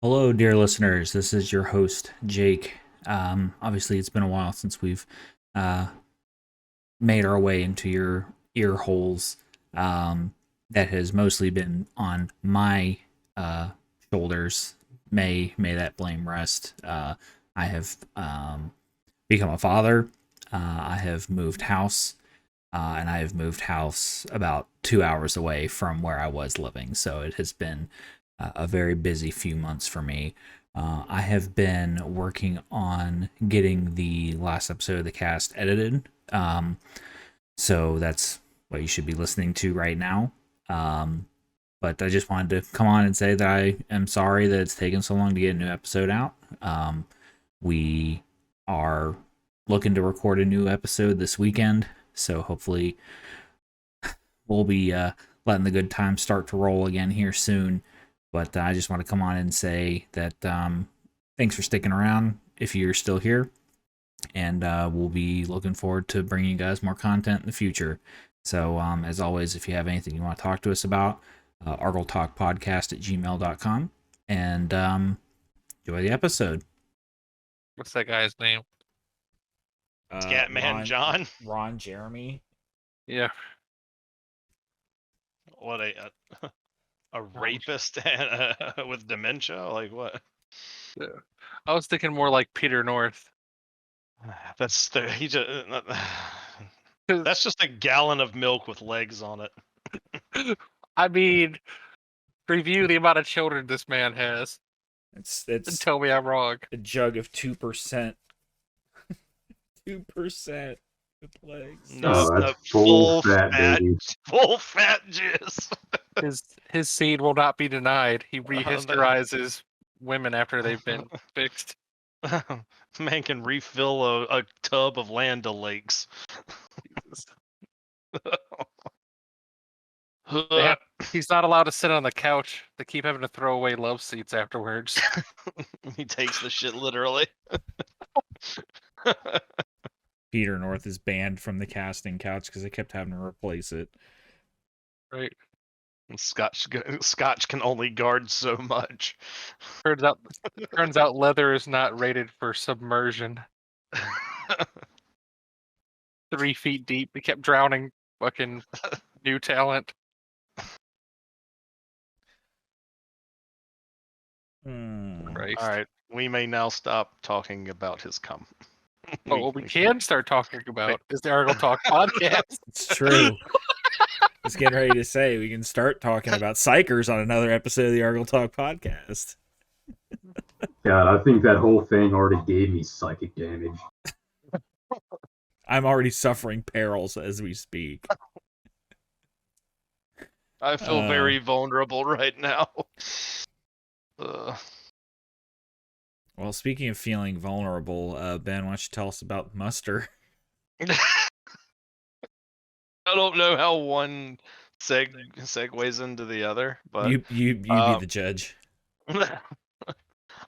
Hello, dear listeners. This is your host, Jake. Obviously, it's been a while since we've uh, made our way into your ear holes. That has mostly been on my uh, shoulders. May that blame rest. I have become a father. I have moved house, and I have moved house about 2 hours away from where I was living. So it has been a very busy few months for me. I have been working on getting the last episode of the cast edited. So that's what you should be listening to right now. But I just wanted to come on and say that I am sorry that it's taken so long to get a new episode out. We are looking to record a new episode this weekend, so hopefully we'll be letting the good times start to roll again here soon. But I just want to come on and say that thanks for sticking around if you're still here. And we'll be looking forward to bringing you guys more content in the future. So, as always, if you have anything you want to talk to us about, argeltalkpodcast@gmail.com. And enjoy the episode. What's that guy's name? Scatman John. Ron Jeremy. Yeah. What a rapist with dementia? Like what? Yeah. I was thinking more like Peter North. That's that's just a gallon of milk with legs on it. I mean, review the amount of children this man has. It's Tell me I'm wrong. a jug of 2%. 2% with legs. No, that's full fat, baby. Full fat jizz. His seed will not be denied. He rehistorizes women after they've been fixed. Man can refill a tub of Land O'Lakes. He's not allowed to sit on the couch. They keep having to throw away love seats afterwards. He takes the shit literally. Peter North is banned from the casting couch because they kept having to replace it. Right. Scotch can only guard so much. Turns out leather is not rated for submersion. 3 feet deep. They kept drowning fucking new talent. Right. All right. We may now stop talking about his cum. Oh, what we can start talking about is the Argel Talk podcast. It's true. I was getting ready to say we can start talking about Psykers on another episode of the Argel Talk podcast. God, I think that whole thing already gave me psychic damage. I'm already suffering perils as we speak. I feel very vulnerable right now. Well, speaking of feeling vulnerable, Ben, why don't you tell us about Muster? I don't know how one segues into the other, but you be the judge. No,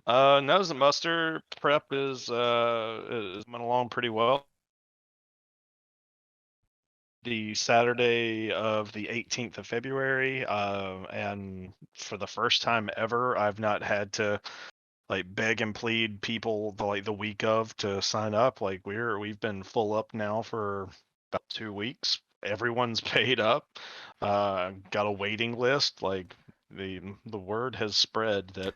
the Muster prep is went along pretty well. The Saturday of the 18th of February, and for the first time ever, I've not had to beg and plead people the week of to sign up. We've been full up now for about 2 weeks. Everyone's paid up. Got a waiting list. The word has spread that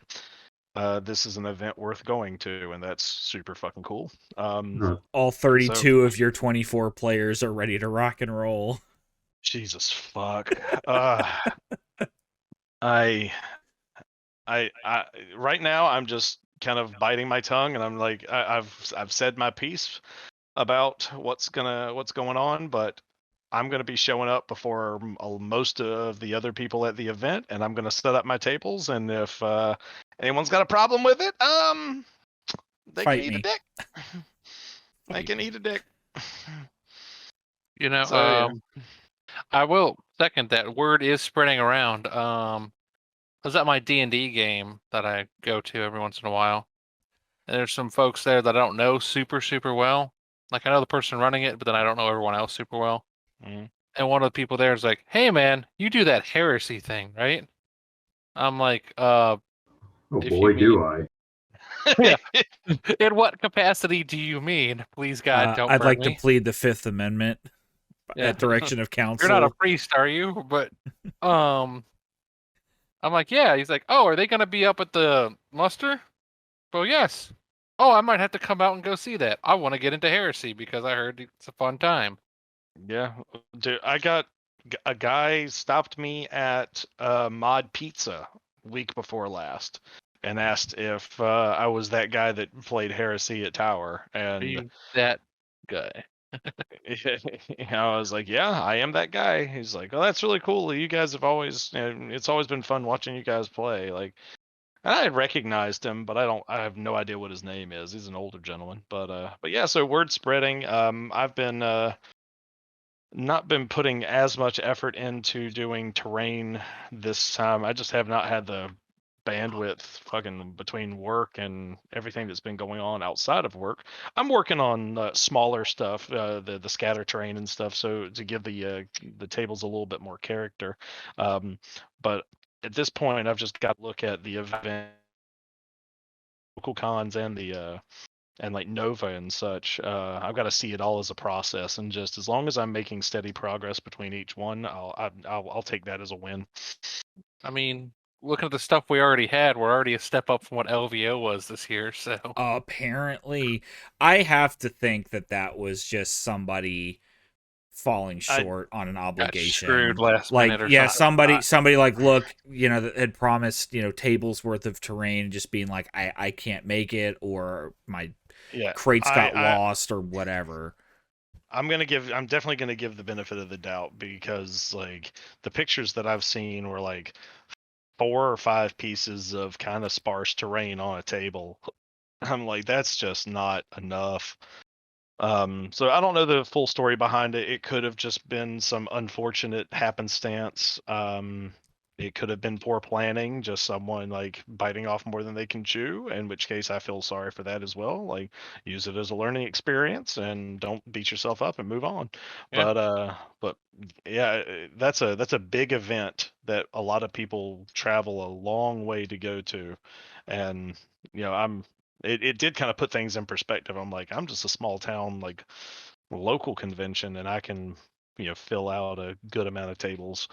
this is an event worth going to, and that's super fucking cool. All 32 of your 24 players are ready to rock and roll. Jesus fuck. I right now I'm just kind of biting my tongue, and I'm like, I've said my piece about what's going on, but I'm going to be showing up before most of the other people at the event, and I'm going to set up my tables, and if anyone's got a problem with it, they can eat a dick. They can eat a dick. You know, I will second that. Word is spreading around. I was at my D&D game that I go to every once in a while, and there's some folks there that I don't know super well. Like, I know the person running it, but then I don't know everyone else super well. Mm. And one of the people there is like, "Hey man, you do that heresy thing, right?" I'm like, Oh If boy, you do I. Yeah. In what capacity do you mean? Please, God, don't I'd burn like me. to plead the Fifth Amendment at direction of counsel. You're not a priest, are you? But, I'm like, yeah. He's like, oh, are they going to be up at the muster? Well, yes. Oh, I might have to come out and go see that. I want to get into heresy because I heard it's a fun time. Yeah, dude, I got a guy stopped me at Mod Pizza week before last and asked if I was that guy that played Heresy at Tower, Are and you that guy? I was like, yeah, I am that guy. He's like, oh, that's really cool. You guys have always, it's always been fun watching you guys play. Like, and I had recognized him, but I have no idea what his name is. He's an older gentleman, but yeah. So word spreading. I've been not been putting as much effort into doing terrain this time. I just have not had the bandwidth fucking between work and everything that's been going on outside of work. I'm working on smaller stuff, the scatter terrain and stuff, so to give the tables a little bit more character. But at this point, I've just got to look at the event, local cons, and the and like Nova and such. I've got to see it all as a process, and just as long as I'm making steady progress between each one, I'll take that as a win. I mean, looking at the stuff we already had, we're already a step up from what LVO was this year. So apparently, I have to think that was just somebody falling short on an obligation. Screwed last like, minute or yeah, something. somebody like, look, that had promised, tables worth of terrain, just being like, I can't make it, or my crates got lost, or whatever. I'm definitely gonna give the benefit of the doubt, because like the pictures that I've seen were like 4 or 5 pieces of kind of sparse terrain on a table. I'm like, that's just not enough. So I don't know the full story behind it. It could have just been some unfortunate happenstance. It could have been poor planning, just someone like biting off more than they can chew, in which case I feel sorry for that as well. Like, use it as a learning experience and don't beat yourself up and move on. Yeah. But yeah, that's a big event that a lot of people travel a long way to go to. And it did kind of put things in perspective. I'm like, I'm just a small town, like, local convention, and I can, fill out a good amount of tables.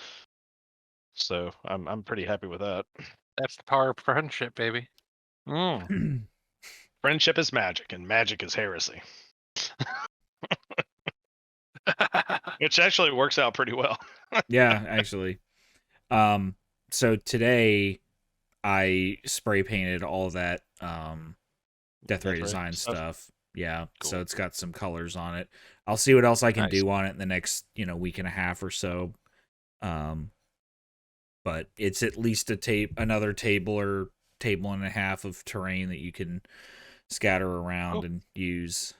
So I'm pretty happy with that. That's the power of friendship, baby. Friendship is magic, and magic is heresy. Which actually works out pretty well. Yeah, actually. So today I spray painted all that Death Ray Design stuff. Yeah, cool. So it's got some colors on it. I'll see what else I can do on it in the next, week and a half or so. But it's at least another table or table and a half of terrain that you can scatter around and use.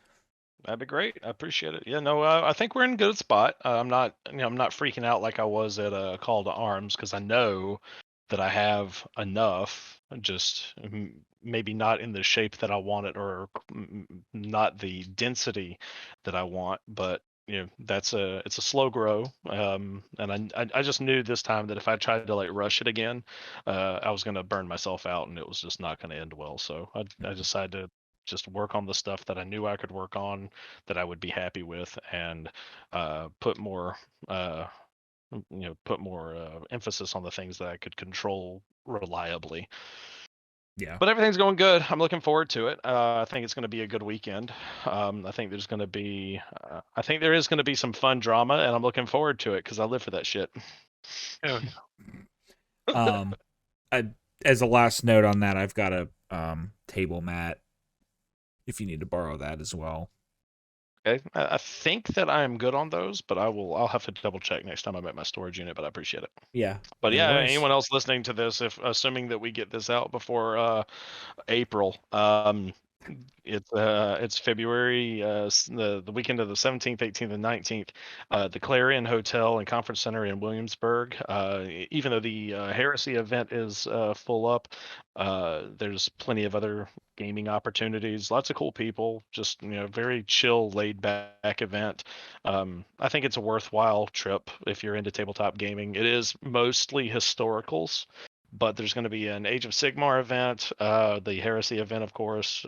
That'd be great. I appreciate it. Yeah, no, I think we're in a good spot. I'm not freaking out like I was at a Call to Arms, because I know that I have enough, just maybe not in the shape that I want it, or not the density that I want, but it's a slow grow. And I just knew this time that if I tried to like rush it again, I was going to burn myself out, and it was just not going to end well. So I decided to just work on the stuff that I knew I could work on, that I would be happy with, and put more emphasis on the things that I could control reliably. Yeah. But everything's going good. I'm looking forward to it. I think it's going to be a good weekend. I think there is going to be some fun drama, and I'm looking forward to it because I live for that shit. As a last note on that, I've got a table mat, if you need to borrow that as well. Okay, I think that I am good on those, but I'll have to double check next time I'm at my storage unit. But I appreciate it. Yeah. But yeah, anyone else listening to this, if assuming that we get this out before April, it's February, the weekend of the 17th, 18th, and 19th, the Clarion Hotel and Conference Center in Williamsburg. Even though the Heresy event is full up, there's plenty of other gaming opportunities, lots of cool people, just very chill, laid back event. I think it's a worthwhile trip if you're into tabletop gaming. It is mostly historicals, But there's going to be an Age of Sigmar event, the Heresy event, of course.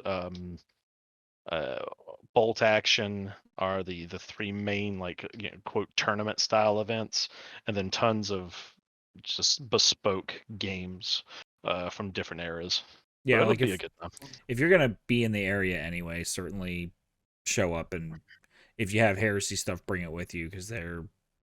Bolt Action are the three main quote tournament style events, and then tons of just bespoke games from different eras. Yeah, it'll like be a good time. If you're gonna be in the area anyway, certainly show up, and if you have Heresy stuff, bring it with you, because there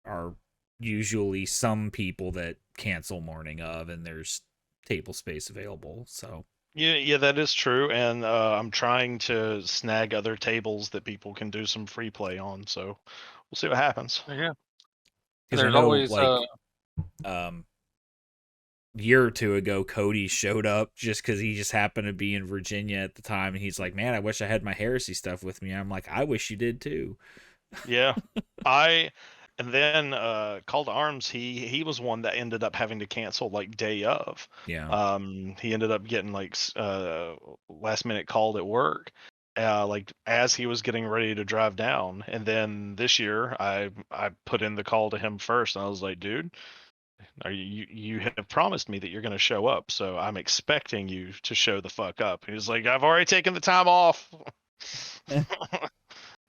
are usually some people that cancel morning of, and there's table space available. So yeah, that is true, and I'm trying to snag other tables that people can do some free play on. So we'll see what happens. Yeah, because I know year or two ago, Cody showed up just because he just happened to be in Virginia at the time, and he's like, "Man, I wish I had my Heresy stuff with me." I'm like, "I wish you did too." Yeah, and then Call to Arms, he was one that ended up having to cancel day of. Yeah. He ended up getting last minute called at work, as he was getting ready to drive down. And then this year, I put in the call to him first, and I was like, "Dude, you have promised me that you're going to show up, so I'm expecting you to show the fuck up." He was like, "I've already taken the time off." All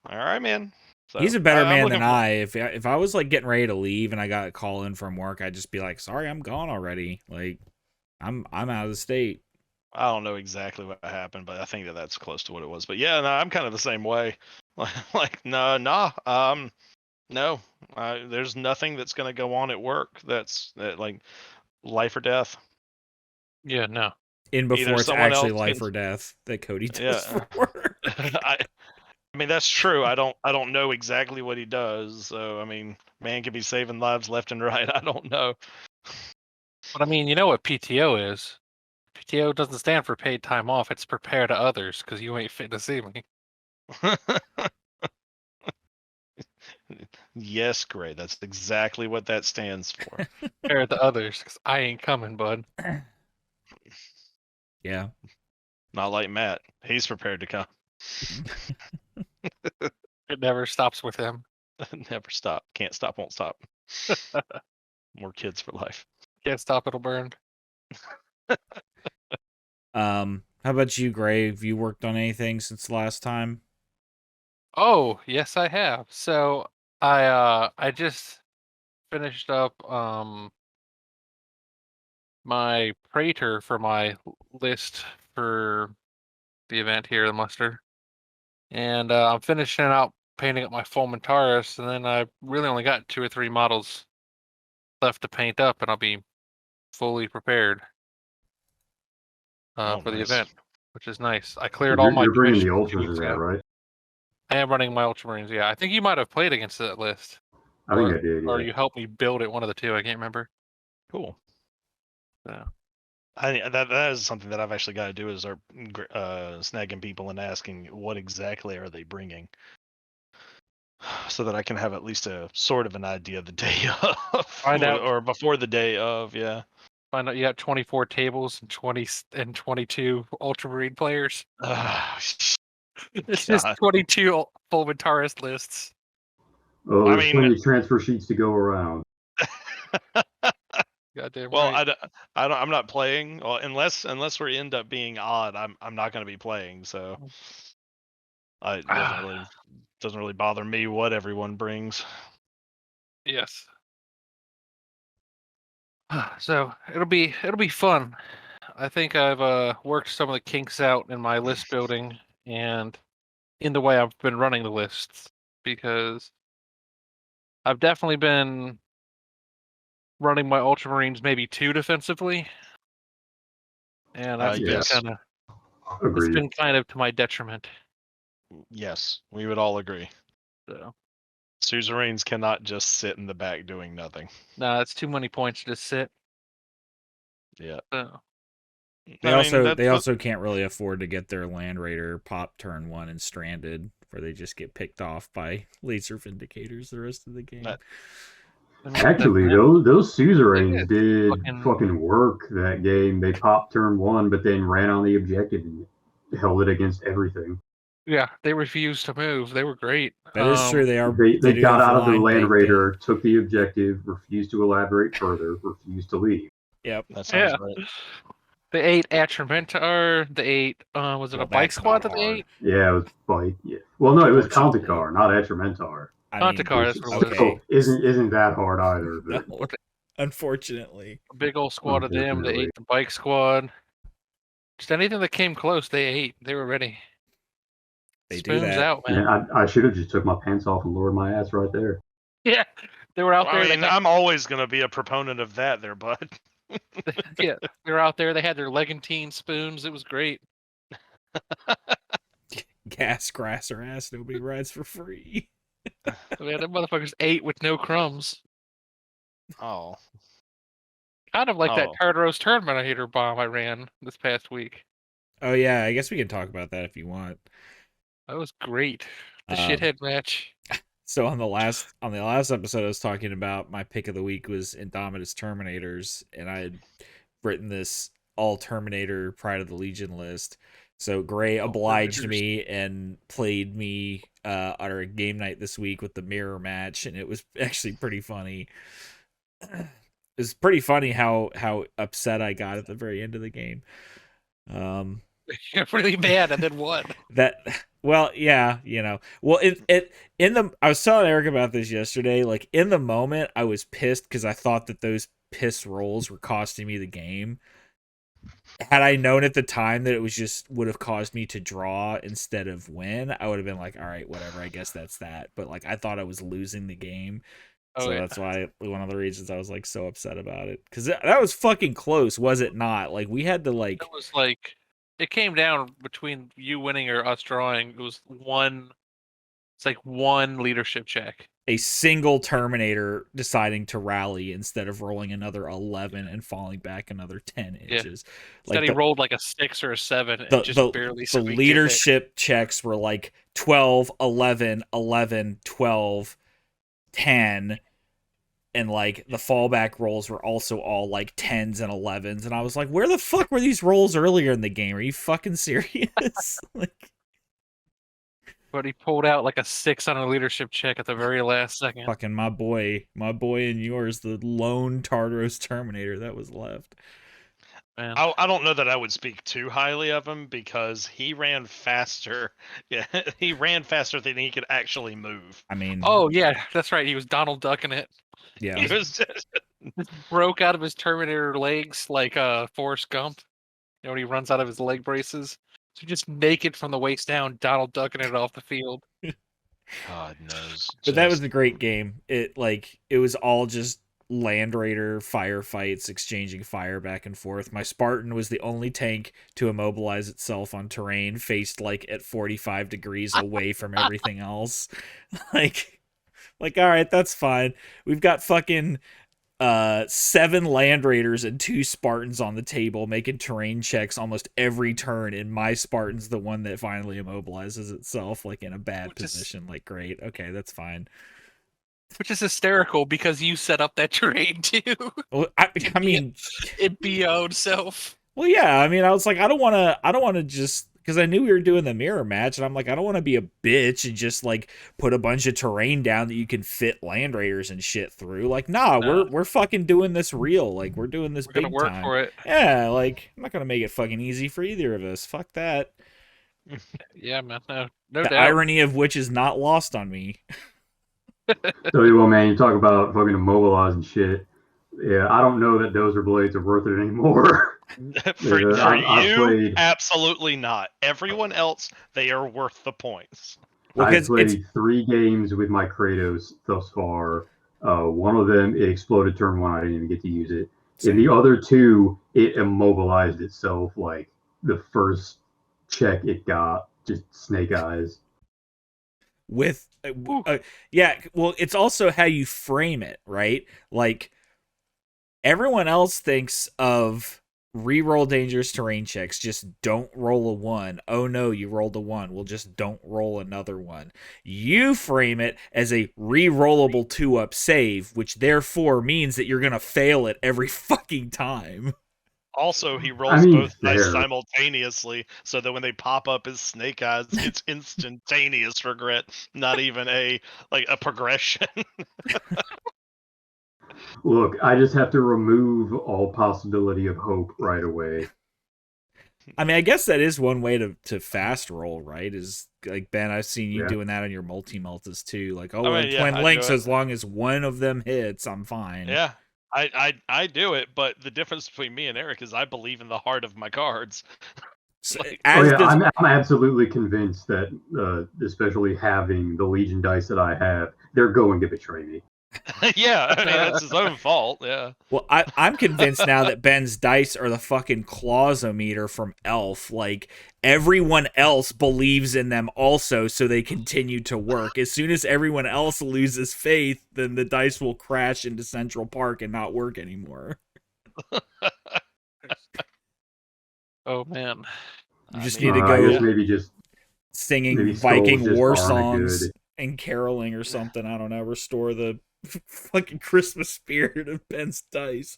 right, man. So, he's a better man than I. If I was getting ready to leave and I got a call in from work, I'd just be like, "Sorry, I'm gone already. I'm out of the state." I don't know exactly what happened, but I think that's close to what it was. But yeah, no, I'm kind of the same way. No, there's nothing that's going to go on at work that's life or death. Yeah, no. Before it's actually life or death that Cody does for work. I mean, that's true. I don't know exactly what he does. So, I mean, man could be saving lives left and right. I don't know. But I mean, you know what PTO is? PTO doesn't stand for paid time off. It's prepare to others, because you ain't fit to see me. Yes, great. That's exactly what that stands for. Prepare to others, because I ain't coming, bud. Yeah. Not like Matt. He's prepared to come. It never stops with him. Never stop. Can't stop, won't stop. More kids for life. Can't stop, it'll burn. How about you, Gray? Have you worked on anything since the last time? Oh, yes, I have. So I just finished up my Praetor for my list for the event here, the Muster. And I'm finishing out painting up my Fulmentaris, and then I really only got 2 or 3 models left to paint up, and I'll be fully prepared for the event, which is nice. I cleared all my. You're bringing the Ultras, is that right? I am running my Ultramarines, yeah. I think you might have played against that list. I think I did, yeah. Or you helped me build it, one of the two, I can't remember. Cool. Yeah. That is something that I've actually got to do, is snagging people and asking what exactly are they bringing, so that I can have at least a sort of an idea the day of, or before the day of. Yeah. Find out you got 24 tables and 22 Ultramarine players. It's just 22 Fulmentaris lists. Oh, there's plenty of transfer sheets to go around. Goddamn well, right. I'm not playing. Well, unless we end up being odd, I'm not going to be playing. So it doesn't really bother me what everyone brings. Yes. So it'll be fun. I think I've worked some of the kinks out in my list building and in the way I've been running the lists, because I've definitely been running my Ultramarines maybe too defensively, and that's been kind of to my detriment. Yes, we would all agree. So Suzerains cannot just sit in the back doing nothing. Nah, it's too many points to just sit. Yeah. So. They also can't really afford to get their Land Raider pop turn 1 and stranded, where they just get picked off by laser vindicators the rest of the game. Actually, those suzerains did fucking work that game. They popped turn 1, but then ran on the objective and held it against everything. Yeah, they refused to move. They were great. That is true. They got out of the Land Raider, took the objective, refused to elaborate further, refused to leave. Yep. That sounds right. They ate Atramentar. They ate, was it a bike squad that they ate? Yeah, it was bike. Yeah. Well, no, it was Conticar, not Atramentar. Conticar, that's what it was. Okay. Isn't that hard either? But... No, unfortunately. A big old squad of them. They ate the bike squad. Just anything that came close, they ate. They were ready. They Spoons do that. out, man. I should have just took my pants off and lowered my ass right there. Yeah, they were out there. I mean, I'm always going to be a proponent of that there, bud. Yeah, they were out there. They had their Legantine spoons. It was great. Gas, grass, or ass. Nobody rides for free. Man, them motherfuckers ate with no crumbs. Oh. Kind of like that Tartaros Terminator bomb I ran this past week. Oh yeah, I guess we can talk about that if you want. That was great. The shithead match. So on the last episode, I was talking about my pick of the week was Indomitus Terminators, and I had written this All Terminator Pride of the Legion list. So Gray obliged me and played me on our game night this week with the mirror match, and it was actually pretty funny. It was pretty funny how upset I got at the very end of the game. You're really mad, and then what? Well, yeah, you know. Well, I was telling Eric about this yesterday. Like in the moment, I was pissed because I thought that those piss rolls were costing me the game. Had I known at the time that it was just would have caused me to draw instead of win, I would have been like, all right, whatever. I guess that's that. But like, I thought I was losing the game. So that's why one of the reasons I was like so upset about it, because that was fucking close, was it not? Like we had to like. It was like it came down between you winning or us drawing. It was one. It's like one leadership check. A single Terminator deciding to rally instead of rolling another 11 and falling back another 10 inches. Yeah. Instead he rolled like a 6 or a 7 and just barely. The leadership checks were like 12, 11, 11, 12, 10. And like the fallback rolls were also all like 10s and 11s, and I was like, "Where the fuck were these rolls earlier in the game? Are you fucking serious?" Like, but he pulled out like a 6 on a leadership check at the very last second. Fucking my boy and yours, the lone Tartaros Terminator that was left. Man. I don't know that I would speak too highly of him because he ran faster. Yeah, he ran faster than he could actually move. I mean, oh yeah, that's right. He was Donald Ducking it. Yeah, he was just broke out of his Terminator legs like Forrest Gump. You know when he runs out of his leg braces. So just naked from the waist down, Donald Ducking it off the field. God knows. But that was a great game. It was all just Land Raider firefights, exchanging fire back and forth. My Spartan was the only tank to immobilize itself on terrain, faced like at 45 degrees away from everything else. Like, all right, that's fine. We've got fucking 7 Land Raiders and 2 Spartans on the table making terrain checks almost every turn, and my Spartan's the one that finally immobilizes itself like in a bad position. Like, great, okay, that's fine. Which is hysterical because you set up that terrain too. Well, I mean, it BO'd self. Well, yeah, I mean, I was like, I don't want to just, because I knew we were doing the mirror match, and I'm like, I don't want to be a bitch and just like put a bunch of terrain down that you can fit Land Raiders and shit through. Like, nah, we're fucking doing this real. Like, we're doing this big time. We're gonna work for it. Yeah, like, I'm not gonna make it fucking easy for either of us. Fuck that. Yeah, man. No the doubt. irony of which is not lost on me. So, well, man, you talk about fucking immobilizing shit. Yeah, I don't know that dozer blades are worth it anymore. For you, absolutely not. Everyone else, they are worth the points. Well, I've played 3 games with my Kratos thus far. One of them, it exploded turn 1. I didn't even get to use it. In the other 2, it immobilized itself like the first check it got. Just snake eyes. With, yeah, well, it's also how you frame it, right? Like, everyone else thinks of reroll dangerous terrain checks. Just don't roll a 1. Oh no, you rolled a 1. Well, just don't roll another 1. You frame it as a rerollable 2-up save, which therefore means that you're gonna fail it every fucking time. Also, he rolls both dice simultaneously, so that when they pop up as snake eyes, it's instantaneous regret, not even a progression. Look, I just have to remove all possibility of hope right away. I mean, I guess that is one way to fast roll, right? Is like, Ben, I've seen you doing that on your multi-meltas too. Like, oh, I mean, twin links, as long as one of them hits, I'm fine. Yeah, I do it, but the difference between me and Eric is I believe in the heart of my cards. So, I'm absolutely convinced that, especially having the Legion dice that I have, they're going to betray me. Yeah, I mean, that's his own fault. Yeah. Well, I'm convinced now that Ben's dice are the fucking clausometer from Elf. Like, everyone else believes in them also, so they continue to work. As soon as everyone else loses faith, then the dice will crash into Central Park and not work anymore. Oh, man. You just need to go, I guess maybe just singing Viking war songs and caroling or something. I don't know. Restore the fucking Christmas spirit of Ben's dice.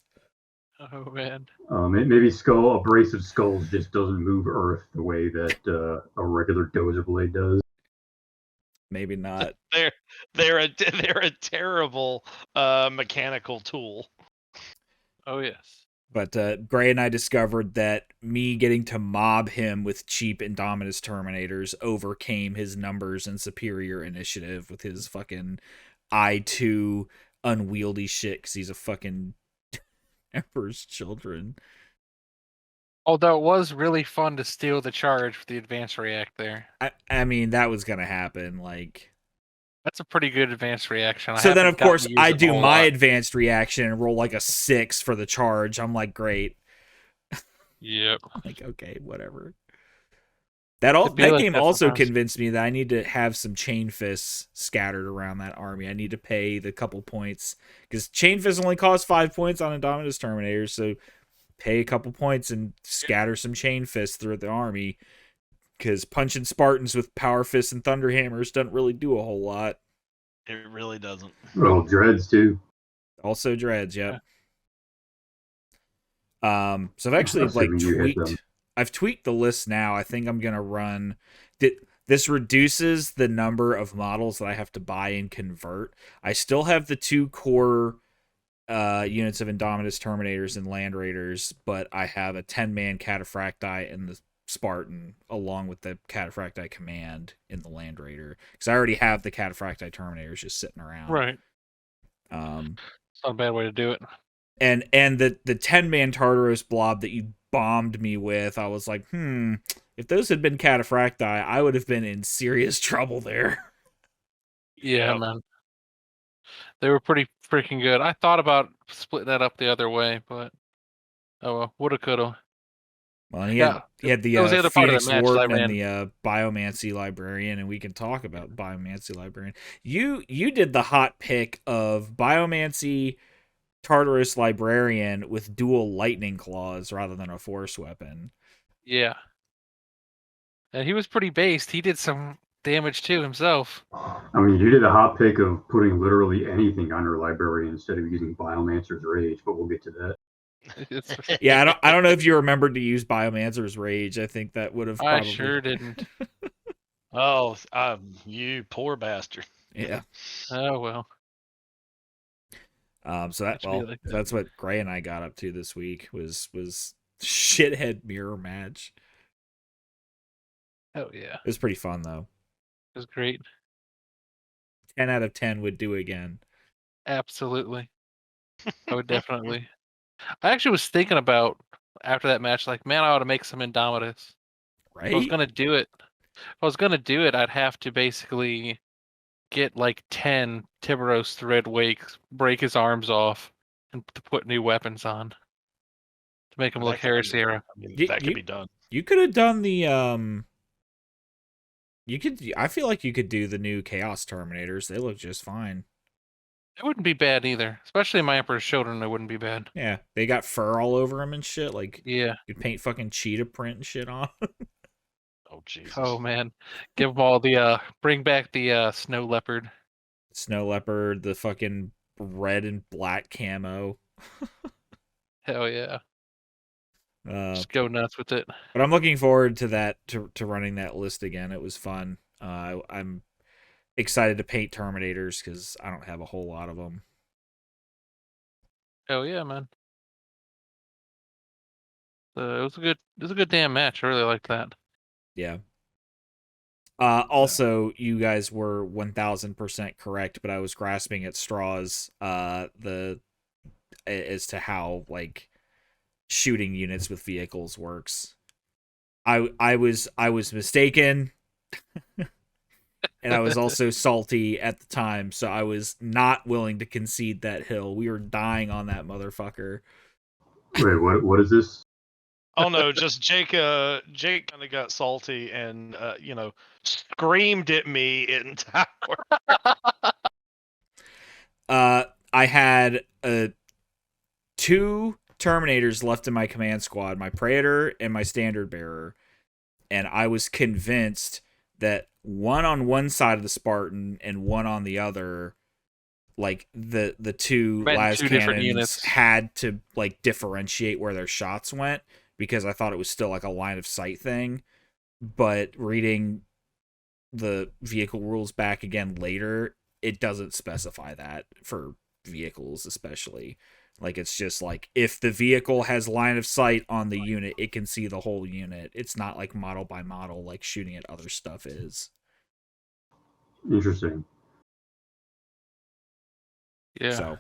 Oh, man. Maybe abrasive skulls just doesn't move Earth the way that a regular dozer blade does. Maybe not. They're a terrible mechanical tool. Oh, yes. But Gray and I discovered that me getting to mob him with cheap Indominus Terminators overcame his numbers and superior initiative with his fucking I2 unwieldy shit, because he's a fucking Emperor's Children. Although it was really fun to steal the charge with the advanced react there. I mean, that was going to happen, like... That's a pretty good advanced reaction. So then, of course, I do my advanced reaction and roll like a 6 for the charge. I'm like, great. Yep. I'm like, okay, whatever. That game also convinced me that I need to have some chain fists scattered around that army. I need to pay the couple points, because chain fists only cost 5 points on Indominus Terminators, so pay a couple points and scatter some chain fists throughout the army, because punching Spartans with power fists and thunder hammers doesn't really do a whole lot. It really doesn't. Well, dreads too. Also dreads, yep. So I've actually I've tweaked the list now. I think I'm gonna run. This reduces the number of models that I have to buy and convert. I still have the 2 core units of Indominus Terminators and Land Raiders, but I have a 10-man Cataphracti and the Spartan, along with the Cataphracti Command in the Land Raider, because I already have the Cataphracti Terminators just sitting around. Right. It's not a bad way to do it. And the 10-man Tartaros blob that you bombed me with, I was like, if those had been Cataphracti, I would have been in serious trouble there. Yeah, man. They were pretty freaking good. I thought about splitting that up the other way, but oh well, woulda, coulda. Well, he had the Phoenix Warden and the Biomancy Librarian, and we can talk about Biomancy Librarian. You did the hot pick of Biomancy Tartarus Librarian with dual lightning claws rather than a force weapon. Yeah. And he was pretty based. He did some damage too himself. I mean, you did a hot pick of putting literally anything on her librarian instead of using Biomancer's Rage, but we'll get to that. Yeah, I don't know if you remembered to use Biomancer's Rage. I think that would have probably... I sure didn't. Oh, you poor bastard. Yeah. Oh, well. So that's what Gray and I got up to this week was shithead mirror match. Oh yeah. It was pretty fun though. It was great. 10 out of 10 would do again. Absolutely. I would definitely. I actually was thinking about after that match, like, man, I ought to make some Indomitus. Right? If I was gonna do it, I'd have to basically get like 10 Tiburos thread wakes, break his arms off, and to put new weapons on to make him look Heresy era. I mean, that could be done. You could have done the I feel like you could do the new Chaos Terminators. They look just fine. It wouldn't be bad either, especially in my Emperor's Children. It wouldn't be bad. Yeah, they got fur all over them and shit. Like, yeah, you could paint fucking cheetah print and shit on. Oh Jesus! Oh man, give them all the bring back the snow leopard. Snow leopard, the fucking red and black camo. Hell yeah! Just go nuts with it. But I'm looking forward to that to running that list again. It was fun. I'm excited to paint Terminators because I don't have a whole lot of them. Hell yeah, man. It was a good damn match. I really liked that. Yeah. Also, you guys were 1000% correct, but I was grasping at straws. As to how like shooting units with vehicles works. I was mistaken, and I was also salty at the time, so I was not willing to concede that hill. We were dying on that motherfucker. Wait, what is this? Oh no, just Jake kind of got salty and screamed at me in tower. I had 2 Terminators left in my command squad, my Praetor and my Standard Bearer, and I was convinced that one on one side of the Spartan and one on the other, like the 2 las cannons had to like differentiate where their shots went, because I thought it was still like a line of sight thing. But reading the vehicle rules back again later, it doesn't specify that for vehicles, especially. Like, it's just like, if the vehicle has line of sight on the unit, it can see the whole unit. It's not like model by model like shooting at other stuff is. Interesting. Yeah. So,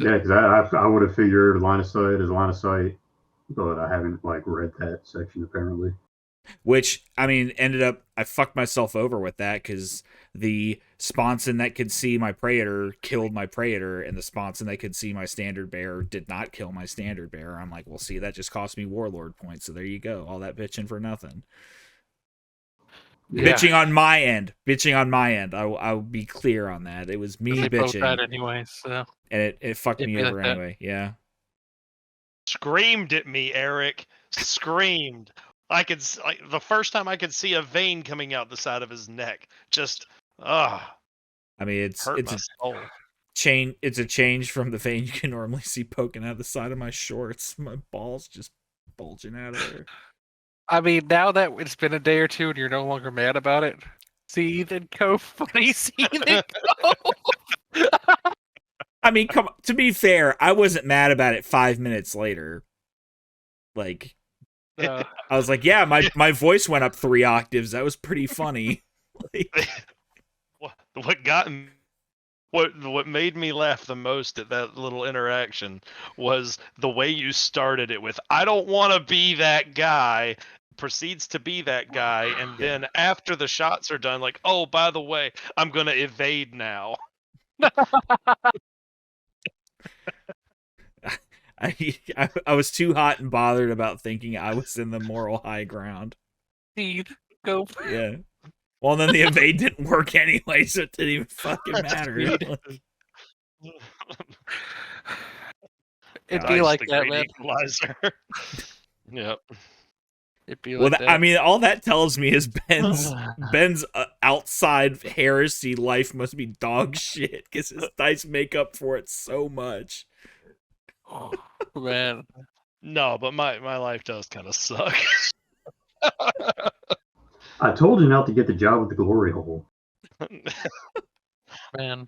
yeah, because I would have figured line of sight is line of sight, but I haven't like read that section apparently. Which, I mean, ended up, I fucked myself over with that, because the sponson that could see my Praetor killed my Praetor, and the sponson that could see my Standard Bearer did not kill my Standard Bearer. I'm like, well, see, that just cost me Warlord points, so there you go. All that bitching for nothing. Yeah. Bitching on my end. I'll be clear on that. It was me bitching. That anyway, so. And it fucked me over like anyway. Yeah. Screamed at me, Eric. Screamed. I could, like, the first time I could see a vein coming out the side of his neck. Just, I mean, it's a change. It's a change from the vein you can normally see poking out the side of my shorts. My balls just bulging out of there. I mean, now that it's been a day or two and you're no longer mad about it, seethe and co funny, seethe and co. I mean, to be fair, I wasn't mad about it 5 minutes later. Like, I was like, yeah, my voice went up 3 octaves. That was pretty funny. Like, what made me laugh the most at that little interaction was the way you started it with, I don't want to be that guy, proceeds to be that guy, and then after the shots are done, like, oh, by the way, I'm going to evade now. I was too hot and bothered about thinking I was in the moral high ground. Seethe, go. Yeah. Well, then the evade didn't work anyway, so it didn't even fucking matter. It'd be like that, man. Equalizer. Yep. It'd be like that. I mean, all that tells me is Ben's outside heresy life must be dog shit, because his dice make up for it so much. Oh, man. No, but my life does kind of suck. I told you not to get the job with the glory hole. Man.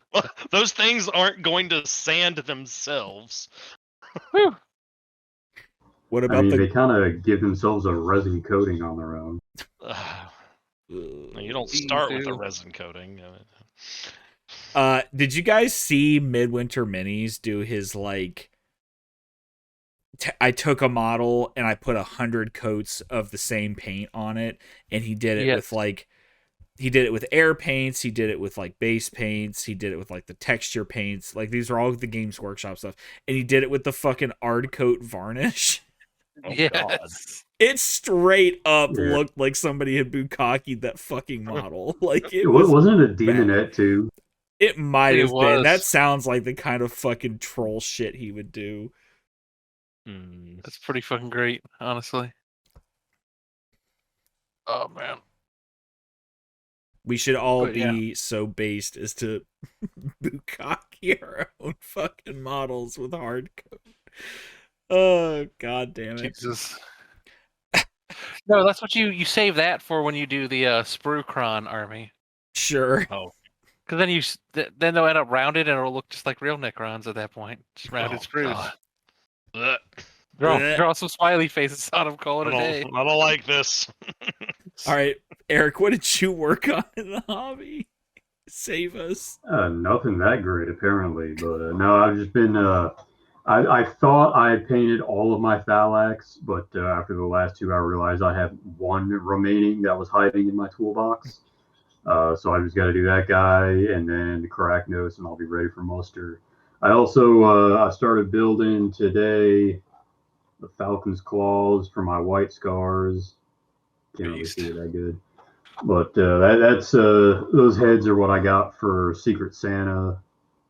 Those things aren't going to sand themselves. What about they kind of give themselves a resin coating on their own. You don't start with a resin coating. Did you guys see Midwinter Minis do his, like, I took a model and I put 100 coats of the same paint on it, and he did it with, like, he did it with air paints, he did it with, like, base paints, he did it with, like, the texture paints, like, these are all the Games Workshop stuff, and he did it with the fucking Ardcoat varnish. Oh, God. It straight up looked like somebody had bukkakied that fucking model. Like, wasn't it a Demonette too? It might have been. That sounds like the kind of fucking troll shit he would do. That's pretty fucking great, honestly. Oh, man. We should all be so based as to bukkake our own fucking models with hard coat. Oh, god damn it. Jesus. No, that's what you save that for when you do the Sprucron army. Sure. Oh. Because then they'll end up rounded and it'll look just like real Necrons at that point. Just rounded sprues. God. Ugh. Draw some smiley faces on him, call it a day. I don't like this. All right, Eric, what did you work on in the hobby? Save us. Nothing that great, apparently. But no, I've just been. I thought I had painted all of my Thalax, but after the last two, I realized I have one remaining that was hiding in my toolbox. So I just got to do that guy and then the Carachnos, and I'll be ready for muster. I also I started building today the Falcon's Claws for my white scars. Can't really see it that good. But that's those heads are what I got for Secret Santa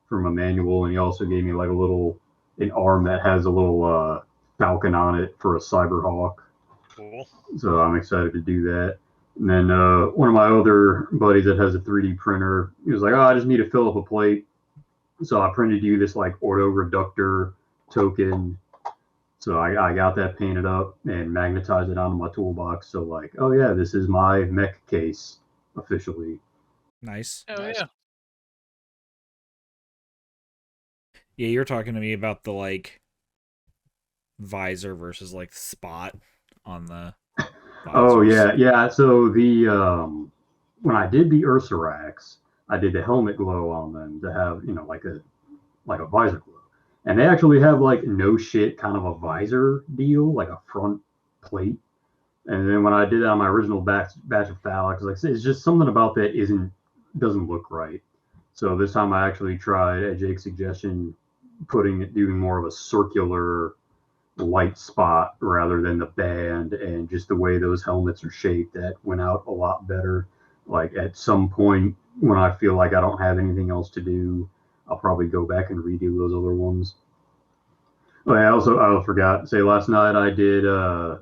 from a manual, and he also gave me like an arm that has a little falcon on it for a Cyberhawk. Cool. So I'm excited to do that. And then one of my other buddies that has a 3D printer, he was like, "Oh, I just need to fill up a plate." So I printed you this like auto reductor token. So I got that painted up and magnetized it onto my toolbox. So like, oh yeah, this is my mech case officially. Nice. Oh yeah. Yeah, you're talking to me about the like visor versus like spot on the visors. Oh yeah. So the when I did the Ursarax, I did the helmet glow on them to have, like a visor glow. And they actually have like no shit kind of a visor deal, like a front plate. And then when I did that on my original batch of Thalax, like I said, it's just something about that doesn't look right. So this time I actually tried, at Jake's suggestion, doing more of a circular light spot rather than the band, and just the way those helmets are shaped, that went out a lot better. Like at some point when I feel like I don't have anything else to do, I'll probably go back and redo those other ones. But I forgot to say, last night I did I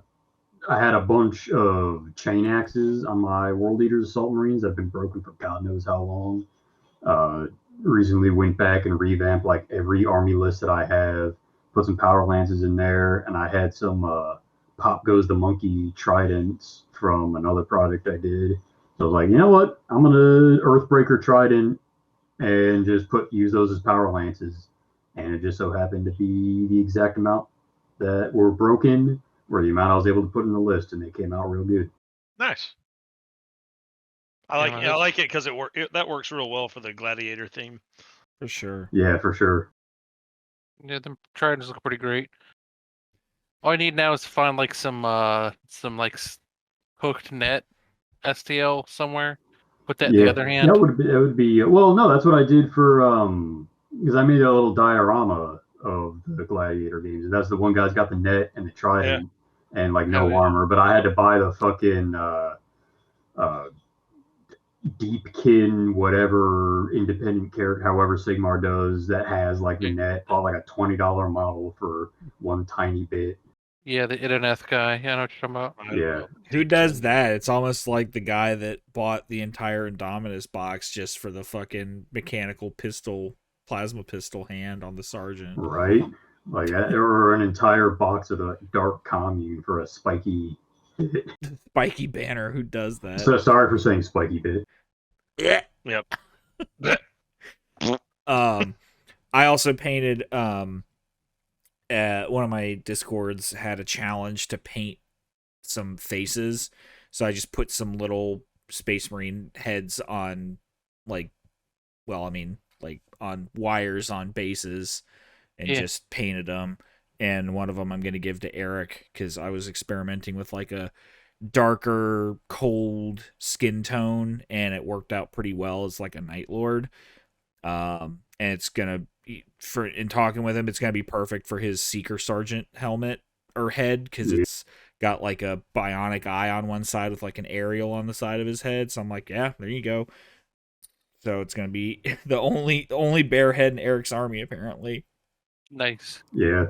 had a bunch of chain axes on my World Eaters Assault Marines that have been broken for God knows how long. Recently went back and revamped like every army list that I have, put some power lances in there, and I had some Pop Goes the Monkey tridents from another project I did. So I was like, you know what? I'm gonna Earthbreaker trident and just use those as power lances. And it just so happened to be the exact amount that were broken, or the amount I was able to put in the list, and they came out real good. Nice. I like it because that works real well for the gladiator theme. For sure. Yeah, for sure. Yeah, the tridents look pretty great. All I need now is to find like some hooked net STL somewhere. Put that in the other hand. That would be well, no, that's what I did for because I made a little diorama of the gladiator games, and that's the one guy's got the net and the trident and like no armor, but I had to buy the fucking Deepkin whatever independent character, however Sigmar does, that has like the net, bought like a $20 model for one tiny bit. Yeah, the Ideneth guy. Yeah, I know what you're talking about. Yeah. Who does that? It's almost like the guy that bought the entire Indominus box just for the fucking mechanical plasma pistol hand on the sergeant. Right? Like that, or an entire box of the Dark Commune for a spiky bit. Spiky banner. Who does that? So sorry for saying spiky bit. Yep. I also painted one of my Discords had a challenge to paint some faces, so I just put some little Space Marine heads on on wires on bases and just painted them. And one of them I'm going to give to Eric because I was experimenting with like a darker cold skin tone and it worked out pretty well. It's like a Night Lord, and it's gonna in talking with him, it's gonna be perfect for his Seeker Sergeant helmet or head because it's got like a bionic eye on one side with like an aerial on the side of his head. So I'm like, yeah, there you go. So it's gonna be the only bear head in Eric's army apparently. Nice. Yeah,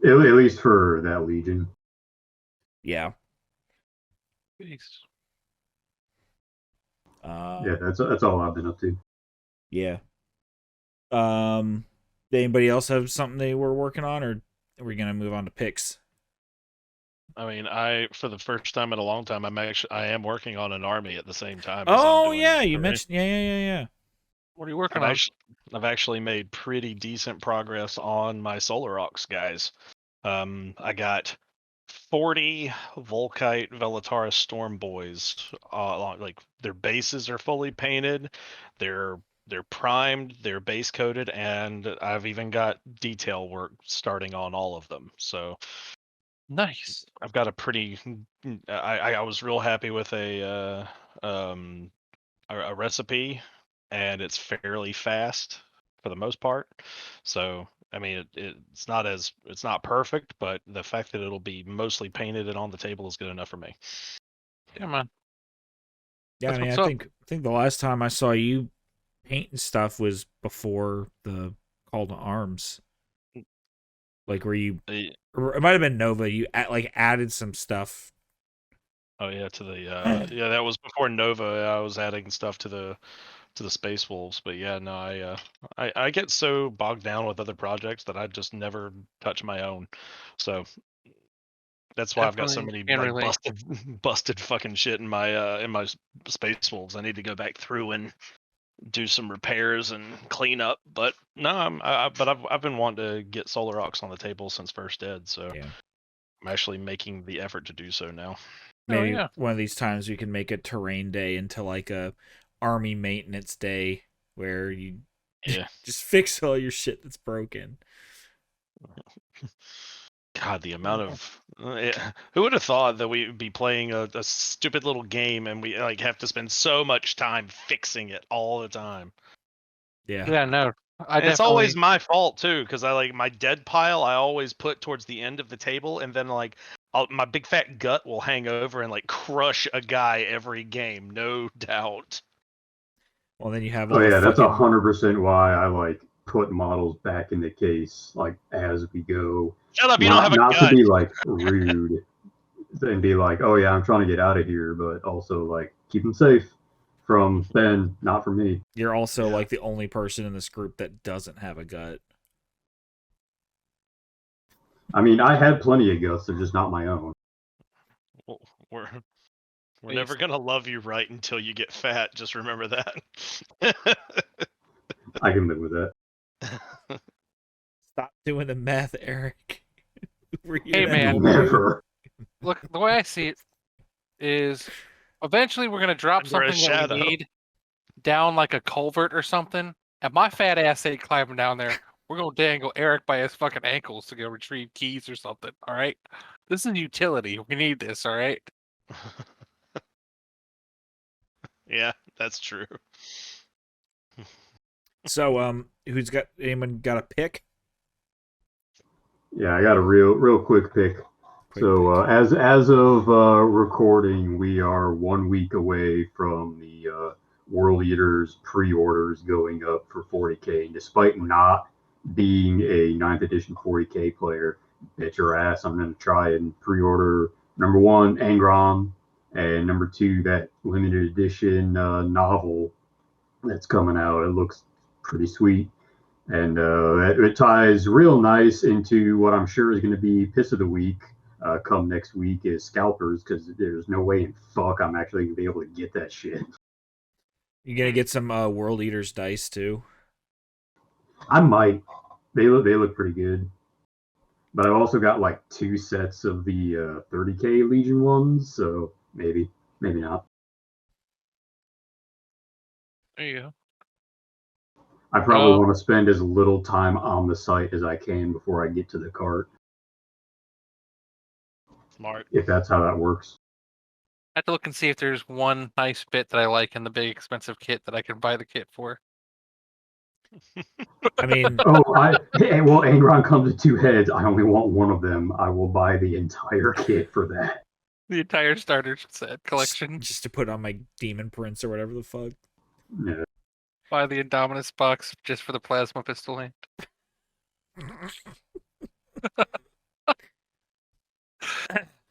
at least for that Legion. Yeah. Nice. Yeah, that's all I've been up to. Yeah. Did anybody else have something they were working on, or are we gonna move on to picks? I mean, for the first time in a long time, I am working on an army at the same time. Oh yeah, you mentioned yeah. What are you working on? I've actually made pretty decent progress on my Solar Ox guys. I got 40 Volkite Velataris Storm Boys. Like their bases are fully painted, they're primed, they're base coated, and I've even got detail work starting on all of them. So nice. I've got a pretty. I was real happy with a recipe, and it's fairly fast for the most part. So I mean, it's not perfect, but the fact that it'll be mostly painted and on the table is good enough for me. Yeah, man. Yeah, I mean, I think the last time I saw you painting stuff was before the Call to Arms. Like, where you, or it might have been Nova. You added some stuff. Oh yeah, to the yeah, that was before Nova. I was adding stuff to the Space Wolves, but yeah, no, I get so bogged down with other projects that I just never touch my own. So that's why I've got so many like busted fucking shit in my Space Wolves. I need to go back through and do some repairs and clean up. But no, I've been wanting to get Solar Rocks on the table since First Ed, so yeah. I'm actually making the effort to do so now. Maybe one of these times we can make a terrain day into like a army maintenance day where you just fix all your shit that's broken. God, the amount of who would have thought that we'd be playing a stupid little game and we like have to spend so much time fixing it all the time. Yeah, no. It's always my fault too, because I like my dead pile I always put towards the end of the table, and then like my big fat gut will hang over and like crush a guy every game, no doubt. Well, then you have. Oh yeah, that's 100% why I like put models back in the case like as we go. Shut up! You don't have a gut. Not to be like rude and be like, oh yeah, I'm trying to get out of here, but also like keep them safe from Ben, not from me. You're also like the only person in this group that doesn't have a gut. I mean, I had plenty of guts, they're just not my own. Well, we're never gonna love you right until you get fat. Just remember that. I can live with that. Stop doing the meth, Eric. Hey man, never. Look, the way I see it is, eventually we're gonna drop something that we need down like a culvert or something, and my fat ass ain't climbing down there. We're gonna dangle Eric by his fucking ankles to go retrieve keys or something. All right, this is utility. We need this. All right. Yeah, that's true. So, anyone got a pick? Yeah, I got a real quick pick. As of recording, we are 1 week away from the World Eaters pre-orders going up for 40K. And despite not being a 9th edition 40K player, bet your ass I'm going to try and pre-order number 1, Angron, and number 2, that limited edition novel that's coming out. It looks pretty sweet. And it ties real nice into what I'm sure is going to be piss of the week come next week is Scalpers, because there's no way in fuck I'm actually going to be able to get that shit. You going to get some World Eaters dice too? I might. They look pretty good. But I've also got like 2 sets of the 30K Legion ones, so maybe not. There you go. I probably want to spend as little time on the site as I can before I get to the cart. Smart. If that's how that works. I have to look and see if there's one nice bit that I like in the big expensive kit that I can buy the kit for. I mean, well, Angron comes with 2 heads. I only want one of them. I will buy the entire kit for that. The entire starter set collection. Just to put on my Demon Prince or whatever the fuck. Yeah. Buy the Indominus box just for the plasma pistol hand.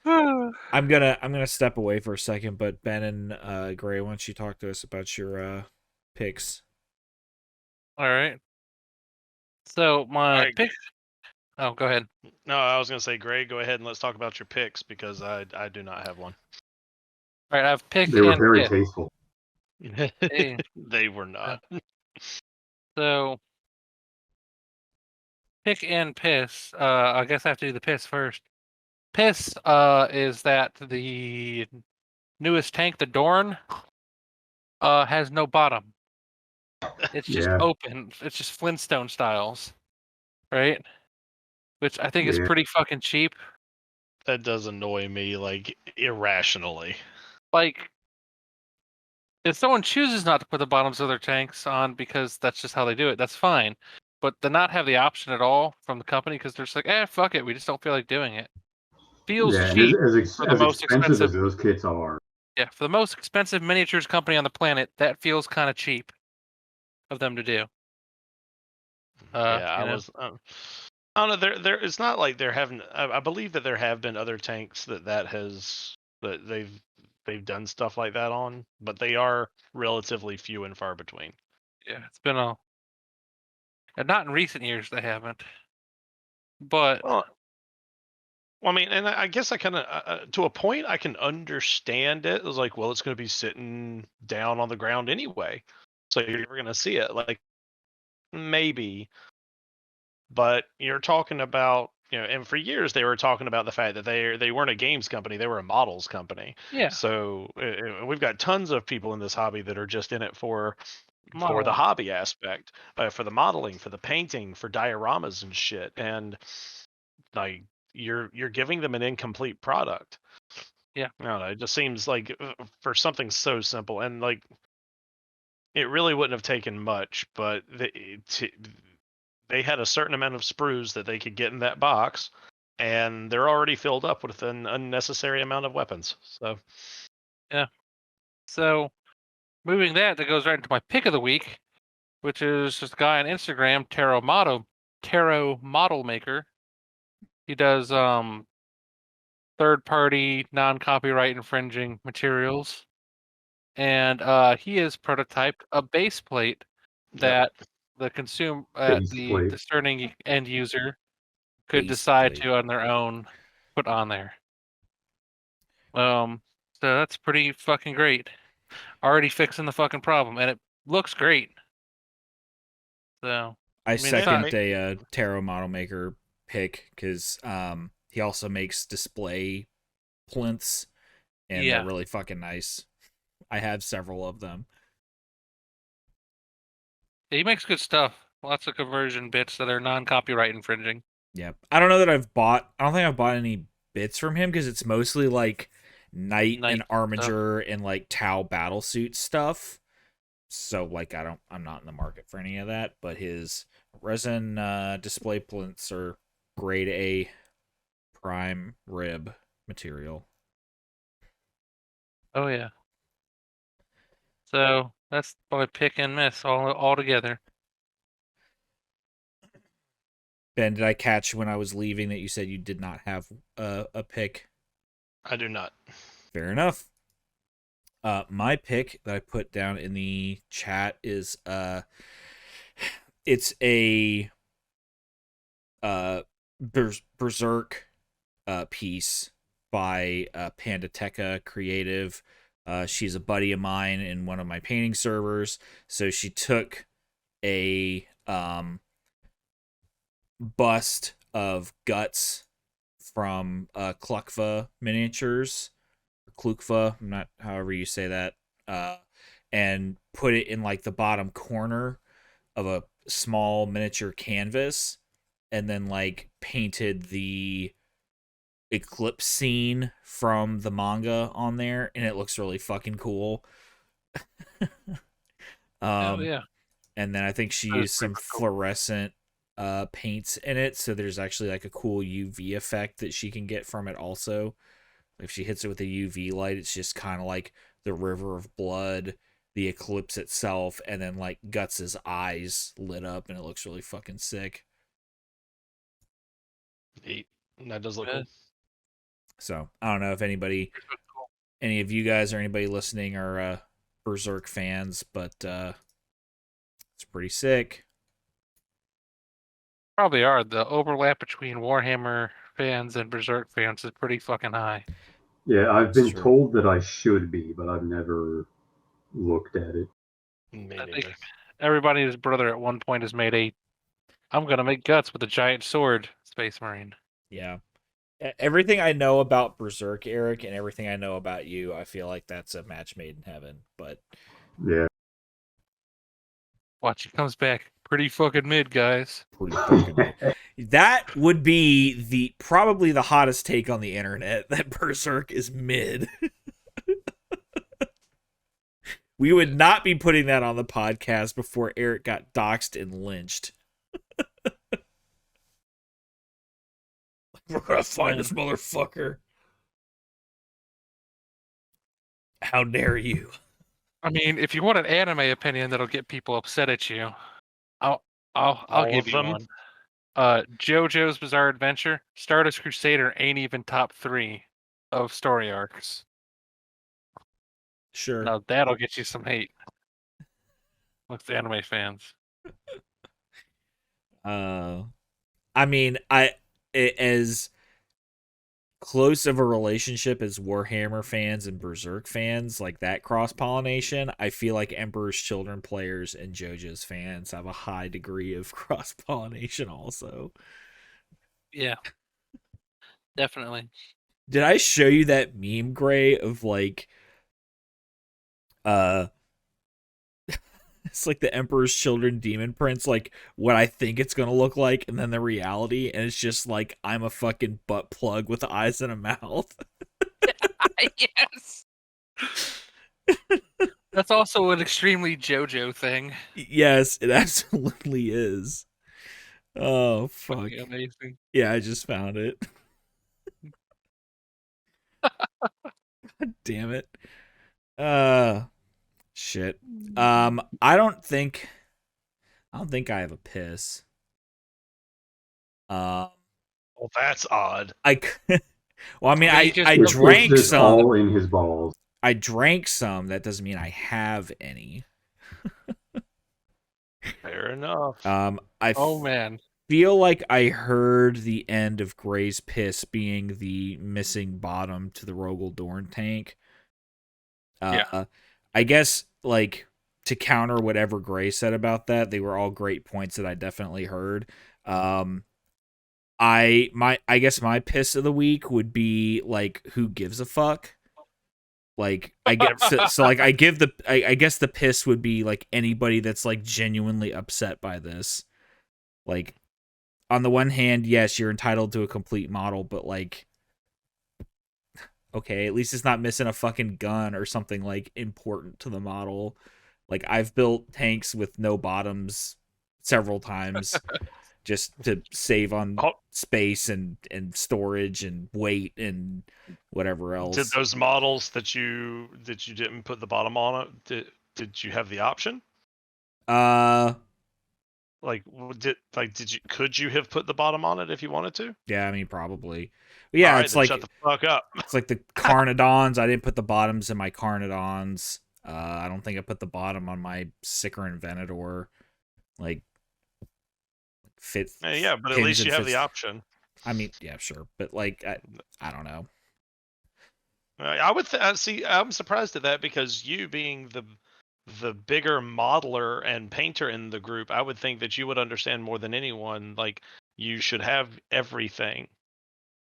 I'm gonna step away for a second, but Ben and Gray, why don't you talk to us about your picks? All right. So my pick. Oh, go ahead. No, I was gonna say, Gray, go ahead and let's talk about your picks because I do not have one. All right, I've picked. They were very tasteful. They were not. So pick and piss. I guess I have to do the piss first. Piss is that the newest tank, the Dorn, has no bottom. It's just open. It's just Flintstone styles, right? Which I think is pretty fucking cheap. That does annoy me, like, irrationally. Like, if someone chooses not to put the bottoms of their tanks on because that's just how they do it, that's fine. But to not have the option at all from the company because they're just like, fuck it, we just don't feel like doing it. Feels cheap for the most expensive as those kits are. Yeah, for the most expensive miniatures company on the planet, that feels kind of cheap of them to do. I don't know. There. It's not like there haven't. I believe that there have been other tanks that they've done stuff like that on, but they are relatively few and far between. Yeah, it's been and not in recent years they haven't. But well, I mean, and I guess I kind of to a point I can understand it. It was like, well, it's going to be sitting down on the ground anyway, so you're never going to see it. Like maybe. But you're talking about, and for years they were talking about the fact that they weren't a games company, they were a models company. Yeah. So we've got tons of people in this hobby that are just in it for the hobby aspect, for the modeling, for the painting, for dioramas and shit. And like you're giving them an incomplete product. Yeah. I don't know. It just seems like for something so simple, and like it really wouldn't have taken much, but they had a certain amount of sprues that they could get in that box, and they're already filled up with an unnecessary amount of weapons. So, yeah. So, moving that goes right into my pick of the week, which is just a guy on Instagram, Tarot Model Maker. He does third-party, non-copyright infringing materials, and he has prototyped a base plate that the the discerning end user could decide to on their own put on there. So that's pretty fucking great. Already fixing the fucking problem, and it looks great. So I second a Tarot Model Maker pick because he also makes display plinths, and they're really fucking nice. I have several of them. Yeah, he makes good stuff. Lots of conversion bits that are non-copyright infringing. Yep. I don't know that I don't think I've bought any bits from him because it's mostly like knight and armiger and like Tau battlesuit stuff. So like I'm not in the market for any of that, but his resin display plinths are grade A prime rib material. Oh yeah. So that's my pick and miss all together. Ben, did I catch when I was leaving that you said you did not have a pick? I do not. Fair enough. My pick that I put down in the chat is it's a Berserk piece by Pandateca Creative. She's a buddy of mine in one of my painting servers, so she took a bust of Guts from Klukva Miniatures, Klukva, I'm not however you say that, and put it in like the bottom corner of a small miniature canvas, and then like painted the eclipse scene from the manga on there, and it looks really fucking cool. Oh yeah. And then I think she used some fluorescent paints in it, so there's actually like a cool UV effect that she can get from it also. If she hits it with a UV light, it's just kind of like the river of blood, the eclipse itself, and then like Guts' eyes lit up, and it looks really fucking sick. Neat. That does look cool. So I don't know if any of you guys or anybody listening are Berserk fans, but it's pretty sick. Probably are. The overlap between Warhammer fans and Berserk fans is pretty fucking high. Yeah, I've been told that I should be, but I've never looked at it. I think everybody and his brother at one point has made a I'm gonna make guts with a giant sword, Space Marine. Yeah. Everything I know about Berserk, Eric, and everything I know about you, I feel like that's a match made in heaven. But Yeah. Watch, he comes back pretty fucking mid, guys. pretty fucking mid. That would be probably the hottest take on the internet, that Berserk is mid. We would not be putting that on the podcast before Eric got doxxed and lynched. We're gonna find this motherfucker. How dare you? I mean, if you want an anime opinion that'll get people upset at you, I'll give you one. JoJo's Bizarre Adventure, Stardust Crusader ain't even top 3 of story arcs. Sure. Now that'll get you some hate with the anime fans. I mean, as close of a relationship as Warhammer fans and Berserk fans, like that cross-pollination, I feel like Emperor's Children players and JoJo's fans have a high degree of cross-pollination also. Yeah. Definitely. Did I show you that meme, Gray, of like it's like the Emperor's Children Demon Prince, like what I think it's gonna look like, and then the reality, and it's just like I'm a fucking butt plug with eyes and a mouth. Yes. That's also an extremely JoJo thing. Yes, it absolutely is. Oh fuck! Fucking amazing. Yeah, I just found it. God damn it. Shit. I don't think I have a piss. Well, that's odd. Well, I mean, I It's drank just some. all in his balls. I drank some. That doesn't mean I have any. Fair enough. Oh man. Feel like I heard the end of Gray's piss being the missing bottom to the Rogel Dorn tank. Yeah. I guess, like, to counter whatever Gray said about that, they were all great points that I definitely heard. I guess my piss of the week would be like, who gives a fuck? Like, I get so like I guess the piss would be like anybody that's like genuinely upset by this. Like, on the one hand, yes, you're entitled to a complete model, but like, okay, at least it's not missing a fucking gun or something like important to the model. Like, I've built tanks with no bottoms several times just to save on space and storage and weight and whatever else. Did those models that you didn't put the bottom on it? Did you have the option? Could you have put the bottom on it if you wanted to? Yeah, I mean, probably. But yeah, right, it's like shut the fuck up. It's like the Carnodons. I didn't put the bottoms in my Carnodons. I don't think I put the bottom on my Sicker and Venator. Like, fit. Yeah, but at least you have the option. I mean, yeah, sure, but like, I don't know. I would see. I'm surprised at that because you being the bigger modeler and painter in the group, I would think that you would understand more than anyone. Like, you should have everything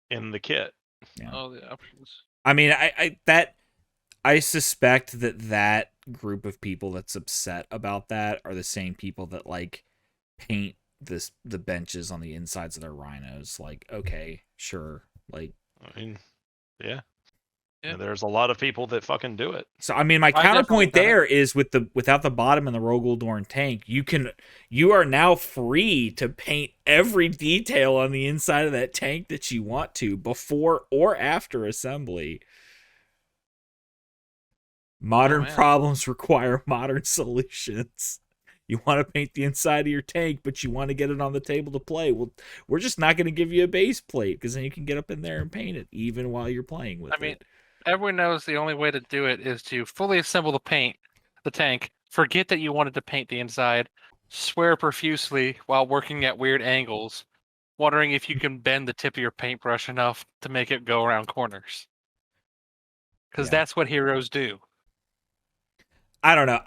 in the kit. Yeah. All the options. I mean, I suspect that group of people that's upset about that are the same people that like paint the benches on the insides of their rhinos. Like, okay, sure, like, I mean, yeah. And there's a lot of people that fucking do it. So I mean, my counterpoint there is without the bottom and the Rogel Dorn tank, you are now free to paint every detail on the inside of that tank that you want to before or after assembly. Modern problems require modern solutions. You want to paint the inside of your tank, but you want to get it on the table to play. Well, we're just not going to give you a base plate because then you can get up in there and paint it even while you're playing with it. Everyone knows the only way to do it is to fully assemble the tank, forget that you wanted to paint the inside, swear profusely while working at weird angles, wondering if you can bend the tip of your paintbrush enough to make it go around corners. Because that's what heroes do. I don't know.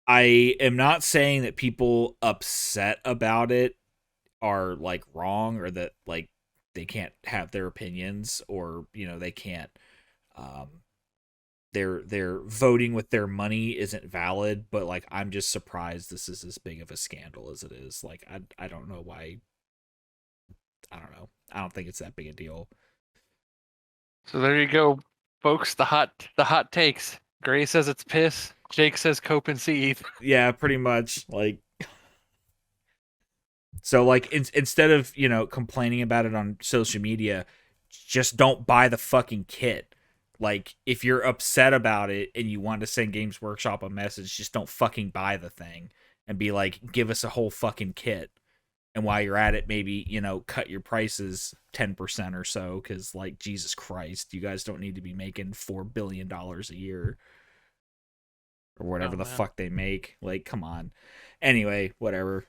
I am not saying that people upset about it are like wrong, or that like they can't have their opinions, or they can't their voting with their money isn't valid, but like I'm just surprised this is as big of a scandal as it is. Like I don't know why. I don't know. I don't think it's that big a deal. So there you go, folks. The hot takes. Gray says it's piss. Jake says cope and seethe. Yeah, pretty much. Like, so like instead of complaining about it on social media, just don't buy the fucking kit. Like, if you're upset about it and you want to send Games Workshop a message, just don't fucking buy the thing and be like, give us a whole fucking kit. And while you're at it, maybe, cut your prices 10% or so, because, like, Jesus Christ, you guys don't need to be making $4 billion a year. Or whatever the fuck they make. Like, come on. Anyway, whatever.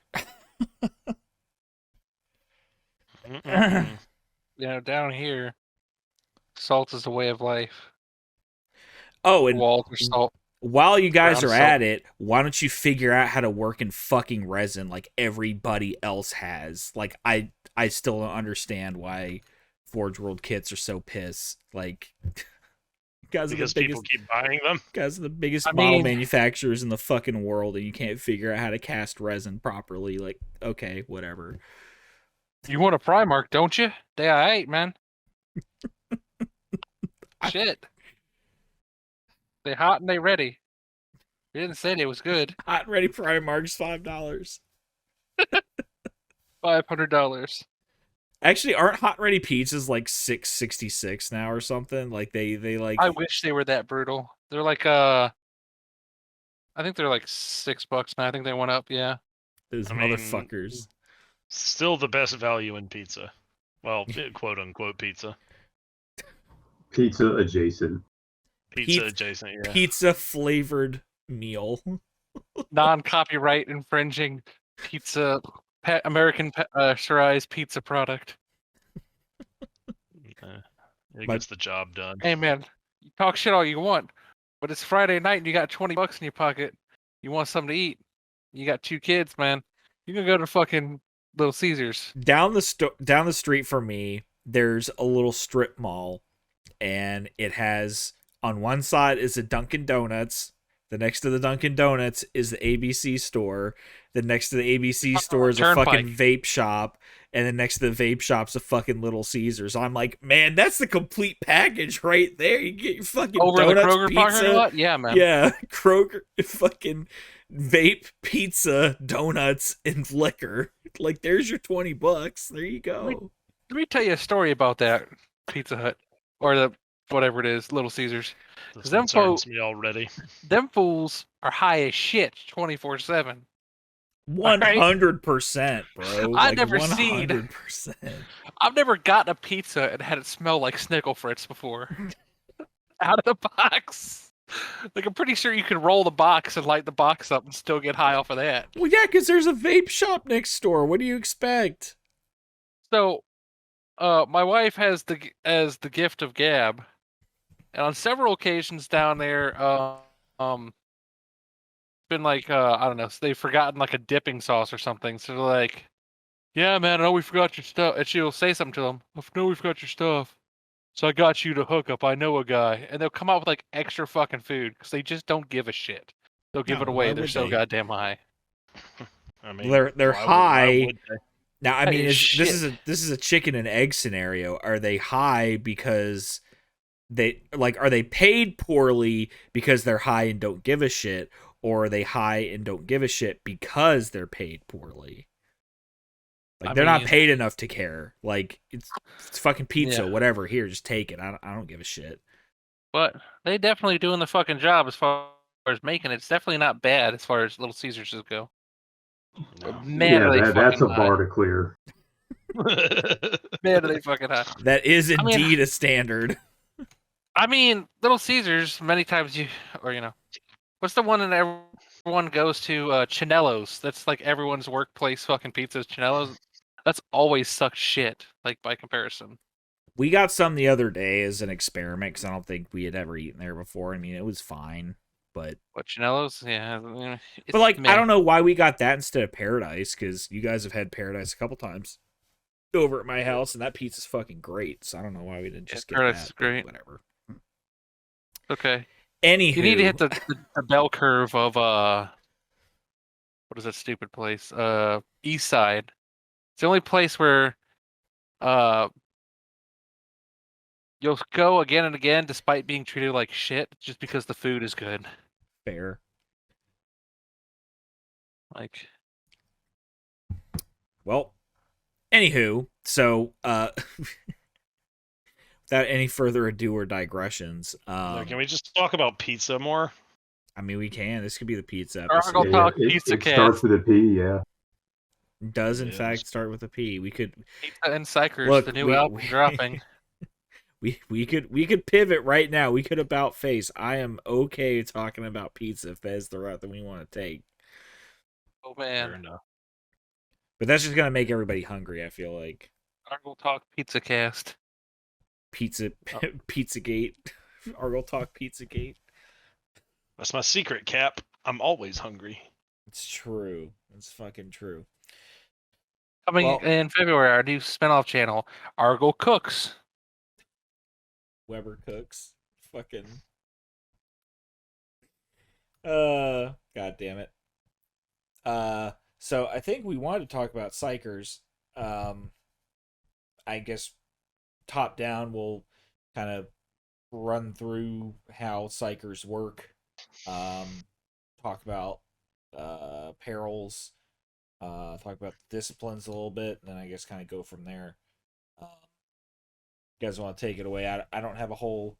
Down here, salt is a way of life. Oh, and walls are salt. While you guys Ground are salt. at it, why don't you figure out how to work in fucking resin like everybody else has? Like, I still don't understand why Forge World kits are so pissed. Like, because people keep buying them. Guys are the biggest model manufacturers in the fucking world, and you can't figure out how to cast resin properly. Like, okay, whatever. You want a Primark, don't you? They alright, man. Shit. They hot and they ready. You didn't say they was good. Hot and ready Primark's $5. $500. Actually, aren't hot and ready pizzas like $6.66 now or something? Like they like. I wish they were that brutal. They're like I think they're like $6 now. I think they went up. Yeah. Those motherfuckers. Still the best value in pizza. Well, quote unquote pizza. Pizza adjacent. Pizza adjacent. Yeah. Pizza flavored meal. Non-copyright infringing pizza. American Shiraz pizza product. It gets the job done. Hey man, you talk shit all you want, but it's Friday night and you got $20 in your pocket. You want something to eat? You got 2 kids, man. You can go to fucking Little Caesars. Down the street from me, there's a little strip mall, and it has on one side is a Dunkin' Donuts. The next to the Dunkin' Donuts is the ABC store. The next to the ABC store is a fucking vape shop. And then next to the vape shop's a fucking Little Caesars. I'm like, man, that's the complete package right there. You get your fucking over donuts, the Kroger pizza. parking lot? Yeah, man. Yeah, Kroger, fucking vape, pizza, donuts, and liquor. Like, there's your $20. There you go. Let me tell you a story about that Pizza Hut. Or the whatever it is, Little Caesars. This concerns me already. Them fools are high as shit 24/7. 100%, bro. I've never seen. 100%. I've never gotten a pizza and had it smell like Snickle Fritz before. Out of the box. Like, I'm pretty sure you can roll the box and light the box up and still get high off of that. Well, yeah, because there's a vape shop next door. What do you expect? So, my wife has the gift of gab, and on several occasions down there, been like I don't know, so they've forgotten like a dipping sauce or something. So they're like, "Yeah, man, I know we forgot your stuff," and she'll say something to them. "I know we forgot your stuff, so I got you to hook up. I know a guy," and they'll come out with like extra fucking food because they just don't give a shit. They'll give it away. They're so goddamn high. I mean, they're high. Now, I mean, this is a chicken and egg scenario. Are they high because are they paid poorly because they're high and don't give a shit, or are they high and don't give a shit because they're paid poorly? Like, they're not paid enough to care. Like, it's fucking pizza, whatever. Here, just take it. I don't give a shit. But they definitely doing the fucking job as far as making it. It's definitely not bad as far as Little Caesars go. No. Man, that's a bar to clear. Man, are they fucking high. That is indeed a standard. I mean, Little Caesars, many times what's the one that everyone goes to? Chinello's. That's like everyone's workplace fucking pizzas. Chinello's. That's always sucked shit, like, by comparison. We got some the other day as an experiment because I don't think we had ever eaten there before. I mean, it was fine. but yeah. but like meh. I don't know why we got that instead of Paradise, because you guys have had Paradise a couple times over at my house, and that pizza's fucking great. So I don't know why we didn't just get Paradise that. is great. Whatever. Okay. Anywho, You need to hit the bell curve of what is that stupid place? East Side. It's the only place where you'll go again and again despite being treated like shit just because the food is good. fair. Like, Well, anywho, so without any further ado or digressions, Can we just talk about pizza more? I mean, we can. This could be the pizza Argel episode. Talk it Pizza starts Cast. with a P, yeah. It does in Yes. fact start with a P. We could Pizza and Psykers, look. the new album dropping. We could pivot right now. We could about face. I am okay talking about pizza if that's the route that we want to take. Oh Fair man. enough. But that's just gonna make everybody hungry. I feel like Argel Talk Pizza Cast. Pizzagate, Argel Talk Pizzagate. That's my secret, Cap. I'm always hungry. It's true. It's fucking true. Coming Well- in February, our new spinoff channel, Argel Cooks. Weber Cooks. Fucking. God damn it. So I think we wanted to talk about Psykers. I guess top down we'll kind of run through how Psykers work. Talk about perils. Talk about disciplines a little bit, and then I guess kind of go from there. You guys want to take it away? I don't have a whole.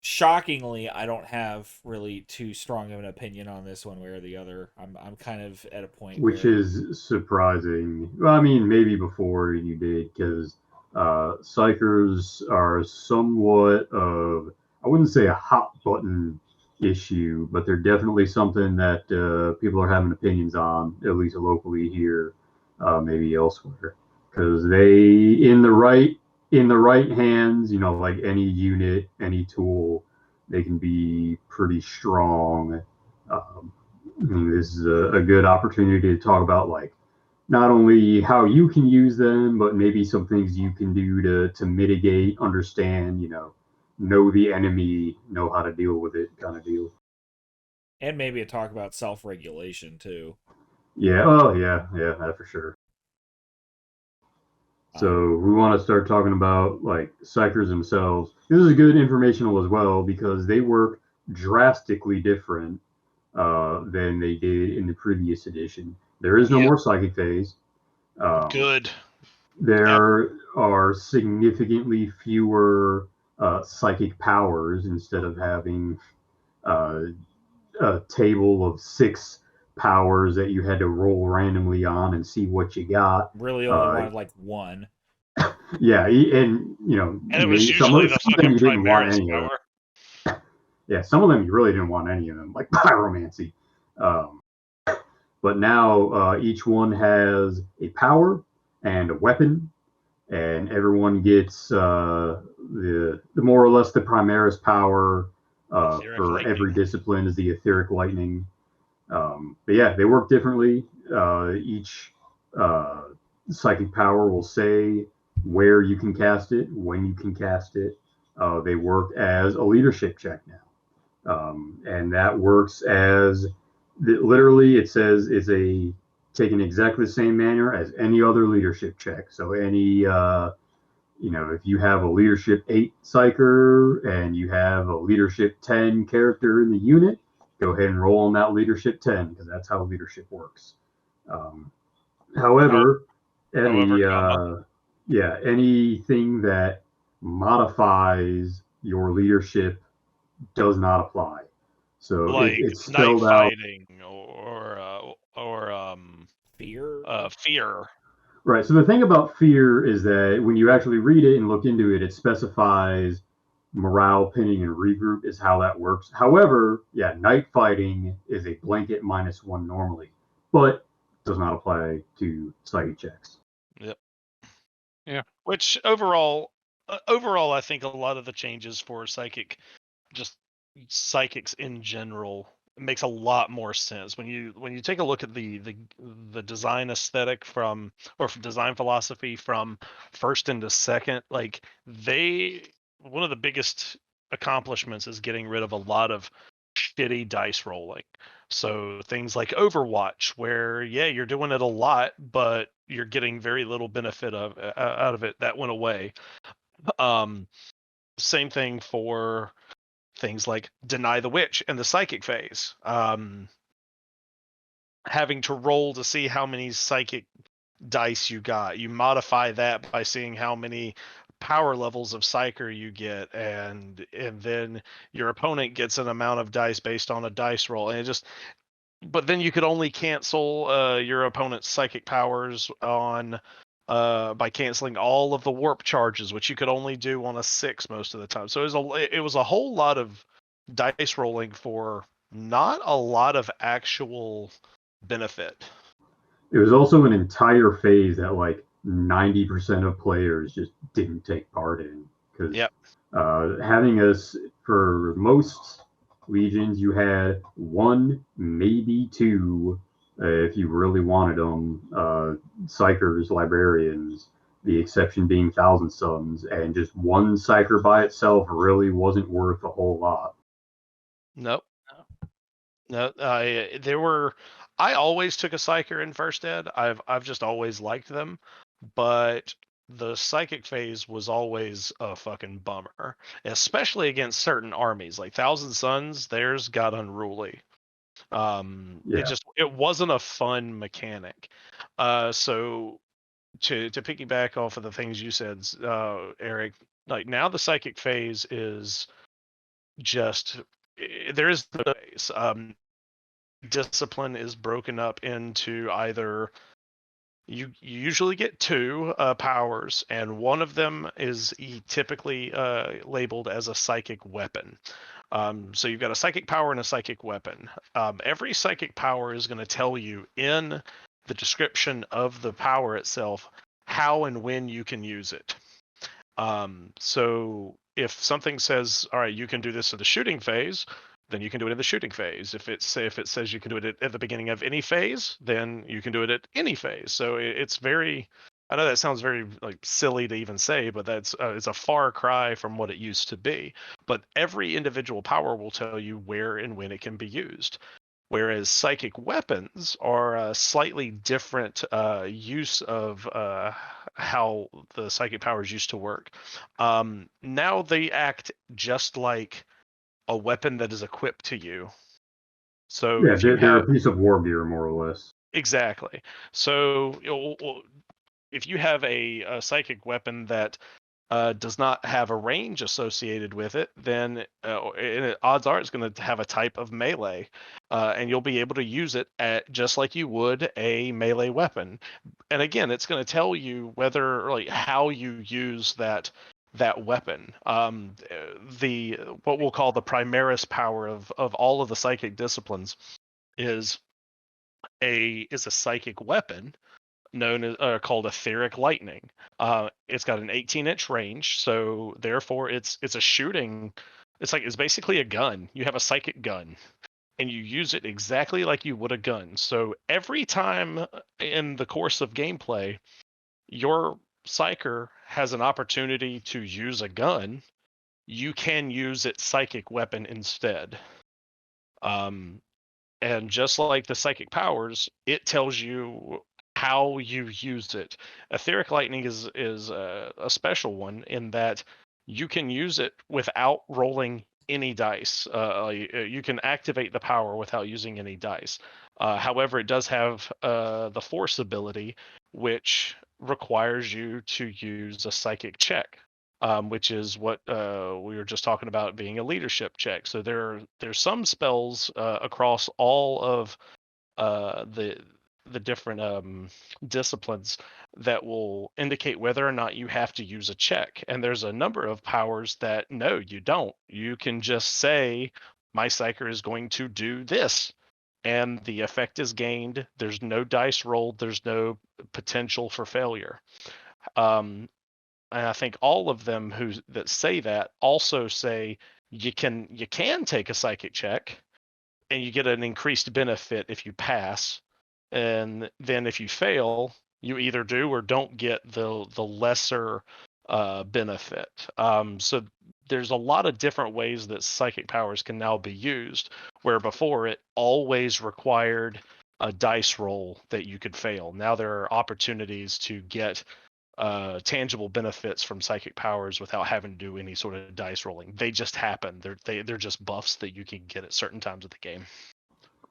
Shockingly, I don't have really too strong of an opinion on this one way or the other. I'm kind of at a point Which where... is surprising. Well, I mean, maybe before you did, because psychers are somewhat of, I wouldn't say a hot button issue, but they're definitely something that people are having opinions on, at least locally here, maybe elsewhere, because they in the right hands, like any unit, any tool, they can be pretty strong. I mean, this is a good opportunity to talk about like not only how you can use them, but maybe some things you can do to mitigate, understand, know the enemy, know how to deal with it, kind of deal. And maybe a talk about self-regulation too. Yeah. Oh, yeah. Yeah. That for sure. So we want to start talking about like psychers themselves. This is good informational as well because they work drastically different than they did in the previous edition. There is no more psychic phase. Good. There are significantly fewer psychic powers instead of having a table of 6 powers that you had to roll randomly on and see what you got. Really only wanted like one. Yeah, and And it was usually the fucking Primaris power. Yeah, some of them you really didn't want any of them, like pyromancy. But now each one has a power and a weapon, and everyone gets the more or less the Primaris power for every discipline is the etheric lightning. But yeah, they work differently. Each psychic power will say where you can cast it, when you can cast it. They work as a leadership check now. And that works as literally it says is a taken exactly the same manner as any other leadership check. So any if you have a leadership 8 psyker and you have a leadership 10 character in the unit, go ahead and roll on that leadership 10 because that's how leadership works. However, anything that modifies your leadership does not apply. So like it's night spelled out. fighting or Fear. fear. Right. So the thing about fear is that when you actually read it and look into it, it specifies morale, pinning, and regroup is how that works. However, night fighting is a blanket -1 normally, but does not apply to psychic checks. Yep. Yeah. Which overall, I think a lot of the changes for psychic just psychics in general, it makes a lot more sense when you take a look at the design aesthetic from, or design philosophy from first into second. Like, one of the biggest accomplishments is getting rid of a lot of shitty dice rolling. So things like Overwatch, where you're doing it a lot, but you're getting very little benefit out of it. That went away. Same thing for things like Deny the Witch and the Psychic phase. Having to roll to see how many psychic dice you got. You modify that by seeing how many power levels of Psyker you get, and then your opponent gets an amount of dice based on a dice roll. And but then you could only cancel your opponent's psychic powers on by canceling all of the warp charges, which you could only do on a 6 most of the time. So it was a whole lot of dice rolling for not a lot of actual benefit. It was also an entire phase that like 90% of players just didn't take part in, because having us, for most legions, you had 1, maybe 2, if you really wanted them, Psykers, Librarians, the exception being Thousand Suns, and just 1 Psyker by itself really wasn't worth a whole lot. Nope. No, I always took a Psyker in first ed. I've just always liked them, but the psychic phase was always a fucking bummer, especially against certain armies. Like Thousand Suns, theirs got unruly. It wasn't a fun mechanic. So to piggyback off of the things you said, Eric, like now the psychic phase is just, there is no phase. Discipline is broken up into either, you usually get 2 powers, and one of them is typically labeled as a psychic weapon. So you've got a psychic power and a psychic weapon. Every psychic power is going to tell you in the description of the power itself how and when you can use it. So if something says, all right, you can do this in the shooting phase, then you can do it in the shooting phase. If it says you can do it at the beginning of any phase, then you can do it at any phase. So it's very, I know that sounds very like silly to even say, but that's it's a far cry from what it used to be. But every individual power will tell you where and when it can be used. Whereas psychic weapons are a slightly different use of how the psychic powers used to work. Now they act just like a weapon that is equipped to you. So they're a piece of war gear, more or less. Exactly. So if you have a psychic weapon that does not have a range associated with it, then odds are it's going to have a type of melee, and you'll be able to use it just like you would a melee weapon. And again, it's going to tell you whether, like, how you use that weapon. What we'll call the primaris power of all of the psychic disciplines is a psychic weapon known as called etheric lightning. It's got an 18-inch range, so therefore it's a shooting. It's basically a gun. You have a psychic gun, and you use it exactly like you would a gun. So every time in the course of gameplay, your Psyker has an opportunity to use a gun, you can use its psychic weapon instead. And just like the psychic powers, it tells you how you use it. Etheric lightning is a special one in that you can use it without rolling any dice. You can activate the power without using any dice. However, it does have the force ability, which requires you to use a psychic check, which is what we were just talking about being a leadership check. So there's some spells across all of the different disciplines that will indicate whether or not you have to use a check. And there's a number of powers that no, you don't. You can just say, my Psyker is going to do this, and the effect is gained. There's no dice rolled. There's no potential for failure. And I think all of them that say that also say you can take a psychic check, and you get an increased benefit if you pass, and then if you fail, you either do or don't get the lesser benefit. So there's a lot of different ways that psychic powers can now be used, where before it always required a dice roll that you could fail. Now there are opportunities to get tangible benefits from psychic powers without having to do any sort of dice rolling. They just happen. They're just buffs that you can get at certain times of the game.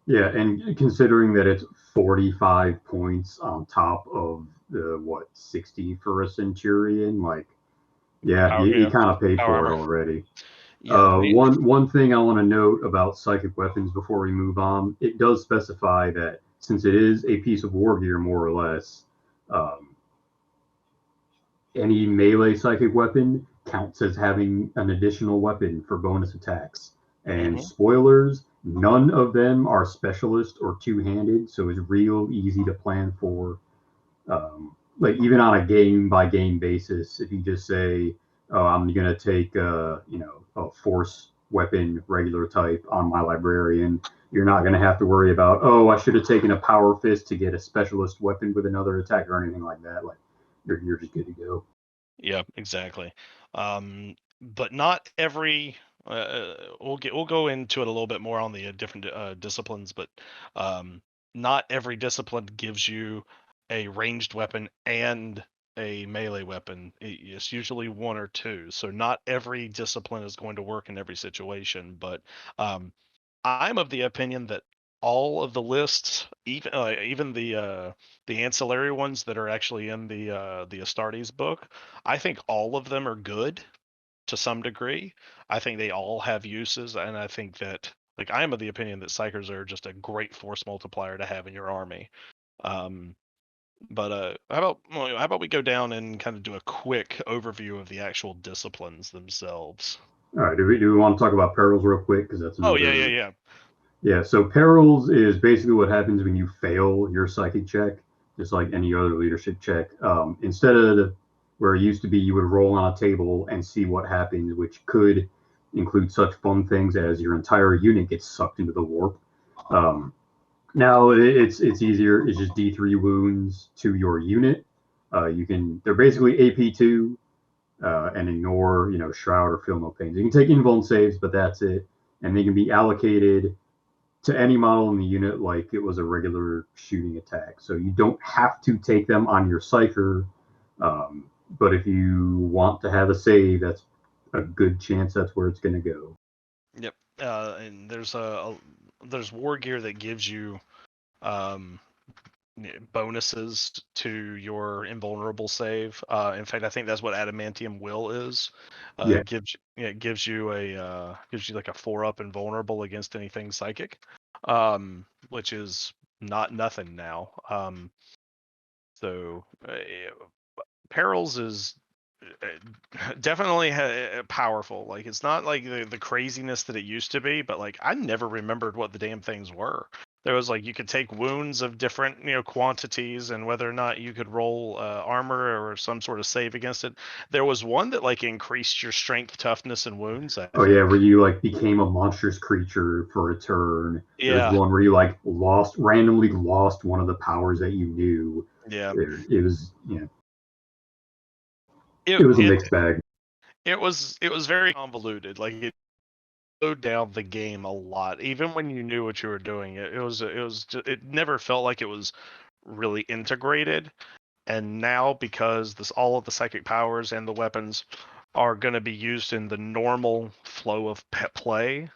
Yeah, and considering that it's 45 points on top of the 60 for a Centurion, like, yeah, you kind of paid for it already. Yeah, one thing I want to note about psychic weapons before we move on, it does specify that since it is a piece of war gear, more or less, any melee psychic weapon counts as having an additional weapon for bonus attacks. And spoilers, none of them are specialist or two-handed, so it's real easy to plan for. Like even on a game-by-game basis, if you just say, "Oh, I'm gonna take a force weapon regular type on my librarian," you're not gonna have to worry about, "Oh, I should have taken a power fist to get a specialist weapon with another attack," or anything like that. Like you're just good to go. Yeah, exactly. But not every. We'll go into it a little bit more on the different disciplines, but not every discipline gives you a ranged weapon and a melee weapon. It's usually one or two. So not every discipline is going to work in every situation. But I'm of the opinion that all of the lists, even the ancillary ones that are actually in the Astartes book, I think all of them are good to some degree. I think they all have uses, and I think that, like, I am of the opinion that Psykers are just a great force multiplier to have in your army. But how about we go down and kind of do a quick overview of the actual disciplines themselves? All right. Do we want to talk about perils real quick? Because that's another... yeah. Yeah. So perils is basically what happens when you fail your psychic check, just like any other leadership check. Instead of where it used to be, you would roll on a table and see what happens, which could include such fun things as your entire unit gets sucked into the warp. Now it's easier. It's just D3 wounds to your unit. They're basically AP2 and ignore shroud or feel no pains. You can take invuln saves, but that's it. And they can be allocated to any model in the unit like it was a regular shooting attack. So you don't have to take them on your Psyker. But if you want to have a save, that's a good chance that's where it's going to go. Yep. And there's war gear that gives you bonuses to your invulnerable save. In fact, I think that's what Adamantium Will is. It gives you like a 4-up invulnerable against anything psychic, which is nothing now. So perils is definitely powerful. Like, it's not like the craziness that it used to be, but like I never remembered what the damn things were. There was like you could take wounds of different quantities, and whether or not you could roll armor or some sort of save against it. There was one that like increased your strength, toughness, and wounds. Yeah, where you like became a monstrous creature for a turn. Yeah. There's one where you like randomly lost one of the powers that you knew. Yeah. It was it was a mixed bag. It was very convoluted. Like it slowed down the game a lot, even when you knew what you were doing. It never felt like it was really integrated. And now, because all of the psychic powers and the weapons are going to be used in the normal flow of play,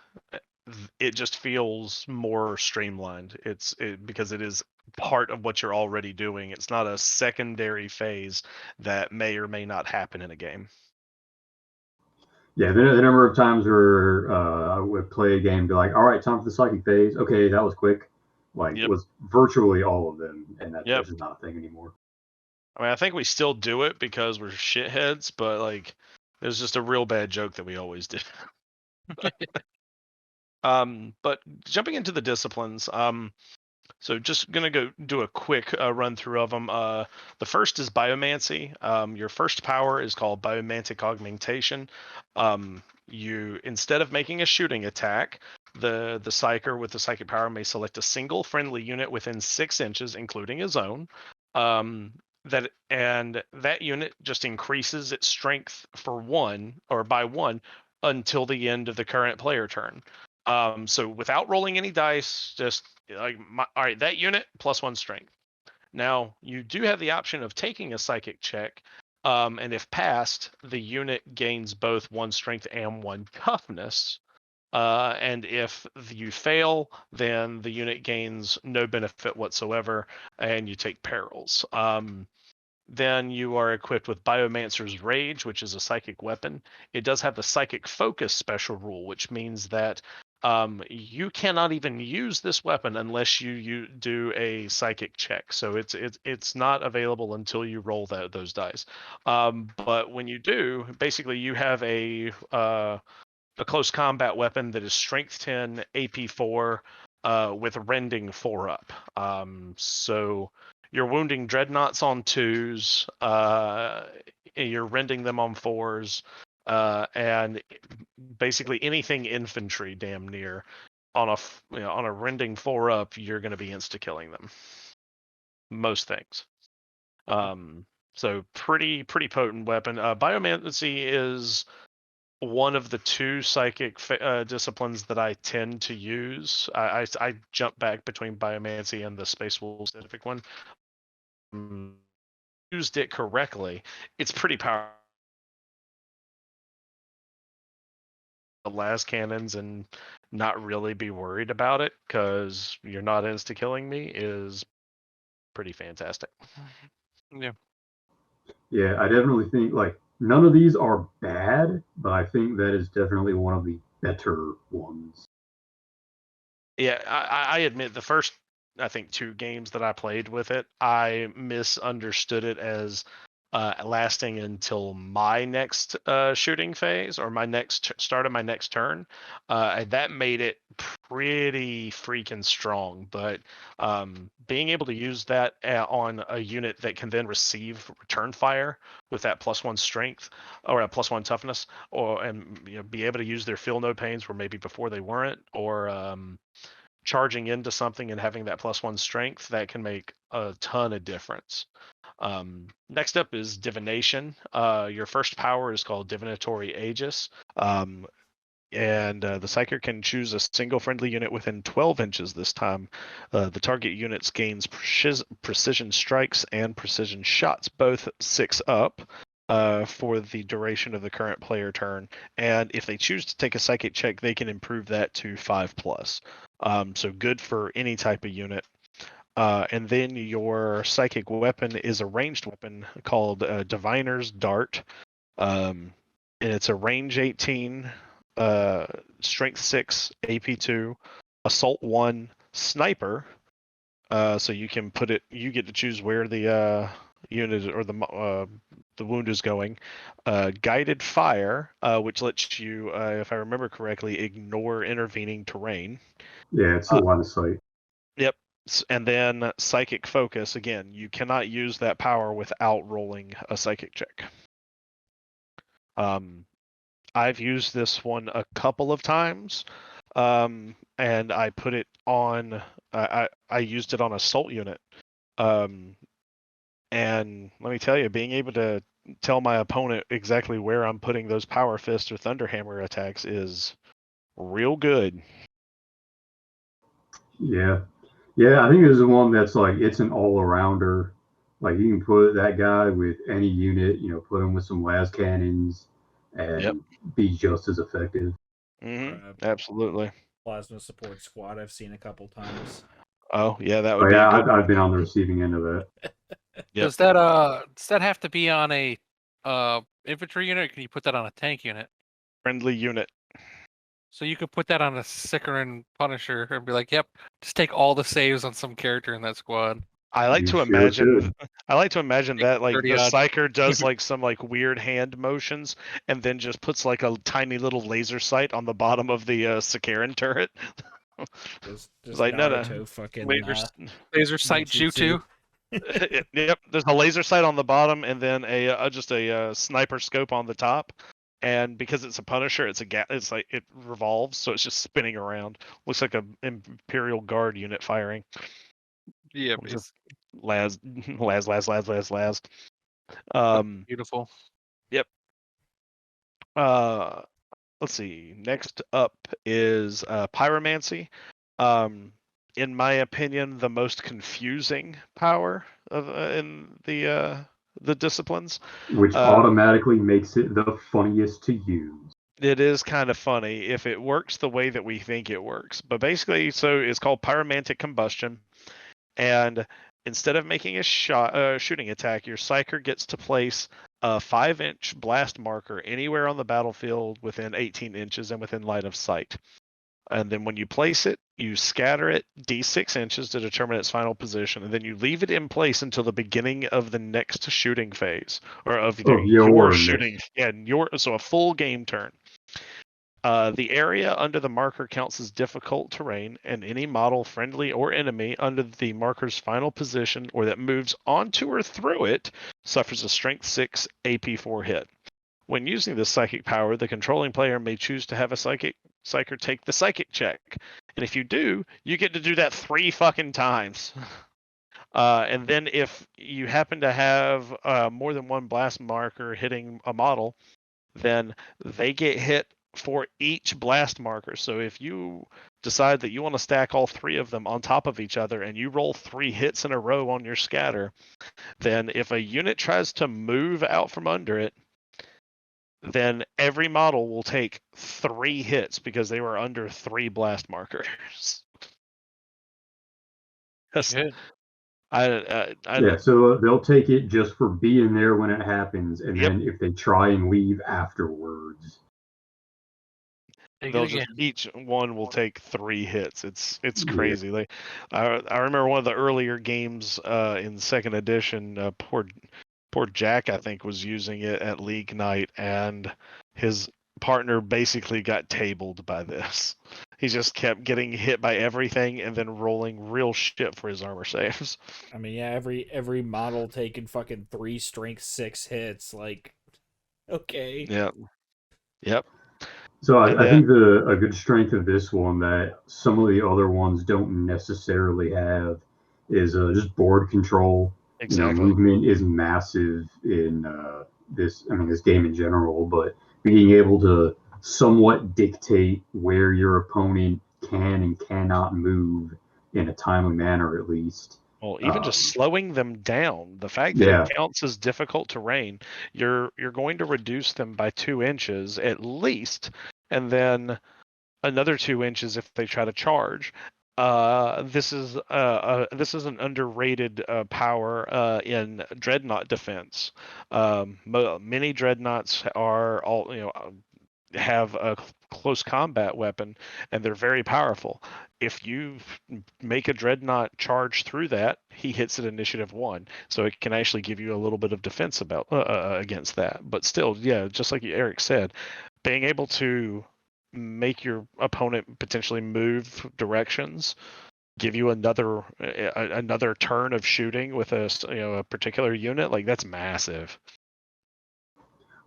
it just feels more streamlined. Because it is part of what you're already doing. It's not a secondary phase that may or may not happen in a game. Yeah, the number of times where I would play a game and be like, all right, time for the psychic phase. Okay, that was quick. Like, it was virtually all of them, and that's just not a thing anymore. I mean, I think we still do it because we're shitheads, but like, there's just a real bad joke that we always did. But jumping into the disciplines, so just gonna go do a quick run through of them. The first is biomancy. Your first power is called biomantic augmentation. You, instead of making a shooting attack, the psyker with the psychic power may select a single friendly unit within 6 inches, including his own. That unit just increases its strength for 1 or by 1 until the end of the current player turn. So without rolling any dice, just like all right, that unit plus 1 strength. Now you do have the option of taking a psychic check, and if passed, the unit gains both 1 strength and 1 toughness. And if you fail, then the unit gains no benefit whatsoever, and you take perils. Then you are equipped with Biomancer's Rage, which is a psychic weapon. It does have the Psychic Focus special rule, which means that you cannot even use this weapon unless you do a psychic check. So it's not available until you roll those dice. But when you do, basically you have a close combat weapon that is Strength 10, AP 4, with Rending 4 up. So you're wounding dreadnoughts on 2s, you're rending them on 4s, and basically anything infantry, damn near, on a rending 4 up, you're going to be insta killing them. Most things. So pretty potent weapon. Biomancy is one of the 2 psychic disciplines that I tend to use. I jump back between Biomancy and the Space Wolf specific one. Used it correctly, it's pretty powerful. The las cannons and not really be worried about it because you're not insta killing me is pretty fantastic. Yeah. Yeah, I definitely think like none of these are bad, but I think that is definitely one of the better ones. Yeah, I admit the first, I think, 2 games that I played with it, I misunderstood it as lasting until my next shooting phase or my next start of my next turn. And that made it pretty freaking strong. But being able to use that on a unit that can then receive return fire with that +1 strength or a +1 toughness, and be able to use their feel no pains where maybe before they weren't, or charging into something and having that +1 strength, that can make a ton of difference. Next up is Divination. Your first power is called Divinatory Aegis. And the Psyker can choose a single friendly unit within 12 inches this time. The target units gains precision strikes and precision shots, both 6 up, for the duration of the current player turn. And if they choose to take a psychic check, they can improve that to 5+. So good for any type of unit. And then your psychic weapon is a ranged weapon called Diviner's Dart. And it's a range 18, strength 6, AP 2, assault 1, sniper. So you can put it, you get to choose where the unit or the wound is going. Guided fire, which lets you, if I remember correctly, ignore intervening terrain. Yeah, it's a line of sight. Yep. And then psychic focus. Again, you cannot use that power without rolling a psychic check. I've used this one a couple of times, and I put it on. I used it on assault unit, and let me tell you, being able to tell my opponent exactly where I'm putting those power fist or thunderhammer attacks is real good. Yeah. Yeah, I think this is one that's like, it's an all-arounder. Like, you can put that guy with any unit, put him with some las cannons and be just as effective. Absolutely. Plasma support squad I've seen a couple times. Oh, yeah, that would be a good I've been on the receiving end of that. Yep. Does that have to be on a infantry unit, or can you put that on a tank unit? Friendly unit. So you could put that on a Psyker Punisher and be like, "Yep, just take all the saves on some character in that squad." I like to imagine that like the Psyker does like some like weird hand motions and then just puts like a tiny little laser sight on the bottom of the Sakaran turret. Just like Naruto fucking laser sight jutsu. Yep, there's a laser sight on the bottom and then just a sniper scope on the top. and because it's a Punisher, it's like it revolves, so it's just spinning around. Looks like a Imperial Guard unit firing. Yeah, Just it's las. beautiful. Yep. Let's see. Next up is Pyromancy. In my opinion, the most confusing power of in the disciplines. Which automatically makes it the funniest to use. It is kind of funny if it works the way that we think it works. But basically, so it's called pyromantic combustion, and instead of making a shooting attack, your Psyker gets to place a 5-inch blast marker anywhere on the battlefield within 18 inches and within line of sight. And then when you place it, you scatter it d6 inches to determine its final position, and then you leave it in place until the beginning of the next shooting phase, or of your shooting. Yeah, so a full game turn. The area under the marker counts as difficult terrain, and any model, friendly or enemy, under the marker's final position or that moves onto or through it suffers a Strength 6 AP4 hit. When using this psychic power, the controlling player may choose to have a Psyker take the psychic check. And if you do, you get to do that 3 fucking times. And then if you happen to have more than one blast marker hitting a model, then they get hit for each blast marker. So if you decide that you want to stack all 3 of them on top of each other and you roll 3 hits in a row on your scatter, then if a unit tries to move out from under it, then every model will take 3 hits because they were under 3 blast markers. Good. So they'll take it just for being there when it happens, and then if they try and leave afterwards, they'll just each one will take 3 hits. It's crazy. Like I remember one of the earlier games in 2nd edition. Poor Jack, I think, was using it at League Night, and his partner basically got tabled by this. He just kept getting hit by everything and then rolling real shit for his armor saves. I mean, yeah, every model taking fucking 3 strength 6 hits, like, okay. Yep. So I think a good strength of this one that some of the other ones don't necessarily have is just board control. Exactly. Movement is massive in this game in general, but being able to somewhat dictate where your opponent can and cannot move in a timely manner, at least. Well, even just slowing them down, the fact that it counts as difficult terrain, you're going to reduce them by 2 inches at least, and then another 2 inches if they try to charge. This is an underrated power in dreadnought defense. Many dreadnoughts are have a close combat weapon, and they're very powerful. If you make a dreadnought charge through that, he hits at initiative 1, so it can actually give you a little bit of defense against that. But still, just like Eric said, being able to make your opponent potentially move directions, give you another turn of shooting with a particular unit, like that's massive.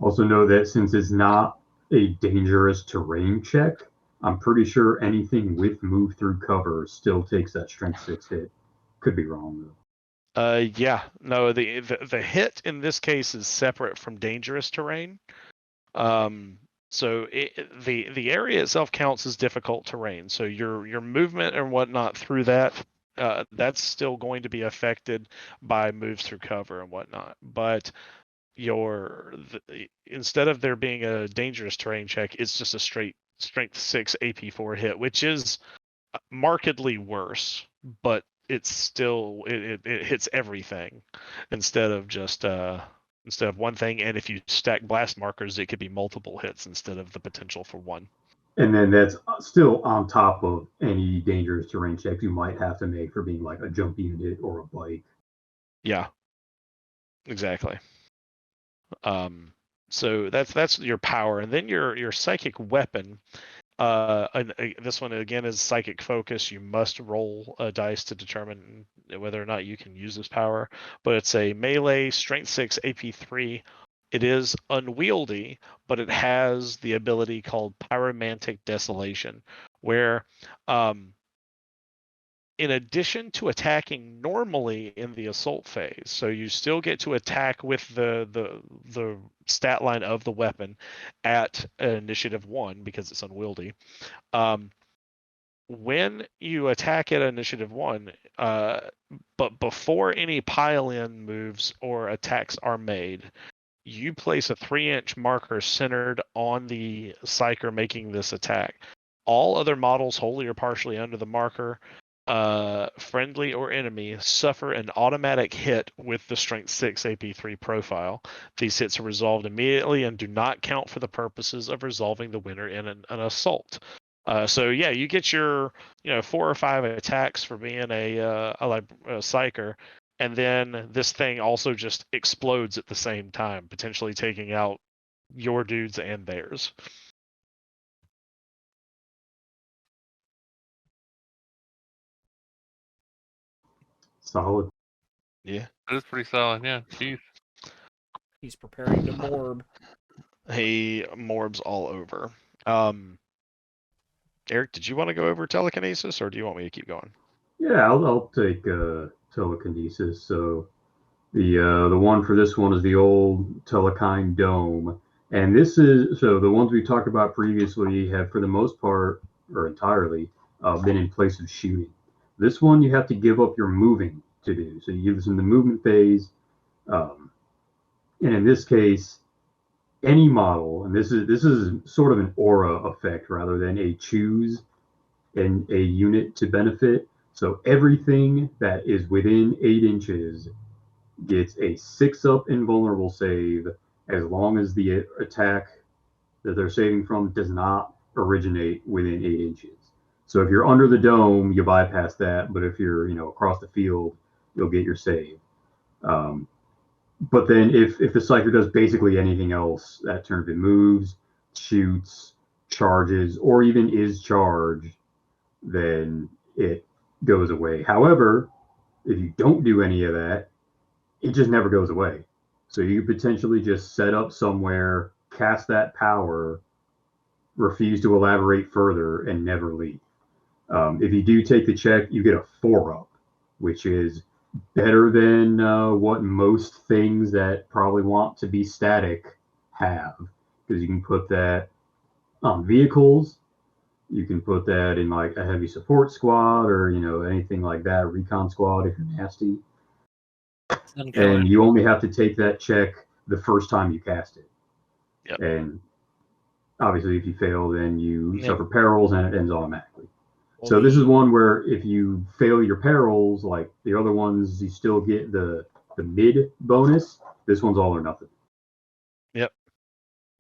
Also know that since it's not a dangerous terrain check, I'm pretty sure anything with move through cover still takes that strength 6 hit. Could be wrong though. The hit in this case is separate from dangerous terrain. So the area itself counts as difficult terrain. So your movement and whatnot through that, that's still going to be affected by moves through cover and whatnot. But instead of there being a dangerous terrain check, it's just a straight strength 6 AP4 hit, which is markedly worse, but it's still it hits everything instead of just one thing. And if you stack blast markers, it could be multiple hits instead of the potential for 1. And then that's still on top of any dangerous terrain checks you might have to make for being like a jump unit or a bike. Yeah, exactly. So that's your power, and then your psychic weapon. And this one again is psychic focus. You must roll a dice to determine whether or not you can use this power. But it's a melee strength 6 AP3 It is unwieldy, but it has the ability called Pyromantic Desolation, where in addition to attacking normally in the assault phase, so you still get to attack with the stat line of the weapon at initiative 1 because it's unwieldy. When you attack at initiative 1, but before any pile-in moves or attacks are made, you place a 3-inch marker centered on the Psyker making this attack. All other models wholly or partially under the marker, friendly or enemy, suffer an automatic hit with the Strength 6 AP3 profile. These hits are resolved immediately and do not count for the purposes of resolving the winner in an assault. So yeah, you get your 4 or 5 attacks for being a Psyker, and then this thing also just explodes at the same time, potentially taking out your dudes and theirs. Solid. Yeah, That is pretty solid. Yeah, jeez. He's preparing to morb. he morbs all over. Eric, did you want to go over telekinesis, or do you want me to keep going? Yeah, I'll take telekinesis. So the one for this one is the old Telekine Dome, and this is so the ones we talked about previously have for the most part or entirely been in place of shooting. This one you have to give up your moving to do. So you give this in the movement phase, and in this case, any model, and this is sort of an aura effect rather than a choose and a unit to benefit. So everything that is within 8 inches gets a 6-up invulnerable save as long as the attack that they're saving from does not originate within 8 inches. So if you're under the dome, you bypass that, but if you're across the field, you'll get your save. But then if the Psyker does basically anything else that turn, if it moves, shoots, charges, or even is charged, then it goes away. However, if you don't do any of that, it just never goes away. So you could potentially just set up somewhere, cast that power, refuse to elaborate further, and never leave. If you do take the check, you get a 4-up, which is better than what most things that probably want to be static have, because you can put that on vehicles. You can put that in like a heavy support squad or anything like that, recon squad if you're nasty. And you only have to take that check the first time you cast it. Yep. And obviously, if you fail, then you suffer perils and it ends automatically. So this is one where if you fail your perils, like the other ones, you still get the mid bonus. This one's all or nothing. Yep.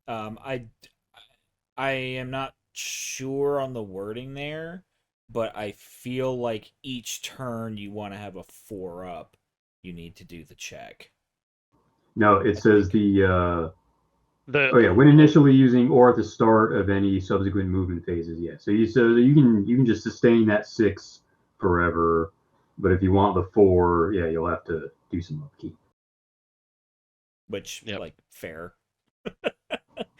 I am not sure on the wording there, but I feel like each turn you want to have a 4-up, you need to do the check. No, it says when initially using or at the start of any subsequent movement phases. Yeah, so you can just sustain that 6 forever, but if you want the 4, yeah, you'll have to do some upkeep. Which like fair.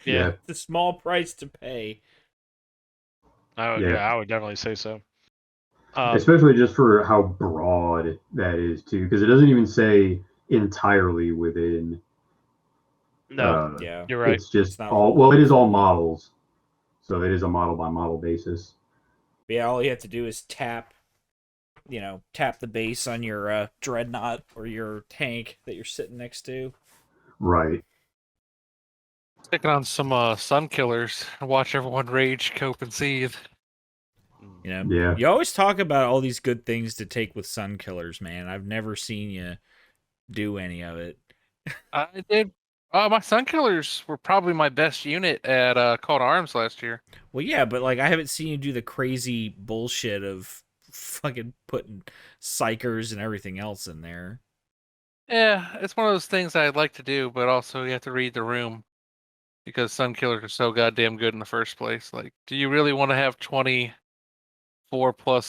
Yeah, it's a small price to pay. I would definitely say so. Especially just for how broad that is too, because it doesn't even say entirely within. No, you're right. It's just it is all models, so it is a model by model basis. Yeah, all you have to do is tap the base on your dreadnought or your tank that you're sitting next to. Right. Stick on some sun killers and watch everyone rage, cope, and seethe. You always talk about all these good things to take with sun killers, man. I've never seen you do any of it. I did. My sun killers were probably my best unit at Call to Arms last year. Well, yeah, but like I haven't seen you do the crazy bullshit of fucking putting psychers and everything else in there. Yeah, it's one of those things I'd like to do, but also you have to read the room because sun killers are so goddamn good in the first place. Like, do you really want to have 24+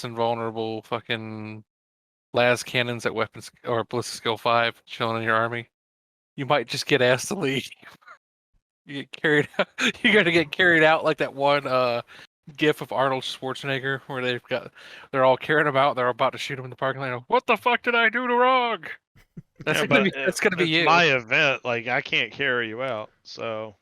invulnerable fucking las cannons at weapons or ballistic skill 5 chilling in your army? you might just get asked to leave. You get carried out. You're gonna get carried out like that one gif of Arnold Schwarzenegger where they're all carrying him out. They're about to shoot him in the parking lot. What the fuck did I do to wrong? That's gonna be you. My event. Like, I can't carry you out. So,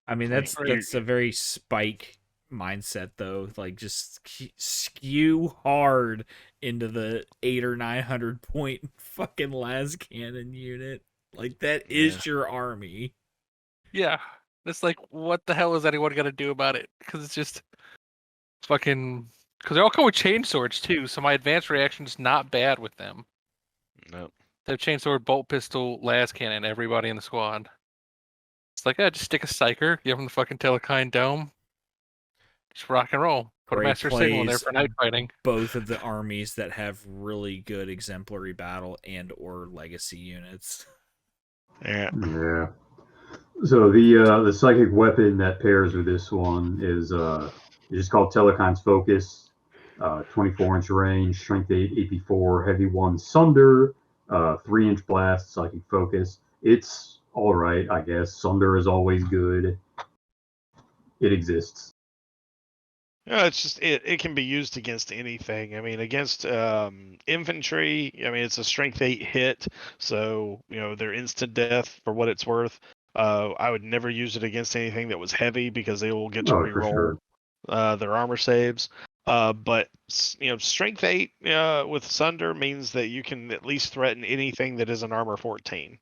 I mean, that's a very Spike mindset, though. Like, just skew hard into the 800 or 900 point fucking las cannon unit. Like, that is your army. Yeah, it's like, what the hell is anyone gonna do about it? Because it's just fucking. Because they all come with chain swords too, so my advanced reaction is not bad with them. Nope. They have chainsword, bolt pistol, las cannon, everybody in the squad. It's like, just stick a psyker, give them the fucking Telekine dome, just rock and roll. Put a master signal in there for night fighting. Both of the armies that have really good exemplary battle and or legacy units. Yeah. Yeah. So the psychic weapon that pairs with this one is just called Telekine's Focus, 24-inch range, strength 8, AP 4, heavy 1, Sunder, 3-inch blast, psychic focus. It's all right, I guess. Sunder is always good. It exists. Yeah, it's just it can be used against anything. I mean, against infantry. I mean, it's a strength 8 hit, so they're instant death for what it's worth. I would never use it against anything that was heavy because they will get to reroll their armor saves. But strength 8 with Sunder means that you can at least threaten anything that is an armor 14.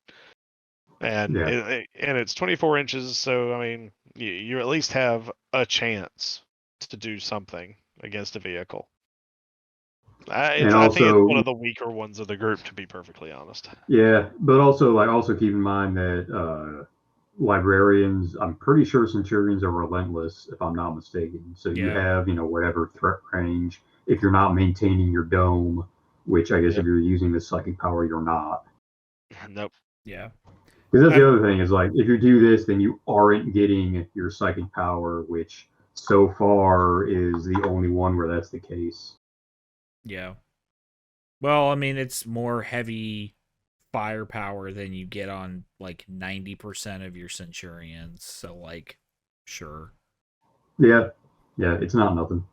And and it's 24 inches, so I mean, you at least have a chance to do something against a vehicle. I think it's one of the weaker ones of the group, to be perfectly honest. Yeah, but also keep in mind that librarians, I'm pretty sure Centurions are relentless, if I'm not mistaken. So you have, whatever threat range, if you're not maintaining your dome, which I guess if you're using the psychic power, you're not. Nope. Yeah. Because that's the other thing is, like, if you do this, then you aren't getting your psychic power, which so far is the only one where that's the case. Yeah. Well, I mean, it's more heavy firepower than you get on like 90% of your Centurions. So, like, sure. Yeah, it's not nothing.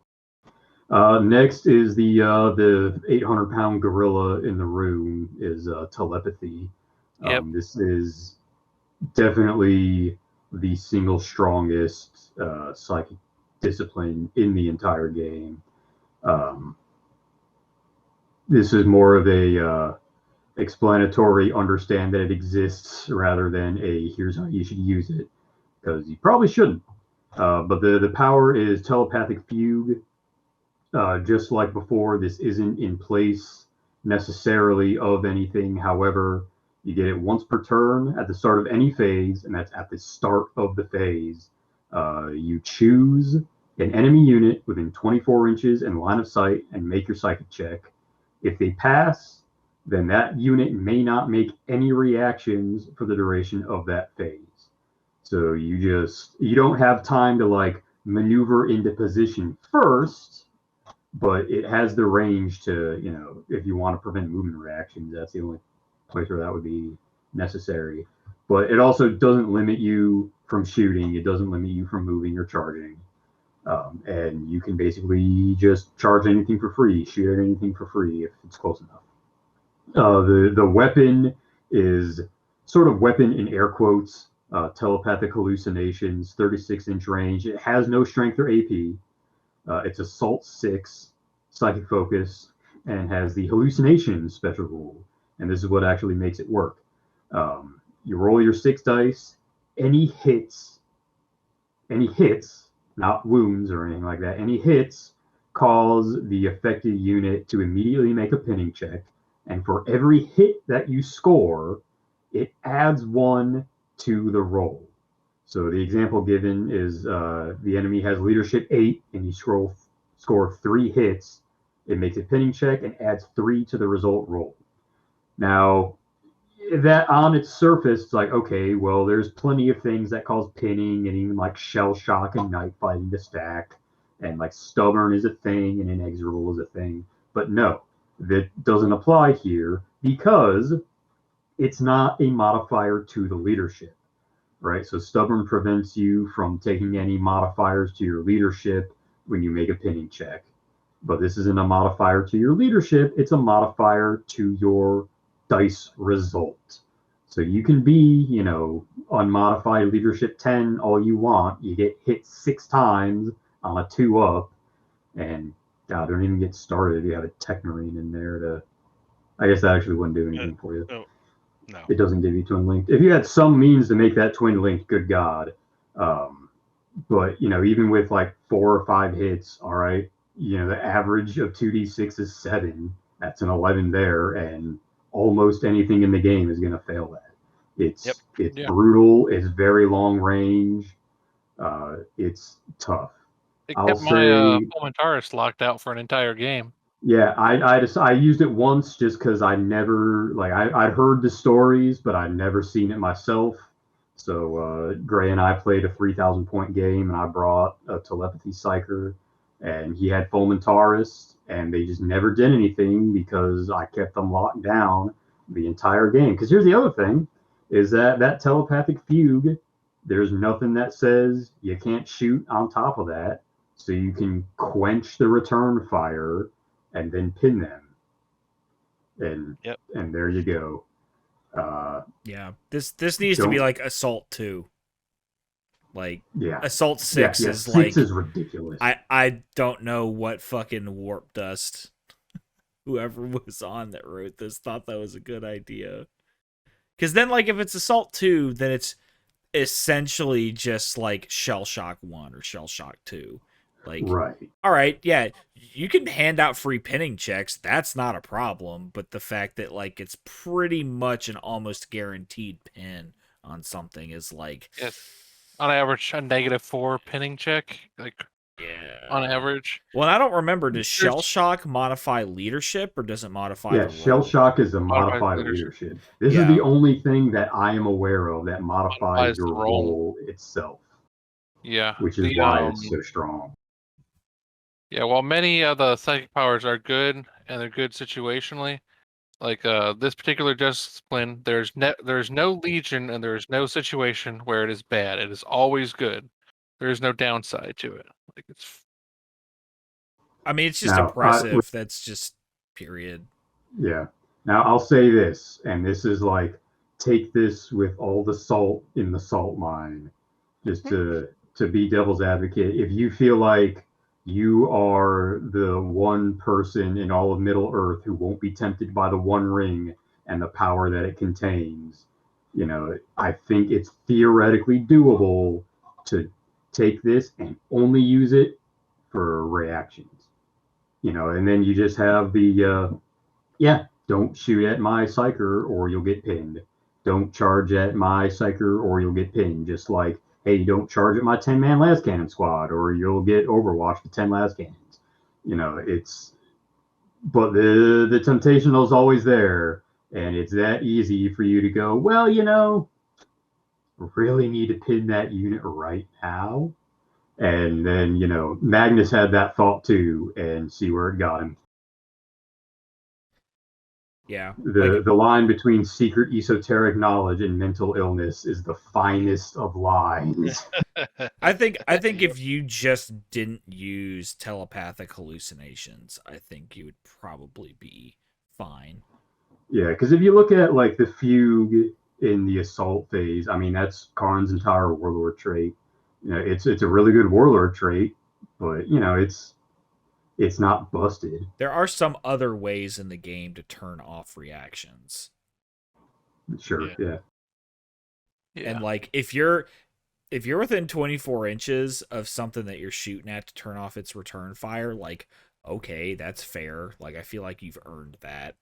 Next is the 800-pound gorilla in the room is telepathy. This is definitely the single strongest psychic discipline in the entire game. This is more of a explanatory, understand that it exists, rather than a here's how you should use it, because you probably shouldn't. But the power is telepathic fugue. Just like before, this isn't in place necessarily of anything. However, you get it once per turn at the start of any phase, and that's at the start of the phase. You choose an enemy unit within 24 inches in line of sight and make your psychic check. If they pass, then that unit may not make any reactions for the duration of that phase. So you don't have time to like maneuver into position first, but it has the range to, if you want to prevent movement reactions, that's the only place where that would be necessary. But it also doesn't limit you from shooting. It doesn't limit you from moving or charging. And you can basically just charge anything for free, shoot at anything for free if it's close enough. The weapon is sort of weapon in air quotes, telepathic hallucinations, 36-inch range. It has no strength or AP. It's Assault 6, Psychic Focus, and has the hallucination special rule. And this is what actually makes it work. You roll your 6 dice. Any hits, not wounds or anything like that, any hits cause the affected unit to immediately make a pinning check. And for every hit that you score, it adds 1 to the roll. So the example given is the enemy has leadership 8 and you score 3 hits. It makes a pinning check and adds 3 to the result roll. Now, that on its surface, it's like, okay, well, there's plenty of things that cause pinning and even like shell shock and night fighting to stack. And like stubborn is a thing and inexorable is a thing. But no, that doesn't apply here because it's not a modifier to the leadership, right? So stubborn prevents you from taking any modifiers to your leadership when you make a pinning check. But this isn't a modifier to your leadership, it's a modifier to your dice result. So you can be, unmodified leadership 10 all you want. You get hit 6 times on a 2 up, and God, don't even get started. You have a Techmarine in there to. I guess that actually wouldn't do anything for you. No. It doesn't give you twin linked. If you had some means to make that twin linked, good God. But even with like 4 or 5 hits, all right, the average of 2d6 is 7. That's an 11 there, and almost anything in the game is going to fail that. It's brutal. It's very long range. It's tough. It kept my Fulmintaris locked out for an entire game. Yeah, I used it once just because I never I'd heard the stories, but I'd never seen it myself. So Gray and I played a 3,000 point game, and I brought a telepathy psyker, and he had Fulmintaris, and they just never did anything because I kept them locked down the entire game. Because here's the other thing, is that telepathic fugue, there's nothing that says you can't shoot on top of that, so you can quench the return fire and then pin them, and there you go. This needs to be like Assault 2. Assault 6 is 6 is ridiculous. I don't know what fucking warp dust whoever was on that wrote this thought that was a good idea. Because then, if it's Assault 2, then it's essentially just like Shell Shock 1 or Shell Shock 2. Right. All right, yeah, you can hand out free pinning checks. That's not a problem. But the fact that it's pretty much an almost guaranteed pin on something is on average a -4 pinning check. On average. Well, I don't remember. Does Shell Shock modify leadership, or does it modify? Yeah, Shell Shock is a modified leadership. This is the only thing that I am aware of that modifies your role itself. Yeah, which is why it's so strong. Yeah, while many of the psychic powers are good and they're good situationally, this particular discipline, there's no legion and there's no situation where it is bad. It is always good. There is no downside to it. It's just impressive. That's just period. Yeah. Now I'll say this, and this is take this with all the salt in the salt mine, just to be devil's advocate. If you feel like you are the one person in all of Middle Earth who won't be tempted by the One Ring and the power that it contains, I think it's theoretically doable to take this and only use it for reactions. And then you just have the, don't shoot at my Psyker or you'll get pinned. Don't charge at my Psyker or you'll get pinned. Just hey, don't charge at my 10-man las cannon squad or you'll get overwatched with 10 las cannons. But the temptation is always there, and it's that easy for you to go, well, really need to pin that unit right now. And then, Magnus had that thought too, and see where it got him. Yeah. The line between secret esoteric knowledge and mental illness is the finest of lines. I think if you just didn't use telepathic hallucinations, I think you would probably be fine. Yeah, because if you look at the fugue in the assault phase, that's Karn's entire warlord trait. It's a really good warlord trait, but it's not busted. There are some other ways in the game to turn off reactions. Sure, yeah. And if you're within 24 inches of something that you're shooting at to turn off its return fire, okay, that's fair. I feel like you've earned that.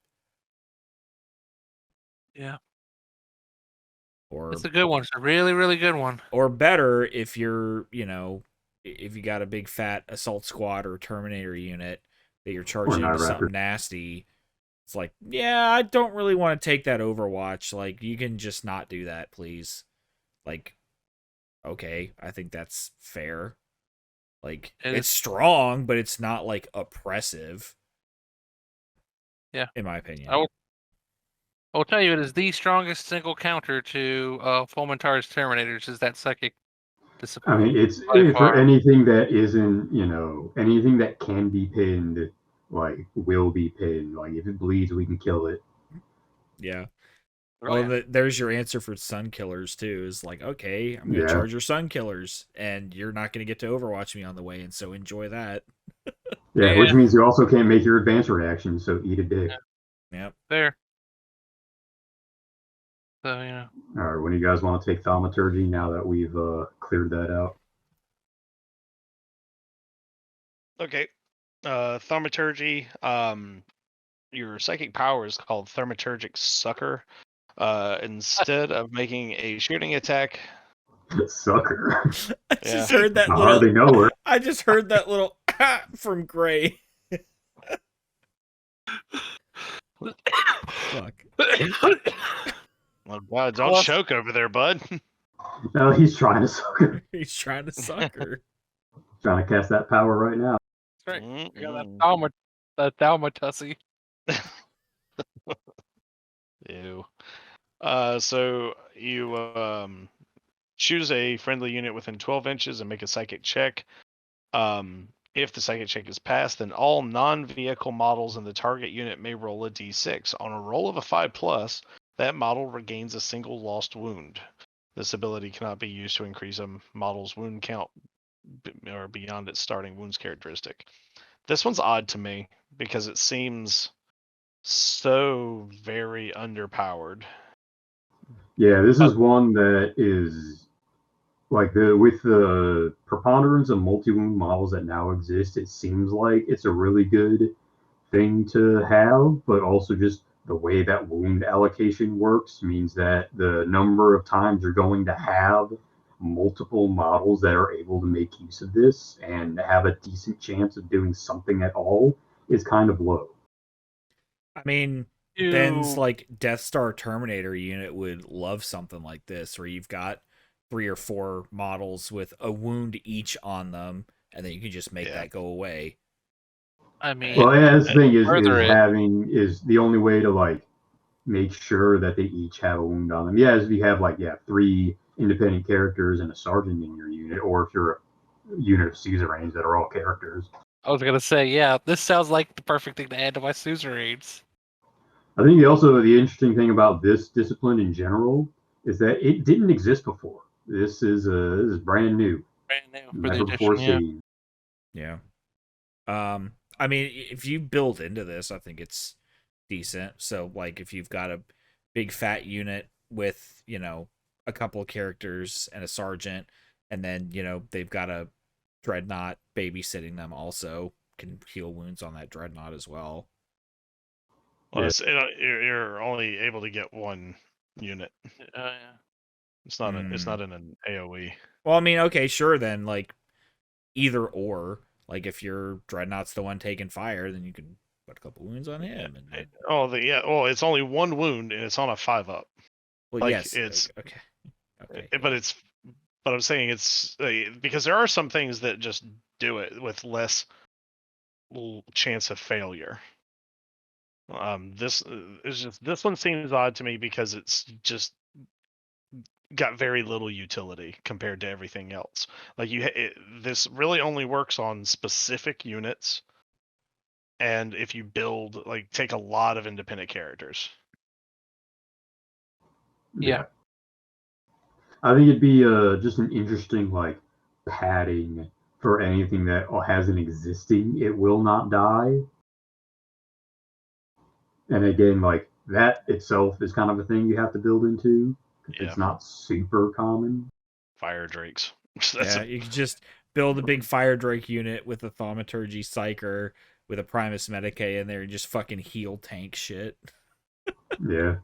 Yeah. Or it's a good one. It's a really, really good one. Or better if you're, if you got a big fat assault squad or Terminator unit that you're charging into something nasty, it's I don't really want to take that Overwatch. You can just not do that, please. Okay, I think that's fair. It's strong, but it's not oppressive. Yeah, in my opinion. I'll tell you, it is the strongest single counter to Fulmintar's Terminators is that psychic discipline. I mean, it's by for far. anything that isn't, anything that can be pinned, like, will be pinned. Like, if it bleeds, we can kill it. Yeah. Oh, Well, yeah. there's your answer for Sun Killers too. Is like, okay, I'm gonna Yeah. charge your Sun Killers, and you're not gonna get to Overwatch me on the way, and so enjoy that. Yeah, Yeah. which means you also can't make your advanced reaction, so eat a dick. Yep. There. So, yeah. All right, when do you guys want to take thaumaturgy now that we've cleared that out? Okay. Thaumaturgy. Your psychic power is called Thaumaturgic Sucker. Instead of making a shooting attack, Sucker. I just Yeah. heard that I hardly little. know her. I just heard that little from Gray. Fuck. oh God, don't Well, choke over there, bud. No, he's trying to suck her. He's trying to suck her. Trying to cast that power right now. That's right. We got Mm-mm. that Thaumatussie. Ew. So you choose a friendly unit within 12 inches and make a psychic check. If the psychic check is passed, then all non-vehicle models in the target unit may roll a d6. On a roll of a 5+, that model regains a single lost wound. This ability cannot be used to increase a model's wound count or beyond its starting wounds characteristic. This one's odd to me because it seems so very underpowered. Yeah, this is one that is like with the preponderance of multi-wound models that now exist. It seems like it's a really good thing to have, but also just the way that wound allocation works means that the number of times you're going to have multiple models that are able to make use of this and have a decent chance of doing something at all is kind of low. I mean, Ben's like Death Star Terminator unit would love something like this, where you've got 3 or 4 models with a wound each on them, and then you can just make that go away. I mean, well, yeah, that's the thing is the only way to like make sure that they each have a wound on them. Yeah, if you have 3 independent characters and a sergeant in your unit, or if you're a unit of suzerains that are all characters. I was gonna say, yeah, this sounds like the perfect thing to add to my suzerains. I think also the interesting thing about this discipline in general is that it didn't exist before. This is brand new. Brand new. Never before seen. Yeah. I mean, if you build into this, I think it's decent. So, like, if you've got a big fat unit with, a couple of characters and a sergeant, and then, they've got a dreadnought babysitting them also, can heal wounds on that dreadnought as well. Well, you're only able to get one unit. Yeah. It's not it's not in an AoE. Well, I mean, okay, sure then, like, either or. Like, if your dreadnought's the one taking fire, then you can put a couple wounds on him. And Well, it's only one wound and it's on a 5+. Well, like, yes, it's okay. But I'm saying it's because there are some things that just do it with less chance of failure. This one seems odd to me because it's just got very little utility compared to everything else. Like this really only works on specific units, and if you build take a lot of independent characters. Yeah. I think it'd be just an interesting padding for anything that has an existing it will not die. And again, that itself is kind of a thing you have to build into. It's not super common. Fire drakes. You can just build a big fire drake unit with a thaumaturgy psyker with a Primus Medicae in there and just fucking heal tank shit. Yeah.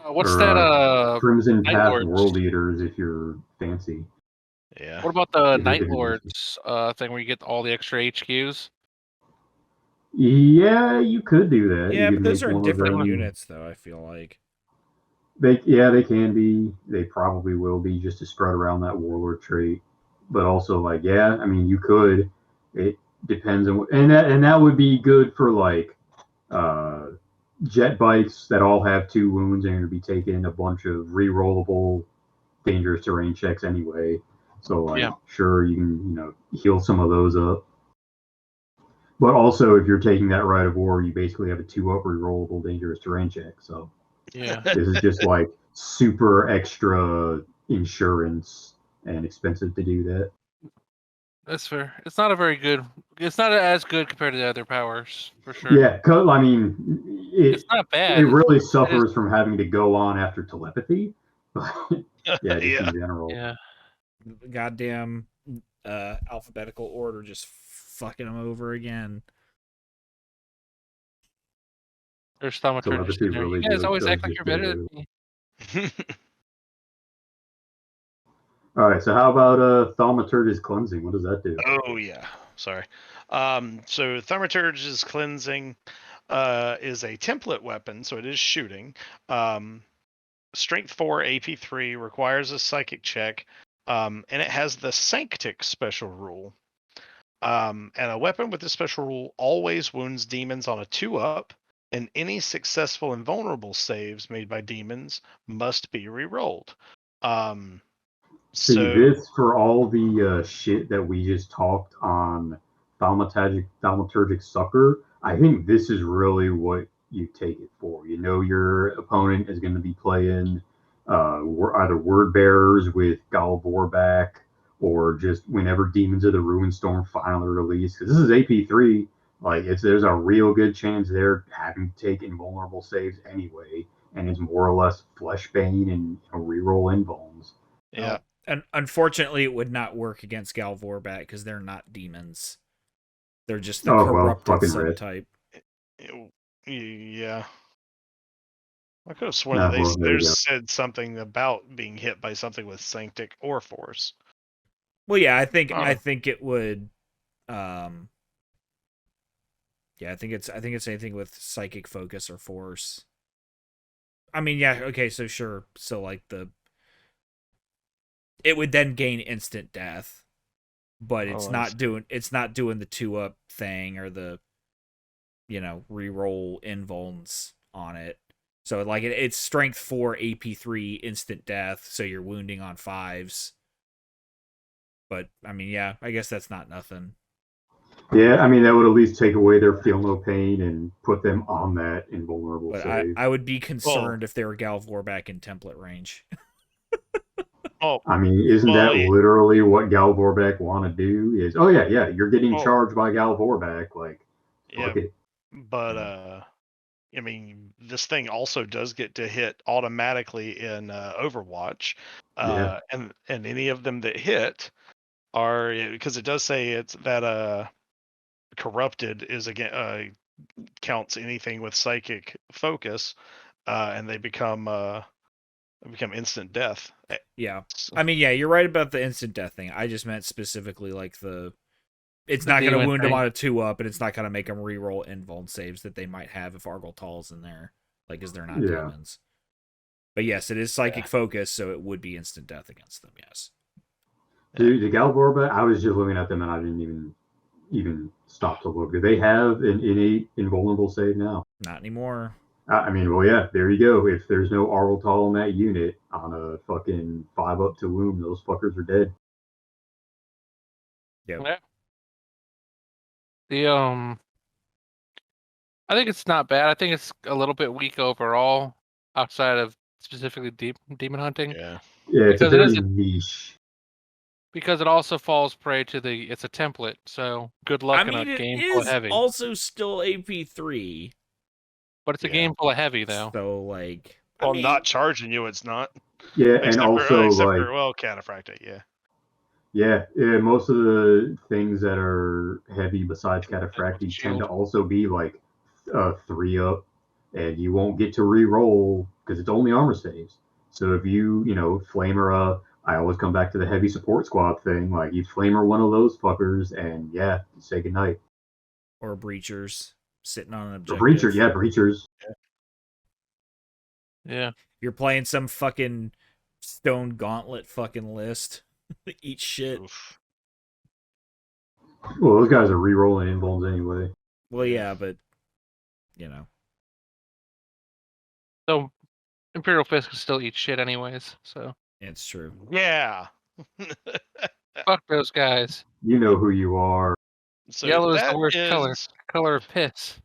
What's that? Crimson Path World Eaters, if you're fancy. Yeah. What about the Night Lords thing where you get all the extra HQs? Yeah, you could do that. Yeah, but those are different units, though, I feel like. They can be. They probably will be, just to spread around that warlord trait. But also, I mean, you could. It depends on, and that would be good for jet bikes that all have 2 wounds and you're going to be taking a bunch of re-rollable dangerous terrain checks anyway. So, like, sure, you can, heal some of those up. But also, if you're taking that Rite of War, you basically have a 2-up re-rollable dangerous terrain check. So, this is just like super extra insurance and expensive to do that. That's fair. It's not It's not as good compared to the other powers, for sure. Yeah, I mean, it's not bad. It really suffers from having to go on after telepathy. But yeah, just in general. Yeah. Goddamn alphabetical order just fucking them over again. There's thaumaturgist in there. Really You guys always act like you're better than me. All right, so how about thaumaturgist cleansing? What does that do? Oh yeah, sorry. So thaumaturgist cleansing is a template weapon, so it is shooting. Strength 4, AP 3, requires a psychic check, and it has the Sanctic special rule. And a weapon with this special rule always wounds demons on a 2-up, and any successful invulnerable saves made by demons must be rerolled. See, this, for all the shit that we just talked on thaumaturgic sucker, I think this is really what you take it for. Your opponent is going to be playing either word bearers with Galvorback, or just whenever Demons of the Ruinstorm finally release. Because this is AP3, like there's a real good chance they're having to take invulnerable saves anyway, and it's more or less Fleshbane and reroll invulns. Yeah. And unfortunately, it would not work against Galvorback because they're not demons. They're just the corrupted subtype. Yeah. I could have sworn that they said something about being hit by something with Sanctic or Force. Well, yeah, I think it would. Yeah, I think it's anything with Psychic Focus or Force. I mean, yeah, okay, so sure, so like it would then gain instant death, but it's not doing the 2-up thing or the reroll invulns on it. So like it's strength 4, AP 3, instant death, so you're wounding on 5s. But I mean, yeah, I guess that's not nothing. Yeah, I mean that would at least take away their feel no pain and put them on that invulnerable save. I would be concerned if they were Galvorback in template range. I mean, isn't that literally what Galvorback want to do? You're getting charged by Galvorback, like, fuck it. But I mean, this thing also does get to hit automatically in Overwatch, and any of them that hit are, because it does say it's that corrupted is again counts anything with psychic focus, and they become instant death. Yeah, I mean, yeah, you're right about the instant death thing. I just meant specifically like it's not going to wound them on a 2-up, and it's not going to make them re-roll invuln saves that they might have if Argel in there, like, because they're not demons. But yes, it is psychic focus, so it would be instant death against them. Yes. Dude, the Galvorback, I was just looking at them and I didn't even stop to look. Do they have an innate invulnerable save now? Not anymore. I mean, well, yeah, there you go. If there's no Argel in that unit on a fucking 5-up to wound, those fuckers are dead. Yep. Yeah. I think it's not bad. I think it's a little bit weak overall, outside of specifically demon hunting. Yeah, it's a very niche. Because it also falls prey to it's a template, so good luck in a game full of heavy. It's also still AP3. But it's a game full of heavy, though. So, like... Well, not charging you, it's not. Yeah, and also, Cataphractic, yeah. Yeah, most of the things that are heavy besides Cataphractic tend to also be, like, 3-up, and you won't get to re-roll, because it's only armor saves. So if you, Flamer, I always come back to the heavy support squad thing, like, you Flamer one of those fuckers, and say goodnight. Or Breachers. Sitting on an objective. Breachers. Yeah. You're playing some fucking Stone Gauntlet fucking list. Eat shit. Oof. Well, those guys are re-rolling invulns anyway. Well, yeah, but, So Imperial Fist can still eat shit anyways. So It's true. Yeah. fuck those guys. You know who you are. So Yellow is the that worst color. is Color of piss.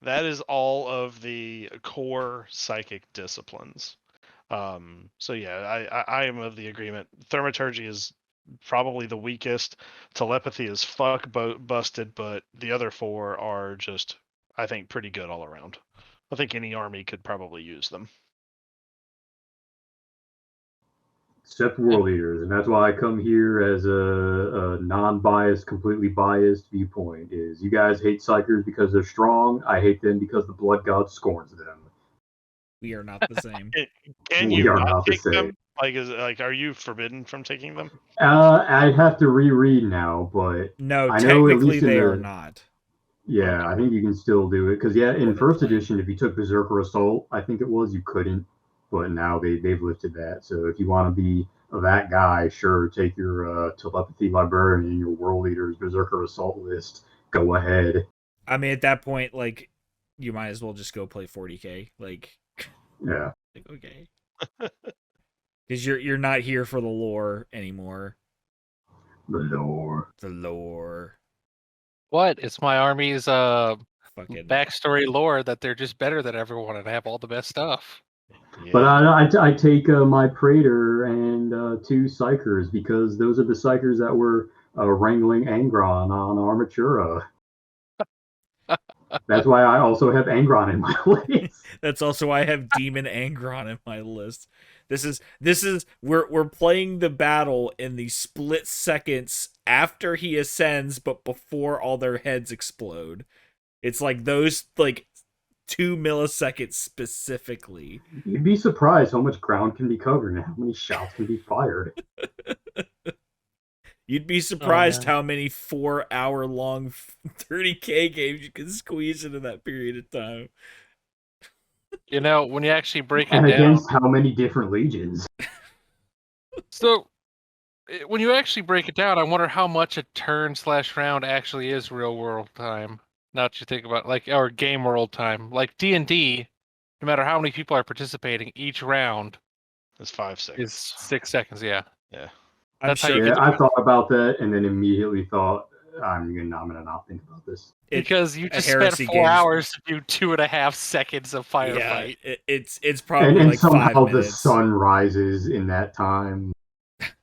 that is all of the core psychic disciplines. So yeah, I am of the agreement. Thaumaturgy is probably the weakest. Telepathy is busted, but the other four are just, I think, pretty good all around. I think any army could probably use them. Except world leaders, and that's why I come here as a non-biased, completely biased viewpoint. Is you guys hate Psykers because they're strong. I hate them because the Blood God scorns them. We are not the same. Can We you are not not the take same. them? Are you forbidden from taking them? I'd have to reread now, but No, I know at technically least in they are the- not. yeah, I think you can still do it because in first edition, if you took Berserker Assault, I think it was, you couldn't, but now they've lifted that. So if you want to be that guy, sure, take your Telepathy Librarian and your World Leaders Berserker Assault list. Go ahead. I mean, at that point, like, you might as well just go play 40k. Like, Yeah. like okay, because you're not here for the lore anymore. The lore. The lore. What? It's my army's Fucking backstory lore that they're just better than everyone and have all the best stuff. But I take my Praetor and 2 Psykers because those are the Psykers that were wrangling Angron on Armatura. That's why I also have Angron in my list. That's also why I have Demon Angron in my list. This is we're playing the battle in the split seconds after he ascends, but before all their heads explode. It's like those 2 milliseconds specifically. You'd be surprised how much ground can be covered and how many shots can be fired. You'd be surprised man. how many 4-hour-long 30k games you can squeeze into that period of time. You know, when you actually break it And down. against how many different legions? So, when you actually break it down, I wonder how much a turn/round actually is real world time. Now that you think about or game world time, like D&D. No matter how many people are participating, each round It's 5 seconds. is 6 seconds. Yeah. Yeah. I'm That's how sure you Yeah, get I thought about that and then immediately thought, I'm gonna not think about this. Because you a just spent heresy 4 game's- hours to do 2.5 seconds of firefight. Yeah, it's probably And like somehow 5 the minutes. sun rises in that time.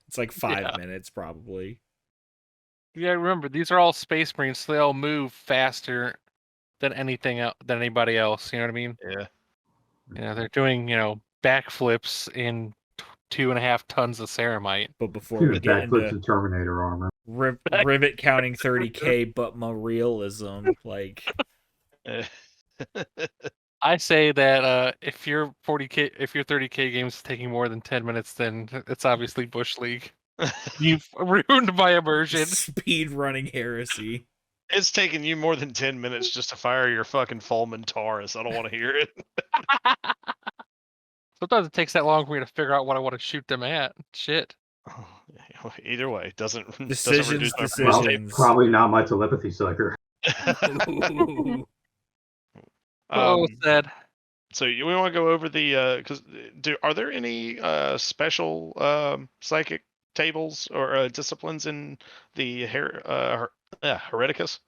It's like 5 minutes probably. Yeah, remember these are all Space Marines, so they all move faster than anybody else. You know what I mean? Yeah. You know, they're doing backflips in 2.5 tons of ceramite. But before we Dude, get backflips into of Terminator armor. rivet counting 30k, but my realism, like I say that if your 30k game is taking more than 10 minutes, then it's obviously Bush League. You've ruined my immersion. speed running heresy. It's taking you more than 10 minutes just to fire your fucking Fulman Taurus. I don't want to hear it. Sometimes it takes that long for me to figure out what I want to shoot them at. Shit. Either way, doesn't Decisions, reduce my decisions. Probably not my telepathy sucker. Ooh. Sad. So we want to go over the because are there any special psychic tables or disciplines in the Hereticus?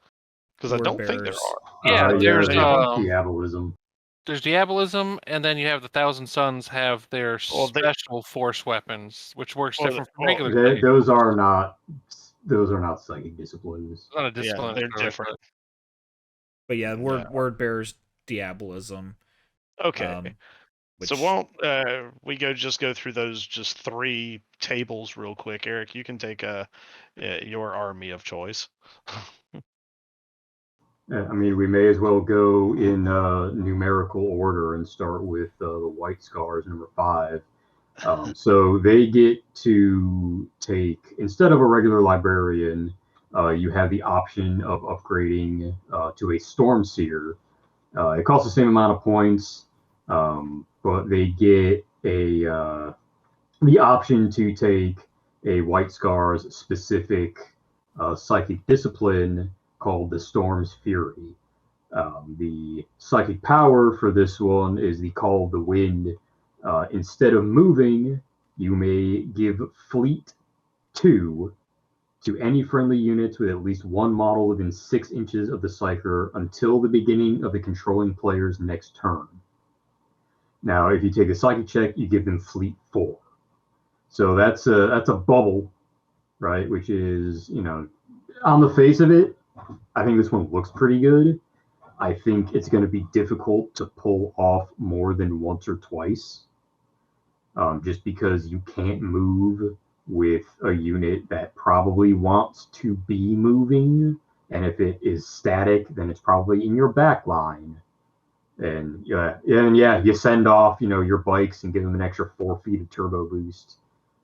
Because I Word don't think there bearers. are. Yeah, there's Diabolism. there's Diabolism, and then you have the Thousand Suns have their special force weapons, which works different from regular. Those are not psychic disciplines. Not a discipline. They're different. But yeah, word bearers diabolism. Okay. So won't we just go through those 3 tables real quick? Eric, you can take your army of choice. I mean, we may as well go in numerical order and start with the White Scars, number 5. So they get to take, instead of a regular librarian, you have the option of upgrading to a Storm Seer. It costs the same amount of points, but they get the option to take a White Scars specific psychic discipline called the Storm's Fury. The psychic power for this one is the Call of the Wind. Instead of moving, you may give Fleet 2 to any friendly units with at least one model within 6 inches of the Psyker until the beginning of the controlling player's next turn. Now, if you take a psychic check, you give them Fleet 4. So that's a bubble, right? Which is, on the face of it, I think this one looks pretty good. I think it's going to be difficult to pull off more than once or twice, just because you can't move with a unit that probably wants to be moving, and if it is static, then it's probably in your back line. And you send off, your bikes and give them an extra 4 feet of turbo boost,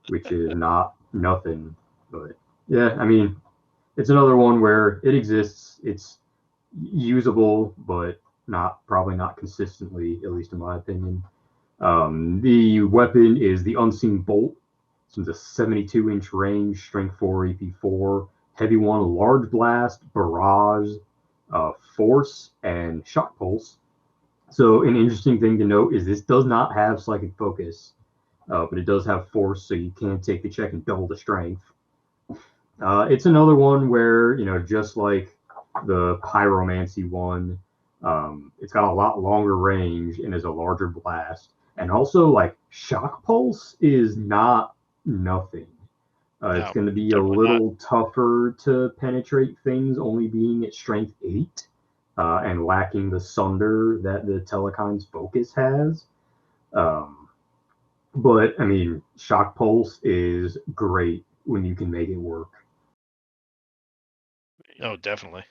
which is not nothing. But yeah, I mean, it's another one where it exists. It's usable, but probably not consistently, at least in my opinion. The weapon is the Unseen Bolt. It's a 72-inch range, strength 4, AP 4, heavy 1, large blast, barrage, force, and shock pulse. So an interesting thing to note is this does not have psychic focus, but it does have force, so you can take the check and double the strength. It's another one where, just like the pyromancy one, it's got a lot longer range and is a larger blast. And also, shock pulse is not nothing. It's going to be a little tougher to penetrate things, only being at strength 8 and lacking the sunder that the Telekine's focus has. But, I mean, shock pulse is great when you can make it work. Oh, definitely.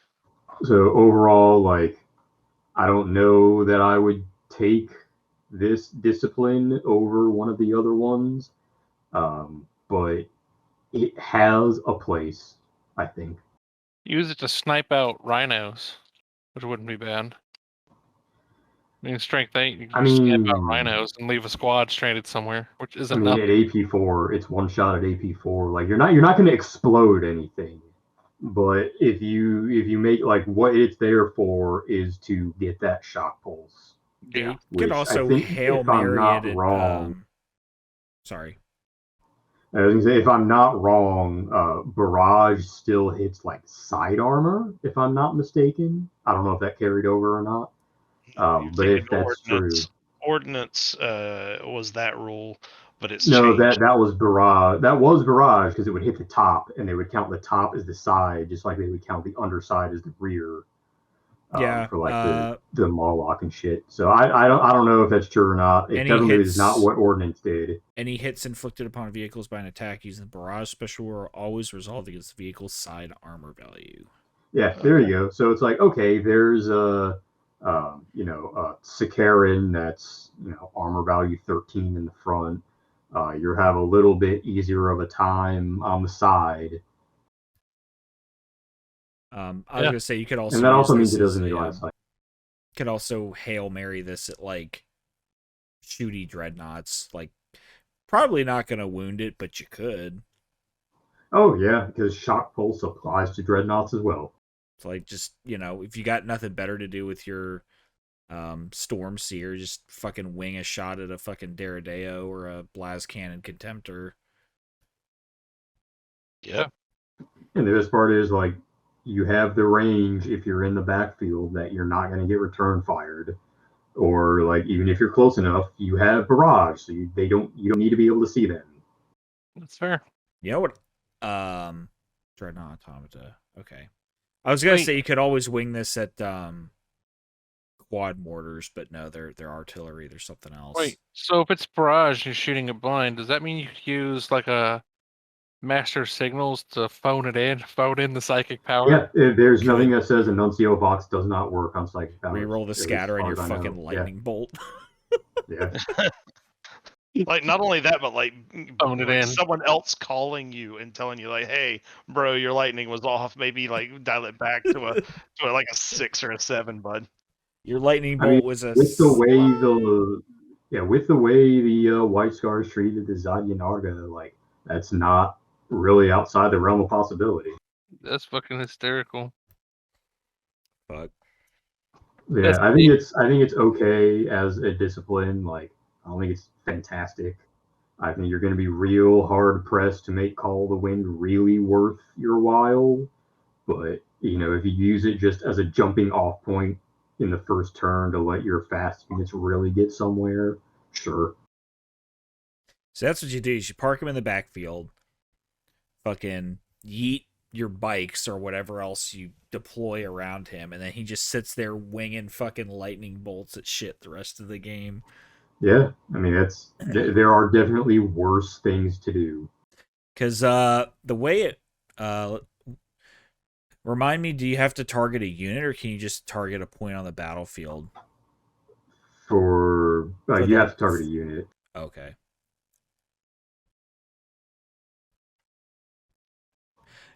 So overall, I don't know that I would take this discipline over one of the other ones, but it has a place, I think. Use it to snipe out rhinos, which wouldn't be bad. I mean, strength 8, you can snipe out rhinos and leave a squad stranded somewhere, which isn't nothing. At AP4, it's one shot at AP4. You're not going to explode anything. But if you make what it's there for is to get that shock pulse. Yeah, you could also Hail Mary it. Sorry. I was gonna say, if I'm not wrong, Barrage still hits side armor, if I'm not mistaken. I don't know if that carried over or not. But if that's true, Ordnance was that rule. But it's changed. That was Barrage. That was Barrage because it would hit the top, and they would count the top as the side, just like they would count the underside as the rear. For the Moloch and shit. So I don't know if that's true or not. It definitely is not what Ordnance did. Any hits inflicted upon vehicles by an attack using the Barrage special are always resolved against the vehicle's side armor value. Yeah, there you go. So it's okay, there's a Sikaran that's armor value 13 in the front. You have a little bit easier of a time on the side. I was gonna say you could also, and that also means it doesn't need a lot of sight. Could also Hail Mary this at shooty dreadnoughts. Probably not gonna wound it, but you could. Oh yeah, because shock pulse applies to dreadnoughts as well. It's if you got nothing better to do with your Storm Seer, just fucking wing a shot at a fucking Deredeo or a Blast Cannon Contemptor. Yeah. And the best part is you have the range if you're in the backfield that you're not going to get return fired, or even if you're close enough, you have barrage, so you don't need to be able to see them. That's fair. You know what? Dreadnought Automata. Okay, I was gonna say you could always wing this at quad mortars, but no, they're artillery. There's something else. Wait, so if it's barrage, you're shooting it blind. Does that mean you could use a master signals to phone in the psychic power? Yeah, there's nothing that says Annuncio Vox does not work on psychic power. Reroll the scatter and your fucking lightning bolt. Yeah. Not only that, but phone it in. Someone else calling you and telling you hey, bro, your lightning was off. Maybe dial it back to a 6 or a 7, bud. Your lightning bolt was a with the way the White Scars treated the Zadian Arga, that's not really outside the realm of possibility. That's fucking hysterical. But Yeah, I think it's okay as a discipline. Like, I don't think it's fantastic. I think you're going to be real hard pressed to make Call of the Wind really worth your while. But if you use it just as a jumping off point in the first turn to let your fast units really get somewhere, sure. So that's what you do. You park him in the backfield, fucking yeet your bikes or whatever else you deploy around him, and then he just sits there winging fucking lightning bolts at shit the rest of the game. Yeah, I mean, there are definitely worse things to do. Because the way it remind me, do you have to target a unit or can you just target a point on the battlefield? You have to target a unit. Okay.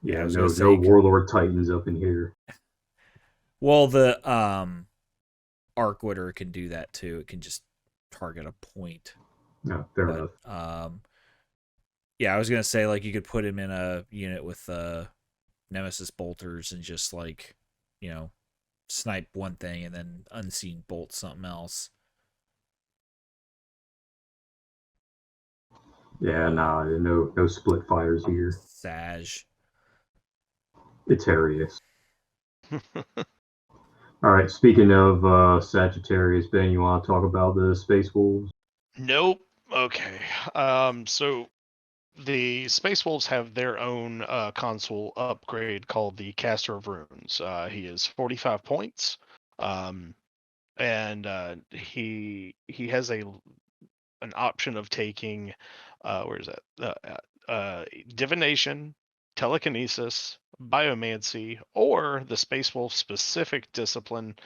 Yeah, no Warlord Titans up in here. Well, the Arcwitter can do that too. It can just target a point. No, fair enough. Yeah, I was gonna say like you could put him in a unit with Nemesis bolters and just like, snipe one thing and then unseen bolt something else. Yeah, no split fires here. Sag. It's Arius. All right, speaking of Sagittarius, Ben, you want to talk about the Space Wolves? Nope. Okay. So the Space Wolves have their own console upgrade called the Caster of Runes. He is 45 points. And he has an option of taking where is that? Divination, telekinesis, biomancy, or the Space Wolf specific discipline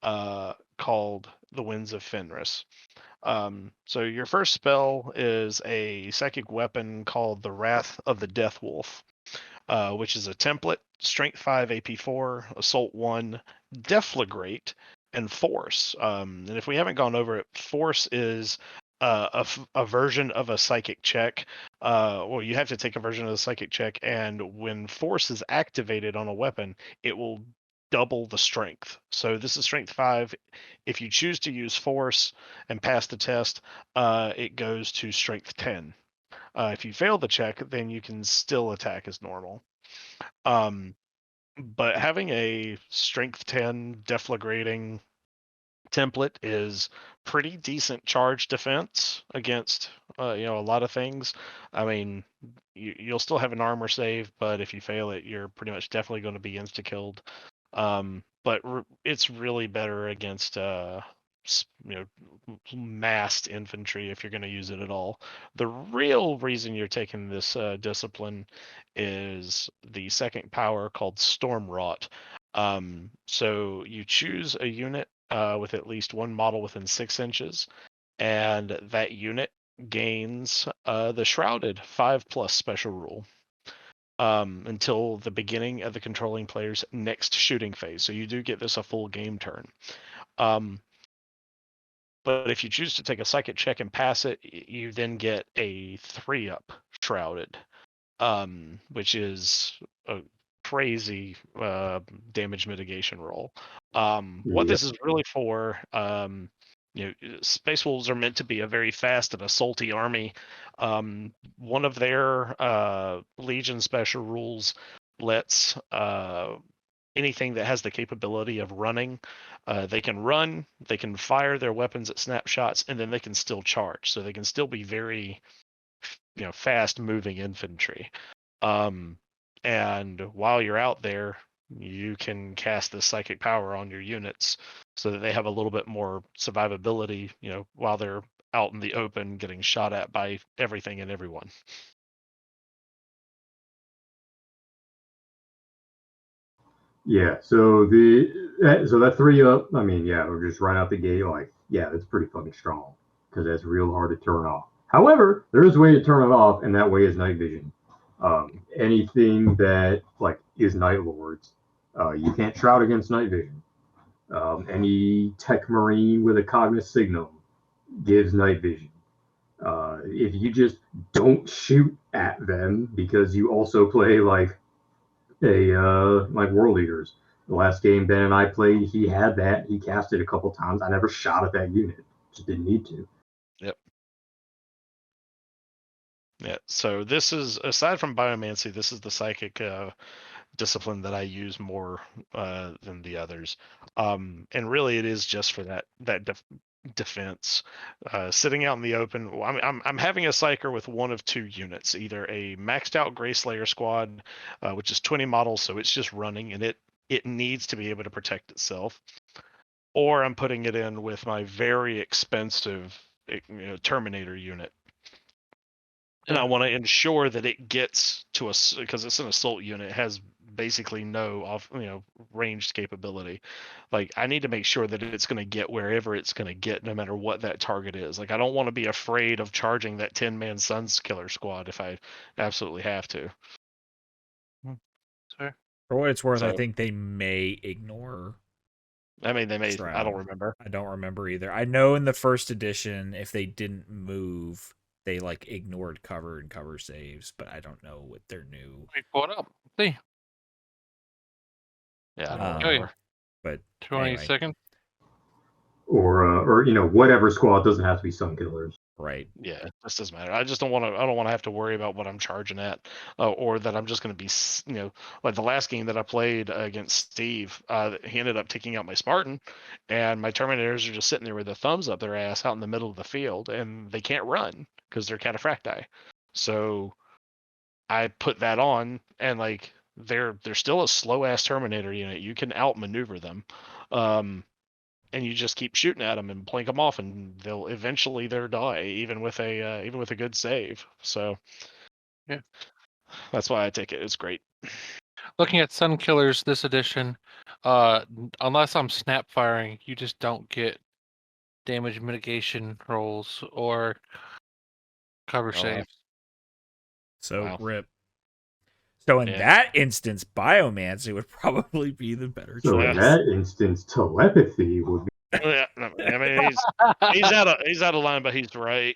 called the Winds of Fenris. So your first spell is a psychic weapon called the Wrath of the Death Wolf, which is a template, Strength 5, AP 4, Assault 1, Deflagrate, and Force. And if we haven't gone over it, Force is a version of a psychic check. Well, you have to take a version of the psychic check, and when Force is activated on a weapon, it will double the strength. So this is Strength 5. If you choose to use Force and pass the test, it goes to Strength 10. If you fail the check, then you can still attack as normal. But having a Strength 10 deflagrating template is pretty decent charge defense against a lot of things. I mean, you'll still have an armor save, but if you fail it, you're pretty much definitely going to be insta-killed. But it's really better against massed infantry if you're going to use it at all. The real reason you're taking this discipline is the second power called Stormwrought. So you choose a unit with at least one model within 6 inches, and that unit gains the Shrouded 5+ special rule until the beginning of the controlling player's next shooting phase. So you do get this a full game turn. But if you choose to take a psychic check and pass it, you then get a 3-up Shrouded, which is a crazy damage mitigation roll. What this is really for, Space Wolves are meant to be a very fast and assaulty army. One of their Legion special rules lets anything that has the capability of running, they can run, they can fire their weapons at snapshots, and then they can still charge. So they can still be very, fast-moving infantry. And while you're out there, you can cast this psychic power on your units so that they have a little bit more survivability, while they're out in the open getting shot at by everything and everyone. Yeah, so that 3-up, I mean, yeah, we're just right out the gate, that's pretty fucking strong because that's real hard to turn off. However, there is a way to turn it off, and that way is night vision. Anything that is Night Lords, you can't shroud against night vision. Any Tech Marine with a Cognis Signum gives night vision. If you just don't shoot at them because you also play like World Eaters, The last game Ben and I played, he had that. He cast it a couple times. I never shot at that unit. Just didn't need to. Yep. Yeah. So this is, aside from biomancy, this is the psychic discipline that I use more than the others. And really, it is just for that defense. Sitting out in the open, I'm having a psyker with one of two units, either a maxed out Grey Slayer squad, which is 20 models, so it's just running and it needs to be able to protect itself, or I'm putting it in with my very expensive Terminator unit. And I want to ensure that it gets to us, because it's an assault unit, it has basically no ranged capability. Like, I need to make sure that it's going to get wherever it's going to get, no matter what that target is. Like, I don't want to be afraid of charging that 10-man Suns Killer squad if I absolutely have to. Sure. For what it's worth, So, I think they may ignore. I mean, they may. Shroud. I don't remember. I don't remember either. I know in the first edition, if they didn't move, they like ignored cover and cover saves, but I don't know what their new. Wait, pull it up. See. Yeah, I don't remember. But 20 anyway. seconds. Or whatever squad, doesn't have to be Sun Killers. Right. Yeah, this doesn't matter. I just don't want to. I don't want to have to worry about what I'm charging at, or that I'm just going to be, like the last game that I played against Steve. He ended up taking out my Spartan, and my Terminators are just sitting there with their thumbs up their ass out in the middle of the field, and they can't run because they're cataphracti. So I put that on, and like they're still a slow ass Terminator unit. You can outmaneuver them. And you just keep shooting at them and blink them off, and they'll eventually die, even with a good save. So, yeah, that's why I take it. It's great. Looking at Sun Killers this edition, unless I'm snap firing, you just don't get damage mitigation rolls or cover saves. So Wow. rip. So in that instance, biomancy would probably be the better choice. So in that instance, telepathy would be. Yeah, I mean, he's out of line, but he's right.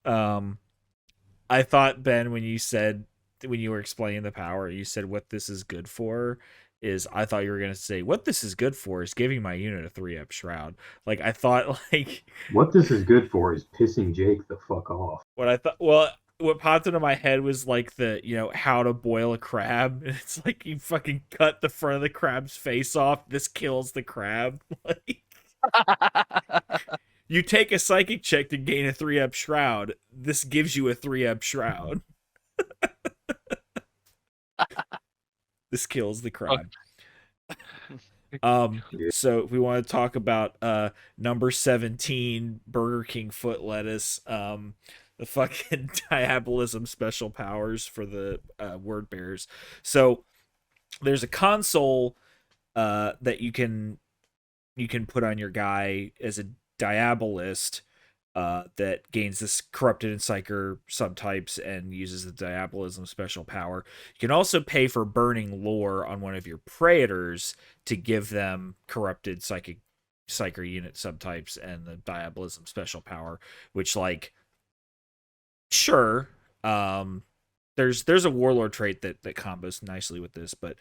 I thought, Ben, when you were explaining the power, you said what this is good for is, I thought you were gonna say what this is good for is giving my unit a 3-up shroud. Like, I thought, like, what this is good for is pissing Jake the fuck off. What popped into my head was like the, how to boil a crab. It's like you fucking cut the front of the crab's face off. This kills the crab. Like, you take a psychic check to gain a 3-up shroud. This gives you a 3-up shroud. This kills the crab. So if we want to talk about number 17, Burger King foot lettuce, the fucking diabolism special powers for the word bearers. So there's a console that you can put on your guy as a diabolist that gains this corrupted and psyker subtypes and uses the diabolism special power. You can also pay for burning lore on one of your praetors to give them corrupted psyker unit subtypes and the diabolism special power, which, like, sure, there's a warlord trait that combos nicely with this, but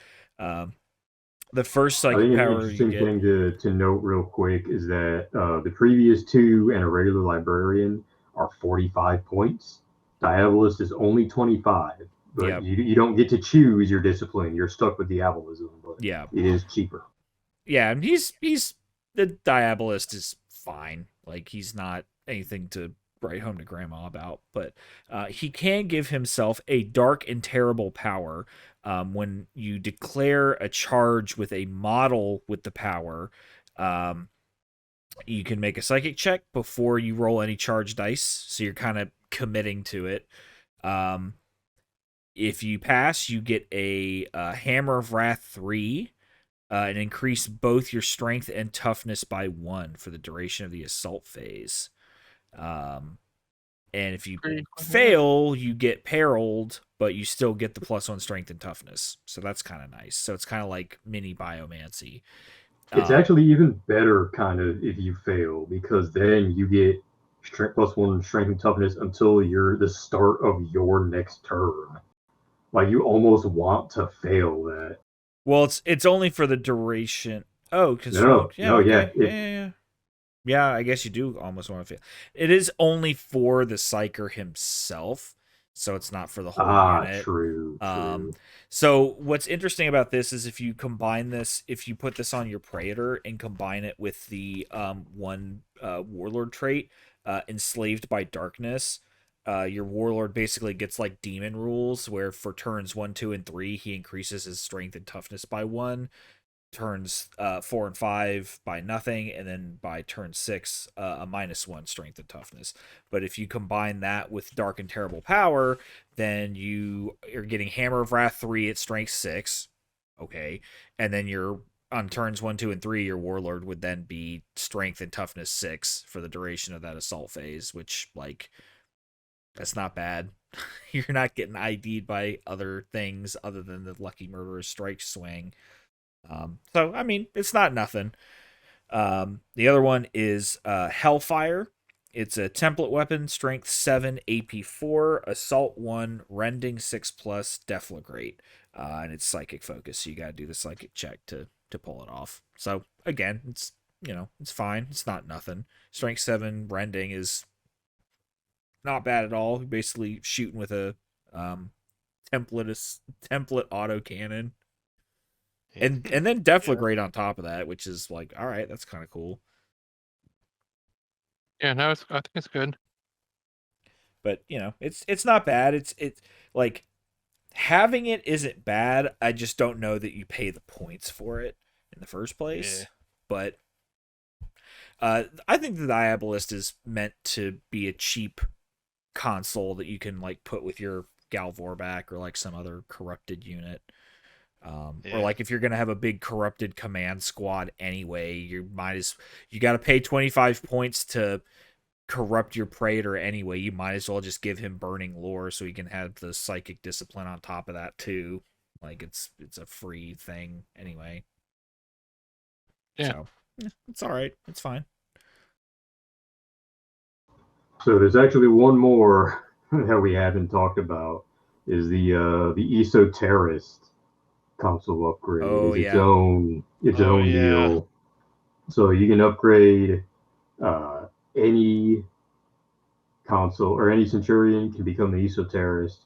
the first psychic power you get. An interesting thing to note real quick is that the previous two and a regular librarian are 45 points. Diabolist is only 25, but you don't get to choose your discipline. You're stuck with diabolism, but it is cheaper. Yeah, and he's the diabolist is fine. Like, he's not anything to write home to grandma about, but he can give himself a dark and terrible power. When you declare a charge with a model with the power, you can make a psychic check before you roll any charge dice, so you're kind of committing to it. If you pass, you get a Hammer of Wrath 3, and increase both your strength and toughness by 1 for the duration of the assault phase. And if you fail, you get perilled, but you still get the +1 strength and toughness. So that's kind of nice. So it's kind of like mini biomancy. It's actually even better kind of if you fail, because then you get +1 strength and toughness until the start of your next turn. Like, you almost want to fail that. Well, it's only for the duration. Oh, No, yeah, no, okay, yeah. yeah. Yeah, I guess you do almost want to feel. It is only for the Psyker himself, so it's not for the whole unit. True. So what's interesting about this is if you combine this, if you put this on your Praetor and combine it with the one Warlord trait, Enslaved by Darkness, your Warlord basically gets like demon rules, where for turns 1, 2, and 3, he increases his strength and toughness by 1. Turns 4 and 5 by nothing, and then by turn 6 a -1 strength and toughness. But if you combine that with Dark and Terrible Power, then you are getting Hammer of Wrath 3 at strength 6, okay, and then you're on turns 1, 2, and 3, your Warlord would then be strength and toughness 6 for the duration of that assault phase, which, like, that's not bad. You're not getting ID'd by other things other than the Lucky Murderer's Strike swing. So, I mean, it's not nothing. The other one is Hellfire. It's a template weapon, strength 7, AP 4, assault 1, rending 6+, deflagrate. And it's psychic focus, so you got to do the psychic check to pull it off. So, again, it's, it's fine. It's not nothing. Strength 7, rending is not bad at all. You're basically shooting with a template autocannon. And then deflagrate on top of that, which is like, all right, that's kind of cool. Yeah, no, I think it's good. But it's not bad. It's like having it isn't bad. I just don't know that you pay the points for it in the first place. Yeah. But I think the Diabolist is meant to be a cheap console that you can like put with your Galvorback or like some other corrupted unit. Or like if you're gonna have a big corrupted command squad anyway, you got to pay 25 points to corrupt your Praetor anyway. You might as well just give him Burning Lore so he can have the psychic discipline on top of that too. Like it's a free thing anyway. Yeah, so, it's all right. It's fine. So there's actually one more that we haven't talked about is the Esoterrorist console upgrade. Its own deal. So you can upgrade any console or any Centurion can become the Esoterrorist.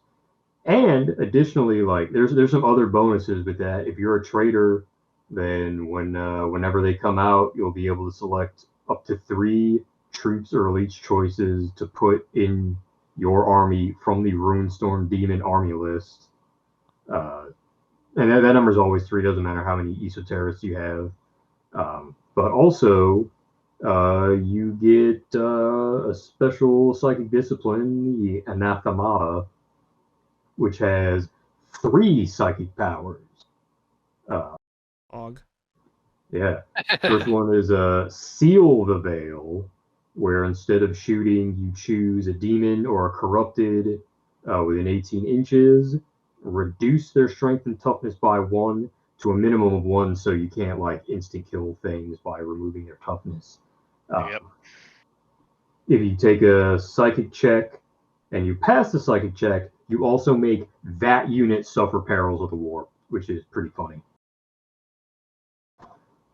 And additionally, like there's some other bonuses with that. If you're a traitor, then whenever they come out, you'll be able to select up to 3 troops or elite choices to put in your army from the Runestorm Demon army list. And that number is always 3, doesn't matter how many Esoterrorists you have. But also, you get a special psychic discipline, the Anathemata, which has 3 psychic powers. Yeah. First one is Seal the Veil, where instead of shooting, you choose a demon or a corrupted within 18 inches. Reduce their strength and toughness by 1 to a minimum of 1, so you can't like instant kill things by removing their toughness. If you take a psychic check and you pass the psychic check, you also make that unit suffer perils of the warp, which is pretty funny.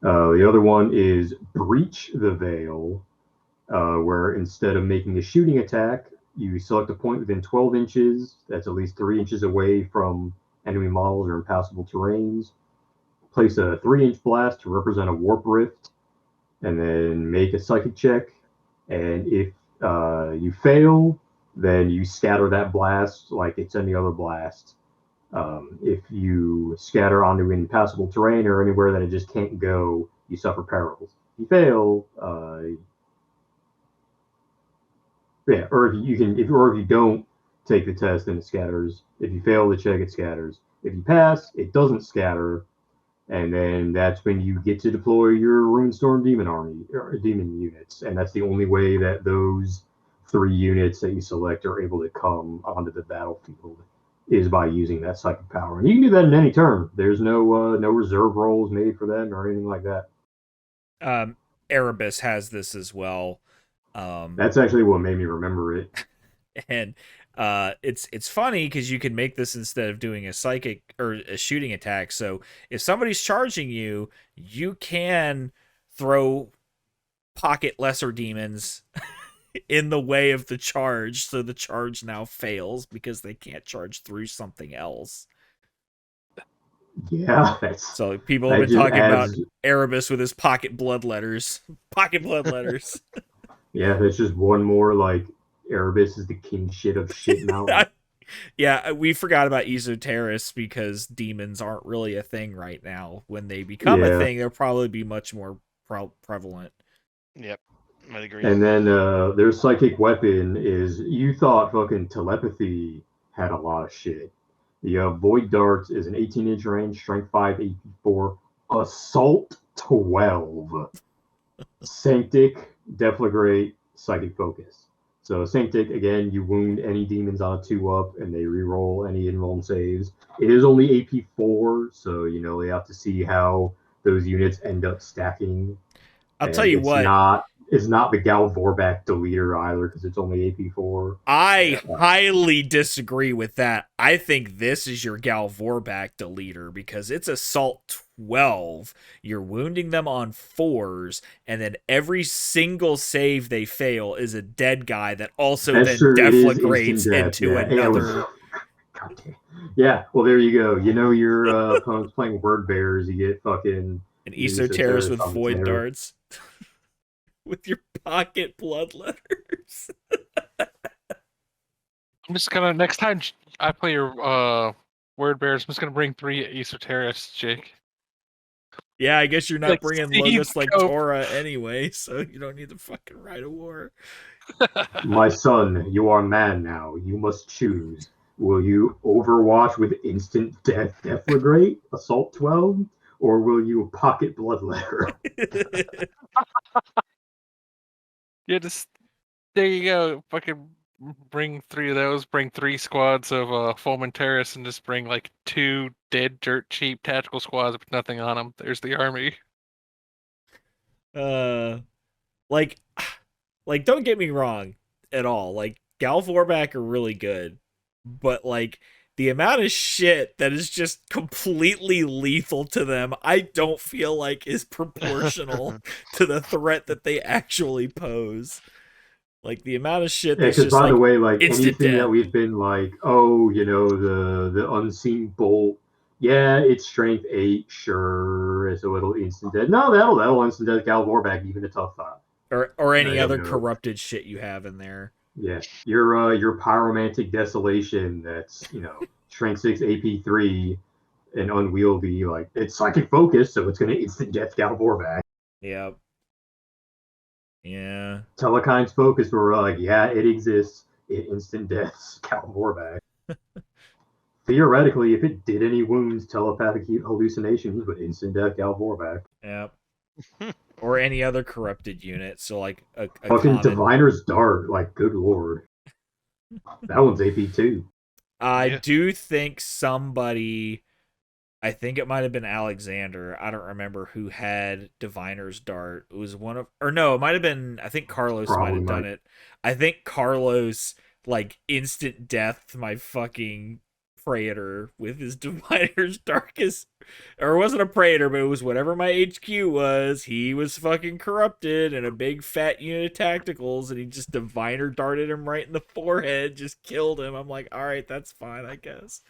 The other one is Breach the Veil, where instead of making a shooting attack, you select a point within 12 inches that's at least 3 inches away from enemy models or impassable terrains. Place a 3-inch blast to represent a warp rift, and then make a psychic check. And if you fail, then you scatter that blast like it's any other blast. If you scatter onto impassable terrain or anywhere that it just can't go, you suffer perils. If you fail, or if you don't take the test, then it scatters. If you fail the check, it scatters. If you pass, it doesn't scatter, and then that's when you get to deploy your Runestorm Demon army or demon units, and that's the only way that those 3 units that you select are able to come onto the battlefield is by using that psychic power. And you can do that in any turn. There's no reserve rolls made for them or anything like that. Erebus has this as well. That's actually what made me remember it. And It's funny because you can make this instead of doing a psychic or a shooting attack. So if somebody's charging you, you can throw pocket lesser demons in the way of the charge, so the charge now fails because they can't charge through something else. Yeah, so people have been talking about Erebus with his pocket bloodletters. Pocket bloodletters. Yeah, that's just one more, like, Erebus is the king shit of shit now. Yeah, we forgot about Esoterrorists because demons aren't really a thing right now. When they become a thing, they'll probably be much more prevalent. Yep, I agree. And then their psychic weapon is, you thought fucking telepathy had a lot of shit. The Void Darts is an 18-inch range, strength 5, AP 4, assault 12. Sanctic, Deflagrate, psychic focus. So Sanctic, again, you wound any demons on a 2-up, and they reroll any invuln saves. It is only AP 4, so, you know, they have to see how those units end up stacking. I'll tell you what. It's not the Gal Vorback deleter either, because it's only AP 4. I highly disagree with that. I think this is your Gal Vorback deleter, because it's Assault 12. You're wounding them on 4s, and then every single save they fail is a dead guy that also then deflagrates into another. Yeah, well, there you go. You know your opponent's playing Word Bearers, you get fucking... An Esoterrorist with Void Darts. With your pocket bloodletters. I'm just gonna, next time I play your Word Bears, I'm just gonna bring 3 Esoterrorists, Jake. Yeah, I guess you're not bringing Logos like Torah anyway, so you don't need to fucking ride a war. My son, you are man now. You must choose. Will you Overwatch with instant death Deflagrate, Assault 12, or will you pocket bloodletter? Yeah, just there you go. Fucking bring 3 of those. Bring 3 squads of Fulminterists, and just bring like 2 dead, dirt cheap tactical squads with nothing on them. There's the army. Like, don't get me wrong at all. Like, Gal Vorback are really good, but like the amount of shit that is just completely lethal to them, I don't feel like is proportional to the threat that they actually pose. Like the amount of shit that's just by like, the way, like anything death. that we've been like, oh, you know, the unseen bolt, yeah, it's strength 8, sure, so it'll instant death. No, that'll instant death Gal Vorback, even a tough 5. Or any other corrupted shit you have in there. Yeah, your pyromantic desolation that's, you know, strength 6, AP 3, and unwieldy, like it's psychic focus, so it's gonna instant death Gal Vorback. Yep. Yeah. Telekine's focus, we're like, yeah, it exists. It instant deaths Gal Vorback. Theoretically, if it did any wounds, telepathic hallucinations would instant death Gal Vorback. Yep. Or any other corrupted unit. So like a fucking Diviner's Dart, like good lord. That one's AP 2. I do think somebody, I think it might have been Alexander, I don't remember who had Diviner's Dart. It was one of, or no, it might have been, I think Carlos might have done it. I think Carlos like instant death my fucking Praetor with his Diviner's Darkest, or it wasn't a Praetor, but it was whatever my HQ was. He was fucking corrupted and a big fat unit of tacticals, and he just Diviner darted him right in the forehead, just killed him. I'm like, all right, that's fine, I guess.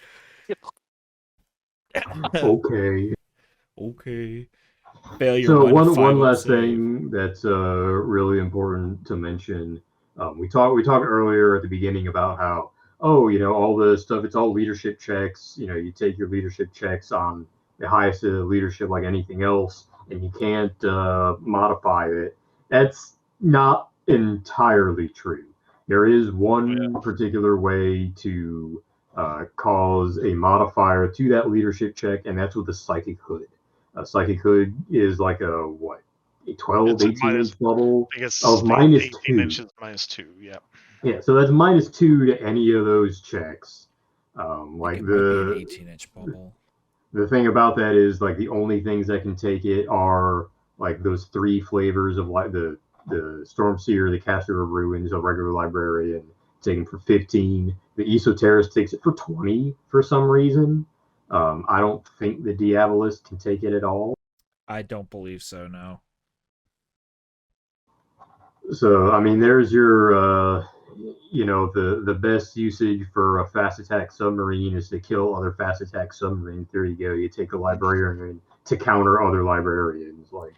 Okay. Failure. So one last thing that's really important to mention. We talked earlier at the beginning about how, oh, you know, all the stuff, it's all leadership checks. You know, you take your leadership checks on the highest leadership like anything else, and you can't modify it. That's not entirely true. There is one particular way to cause a modifier to that leadership check, and that's with the Psychic Hood. Psychic Hood is like a 12, 18 inch bubble of minus 2. 18 inches minus 2, yeah. Yeah, so that's minus 2 to any of those checks. Like the 18-inch bubble. The thing about that is like the only things that can take it are like those 3 flavors of like the Stormseer, the Caster of Ruins, a regular librarian, taken for 15. The Esoterrorist takes it for 20 for some reason. I don't think the Diabolist can take it at all. I don't believe so, no. So, I mean, there's your, the best usage for a fast attack submarine is to kill other fast attack submarines. There you go. You take a librarian to counter other librarians. Like,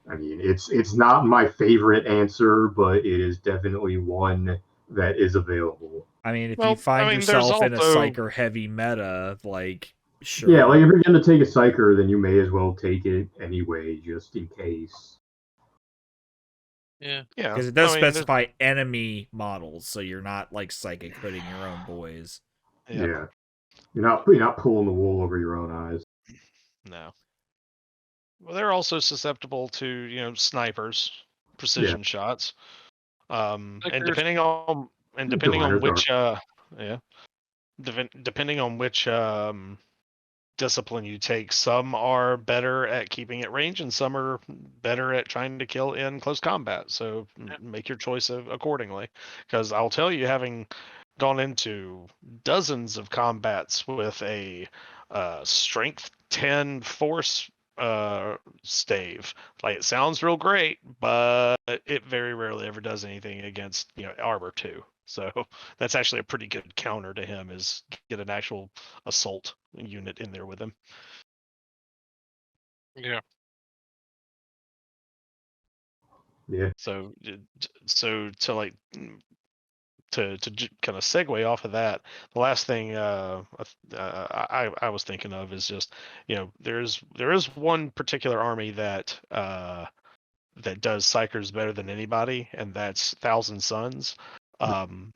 I mean, it's not my favorite answer, but it is definitely one that is available. I mean, if you find yourself in a Psyker heavy meta, like, sure. Yeah, like if you're going to take a Psyker, then you may as well take it anyway, just in case. Yeah. Because it does specify enemy models, so you're not like psychic hooding your own boys. Yeah. You're not pulling the wool over your own eyes. No. Well, they're also susceptible to, snipers, precision shots. And depending on which depending on which discipline you take, some are better at keeping at range and some are better at trying to kill in close combat. So make your choice accordingly. Because I'll tell you, having gone into dozens of combats with a strength 10 force stave, like, it sounds real great, but it very rarely ever does anything against armor 2. So that's actually a pretty good counter to him, is get an actual assault unit in there with him. Yeah. So to kind of segue off of that, the last thing I was thinking of is just, there is one particular army that does Psykers better than anybody, and that's Thousand Suns.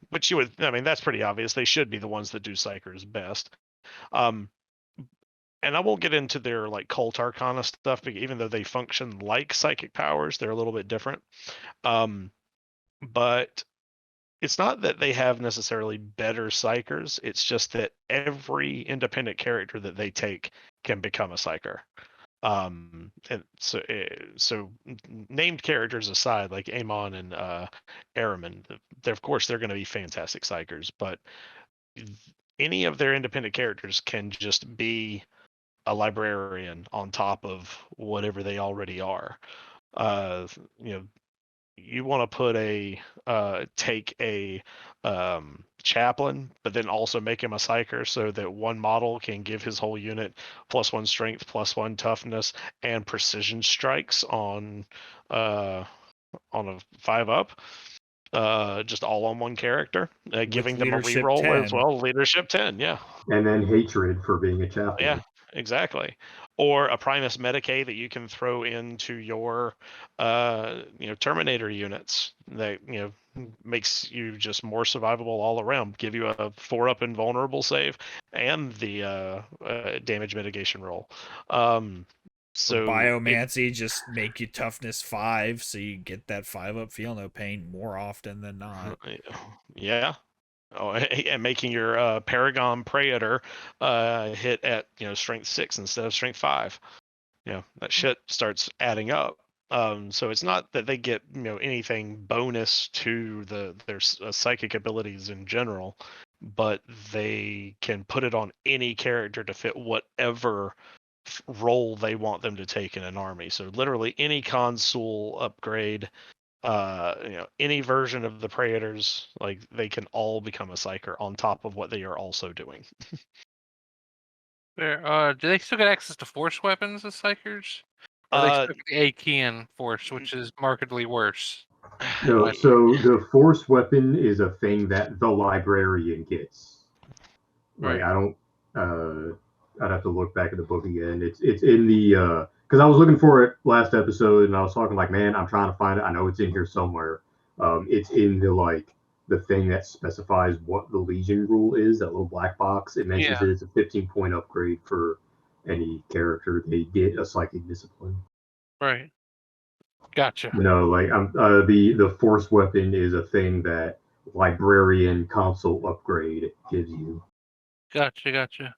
Which that's pretty obvious. They should be the ones that do Psykers best. And I won't get into their like cult arcana stuff, because even though they function like psychic powers, they're a little bit different. But it's not that they have necessarily better Psykers. It's just that every independent character that they take can become a Psyker. And so named characters aside, like Amon and Araman, of course they're going to be fantastic Psykers, but any of their independent characters can just be a librarian on top of whatever they already are. You want to put take a chaplain, but then also make him a Psyker, so that one model can give his whole unit +1 strength, +1 toughness, and precision strikes on a 5-up. Just all on one character, giving them a reroll 10. As well. Leadership 10, yeah. And then hatred for being a chaplain. Yeah, exactly. Or a Primus Medicae that you can throw into your Terminator units that makes you just more survivable all around. Give you a 4-up invulnerable save and the damage mitigation roll. So Biomancy just make you toughness 5, so you get that 5-up feel no pain more often than not. Yeah. Oh, and making your Paragon Praetor hit at strength 6 instead of strength 5. That shit starts adding up. So it's not that they get anything bonus to their psychic abilities in general, but they can put it on any character to fit whatever role they want them to take in an army. So literally any console upgrade, any version of the Praetors, like, they can all become a Psyker on top of what they are also doing. Do they still get access to force weapons as Psykers? Or they still get the Achaean force, which is markedly worse? No, so the force weapon is a thing that the librarian gets. Like, right. I'd have to look back at the book again. It's in the because I was looking for it last episode and I was talking like, man, I'm trying to find it. I know it's in here somewhere. It's in the thing that specifies what the Legion rule is, that little black box. It mentions that it's a 15-point upgrade for any character. They get a psychic discipline. Right. Gotcha. The force weapon is a thing that librarian console upgrade gives you. Gotcha.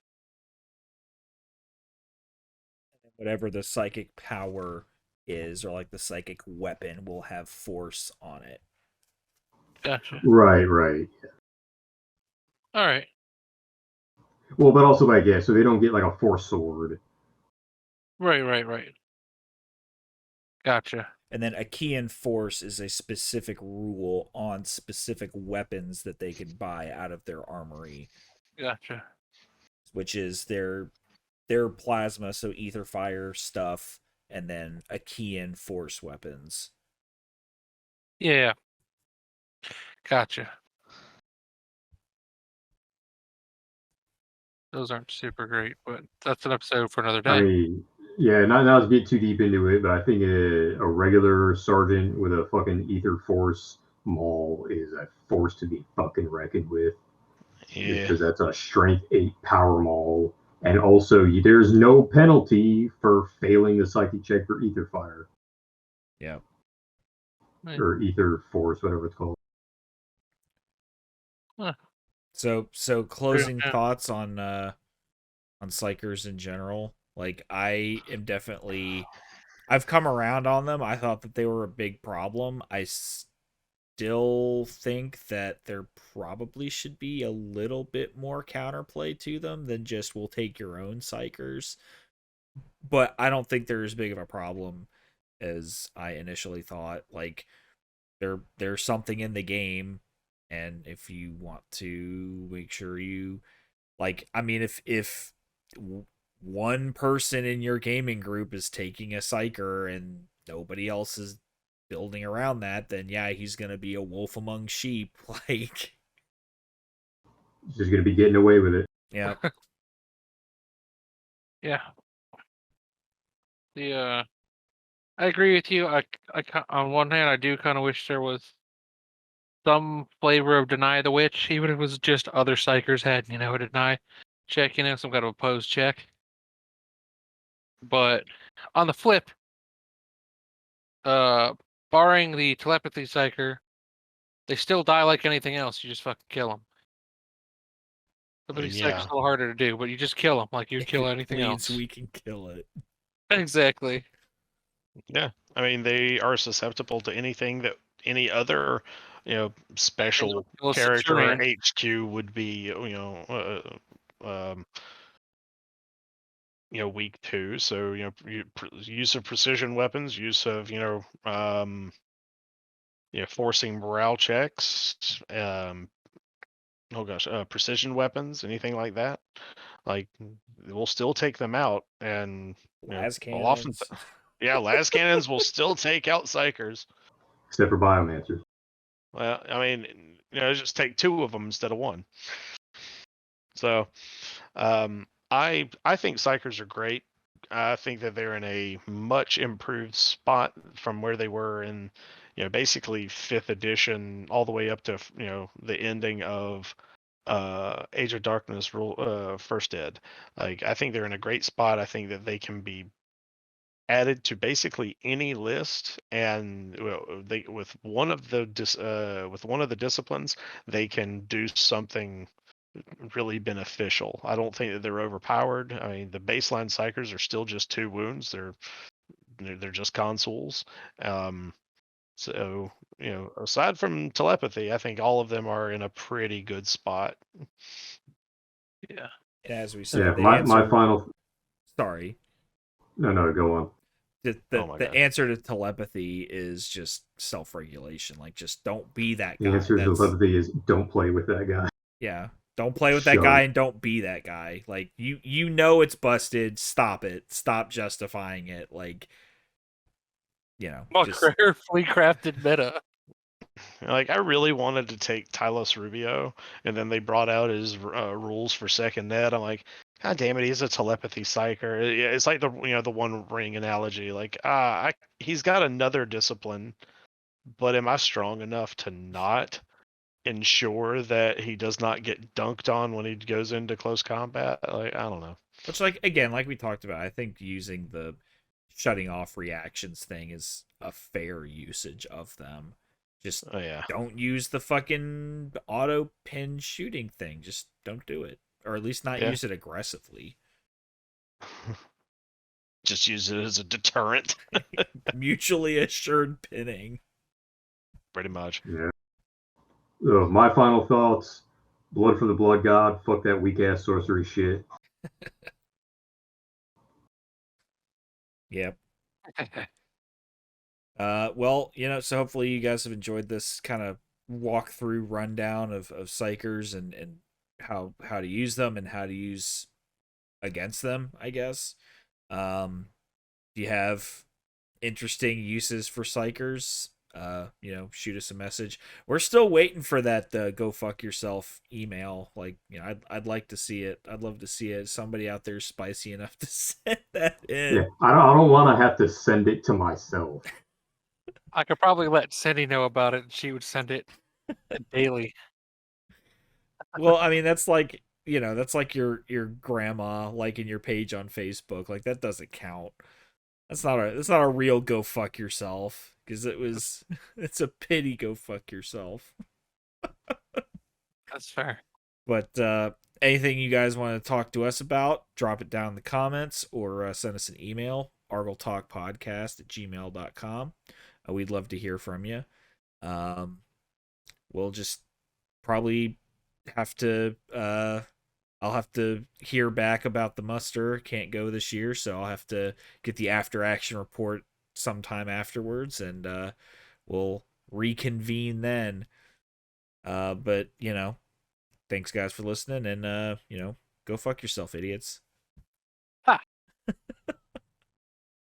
Whatever the psychic power is, or like the psychic weapon, will have force on it. Gotcha. Right. All right. Well, but also like so they don't get like a force sword. Right. Gotcha. And then a key in force is a specific rule on specific weapons that they can buy out of their armory. Gotcha. Which is their plasma, so ether fire stuff, and then a key in force weapons. Yeah. Gotcha. Those aren't super great, but that's an episode for another day. I mean, yeah, not to get too deep into it, but I think a regular sergeant with a fucking ether force maul is a force to be fucking reckoned with. Yeah. Because that's a strength 8 power maul. And also, there's no penalty for failing the psychic check for ether fire. Yeah. Or ether force, whatever it's called. Huh. So closing thoughts on Psykers in general. Like, I am definitely, I've come around on them. I thought that they were a big problem. I still think that there probably should be a little bit more counterplay to them than just we'll take your own Psykers. But I don't think they're as big of a problem as I initially thought. Like, there's something in the game, and if you want to make sure you, like, I mean, if one person in your gaming group is taking a Psyker and nobody else is building around that, then yeah, he's gonna be a wolf among sheep. Like, He's just gonna be getting away with it. Yeah. Yeah. I agree with you. I on one hand, I do kind of wish there was some flavor of Deny the Witch, even if it was just other Psykers had, a deny check, some kind of opposed check. But on the flip, barring the telepathy Psyker, they still die like anything else. You just fucking kill them. Telepathy Psyker's a little harder to do, but you just kill them like you'd kill anything else. We can kill it. Exactly. Yeah, I mean they are susceptible to anything that any other, special character or HQ would be, weak to. So use of precision weapons, use of forcing morale checks, precision weapons, anything like that. Like we'll still take them out, and las cannons. Often las cannons will still take out Psykers. Except for biomancers. Well, I mean, just take 2 of them instead of 1. So, I think Psykers are great. I think that they're in a much improved spot from where they were in, basically 5th edition, all the way up to the ending of Age of Darkness First Ed. Like, I think they're in a great spot. I think that they can be added to basically any list, and they with one of the disciplines they can do something really beneficial. I don't think that they're overpowered. I mean, the baseline Psykers are still just 2 wounds. They're just consoles. So aside from telepathy, I think all of them are in a pretty good spot. Yeah. And as we said, my final. Sorry. No, go on. The answer to telepathy is just self-regulation. Like, just don't be that guy. The answer to telepathy is don't play with that guy. Yeah, don't play with that guy and don't be that guy. Like, you know it's busted. Stop it. Stop justifying it. Like, carefully crafted meta. Like, I really wanted to take Tylos Rubio, and then they brought out his rules for second net. I'm like, God damn it, he's a telepathy Psyker. It's like the the One Ring analogy. Like, he's got another discipline, but am I strong enough to not ensure that he does not get dunked on when he goes into close combat? Like, I don't know. Which, like, again, like we talked about, I think using the shutting off reactions thing is a fair usage of them. Just don't use the fucking auto pin shooting thing. Just don't do it. Or at least not use it aggressively. Just use it as a deterrent. Mutually assured pinning. Pretty much. Yeah. So my final thoughts. Blood for the Blood God. Fuck that weak ass sorcery shit. Yep. Well, so hopefully you guys have enjoyed this kind of walkthrough rundown of Psykers and how to use them and how to use against them, I guess. If you have interesting uses for Psykers, shoot us a message. We're still waiting for that go fuck yourself email. Like, I'd like to see it. I'd love to see it. Somebody out there spicy enough to send that in. Yeah, I don't want to have to send it to myself. I could probably let Cindy know about it, and she would send it daily. Well, I mean, that's like that's like your grandma liking your page on Facebook. Like, that doesn't count. That's not a real go fuck yourself, because it's a pity go fuck yourself. That's fair. But anything you guys want to talk to us about, drop it down in the comments or send us an email, argeltalkpodcast@gmail.com. We'd love to hear from you. We'll just probably have to I'll have to hear back about the muster. Can't go this year, so I'll have to get the after action report sometime afterwards, and we'll reconvene then. But thanks guys for listening, and go fuck yourself, idiots. Ha.